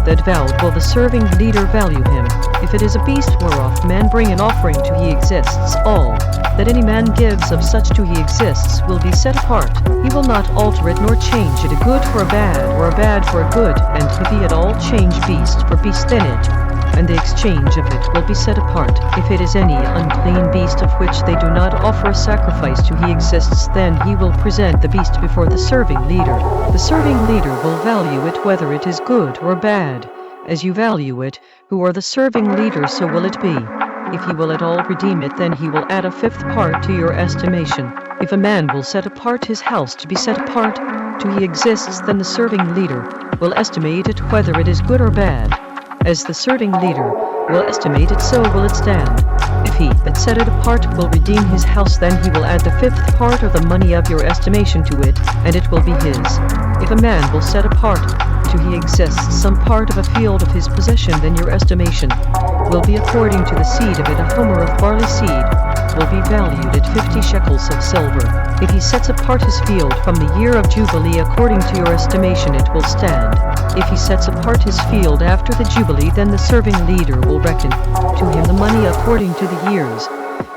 that vowed will the serving leader value him. If it is a beast whereof men bring an offering to he exists, all that any man gives of such to he exists will be set apart. He will not alter it nor change it, a good for a bad, or a bad for a good. And if he at all change beast for beast, then it and the exchange of it will be set apart. If it is any unclean beast of which they do not offer a sacrifice to he exists, then he will present the beast before the serving leader. The serving leader will value it whether it is good or bad. As you value it, who are the serving leader, so will it be. If he will at all redeem it, then he will add a 5th part to your estimation. If a man will set apart his house to be set apart to he exists, then the serving leader will estimate it whether it is good or bad. As the serving leader will estimate it, so will it stand. If he that set it apart will redeem his house, then he will add the 5th part of the money of your estimation to it, and it will be his. If a man will set apart to he exists some part of a field of his possession, then your estimation will be according to the seed of it. A homer of barley seed will be valued at 50 shekels of silver. If he sets apart his field from the year of Jubilee according to your estimation, it will stand. If he sets apart his field after the Jubilee, then the serving leader will reckon to him the money according to the years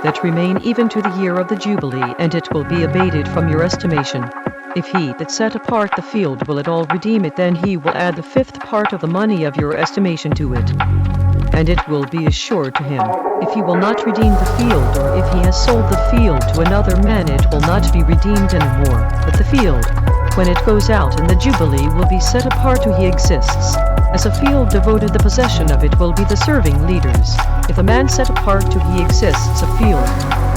that remain even to the year of the Jubilee, and it will be abated from your estimation. If he that set apart the field will at all redeem it, then he will add the 5th part of the money of your estimation to it, and it will be assured to him. If he will not redeem the field, or if he has sold the field to another man, it will not be redeemed any more. But the field, when it goes out in the Jubilee, will be set apart to he exists. As a field devoted, the possession of it will be the serving leader's. If a man set apart to he exists a field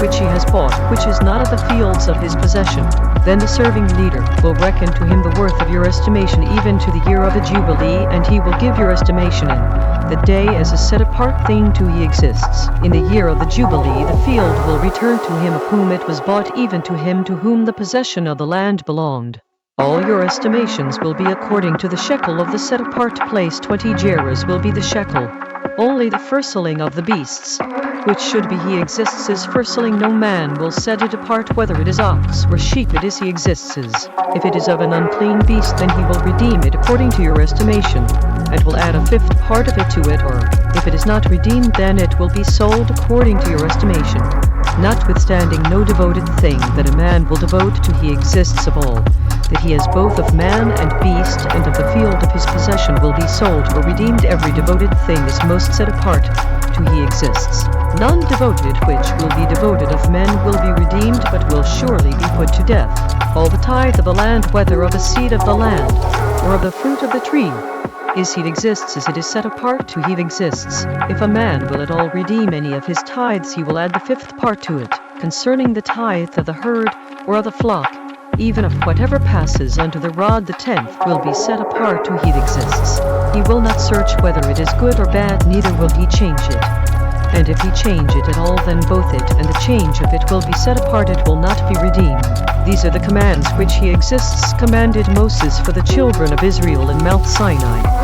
which he has bought, which is not of the fields of his possession, then the serving leader will reckon to him the worth of your estimation even to the year of the Jubilee, and he will give your estimation in the day as a set-apart thing to he exists. In the year of the Jubilee the field will return to him of whom it was bought, even to him to whom the possession of the land belonged. All your estimations will be according to the shekel of the set-apart place. 20 gerahs will be the shekel. Only the firstling of the beasts, which should be he exists is firstling. No man will set it apart whether it is ox or sheep, it is he exists. If it is of an unclean beast, then he will redeem it according to your estimation, and will add a 5th part of it to it, or if it is not redeemed, then it will be sold according to your estimation. Notwithstanding no devoted thing that a man will devote to he exists of all, that he has both of man and beast and of the field of his possession will be sold or redeemed. Every devoted thing is most set apart to he exists. None devoted which will be devoted of men will be redeemed, but will surely be put to death. All the tithe of the land, whether of the seed of the land, or of the fruit of the tree, his seed exists as it is set apart to he exists. If a man will at all redeem any of his tithes, he will add the 5th part to it. Concerning the tithe of the herd or of the flock, even of whatever passes under the rod, the 10th will be set apart to he exists. He will not search whether it is good or bad, neither will he change it. And if he change it at all, then both it and the change of it will be set apart, it will not be redeemed. These are the commands which he exists commanded Moses for the children of Israel in Mount Sinai.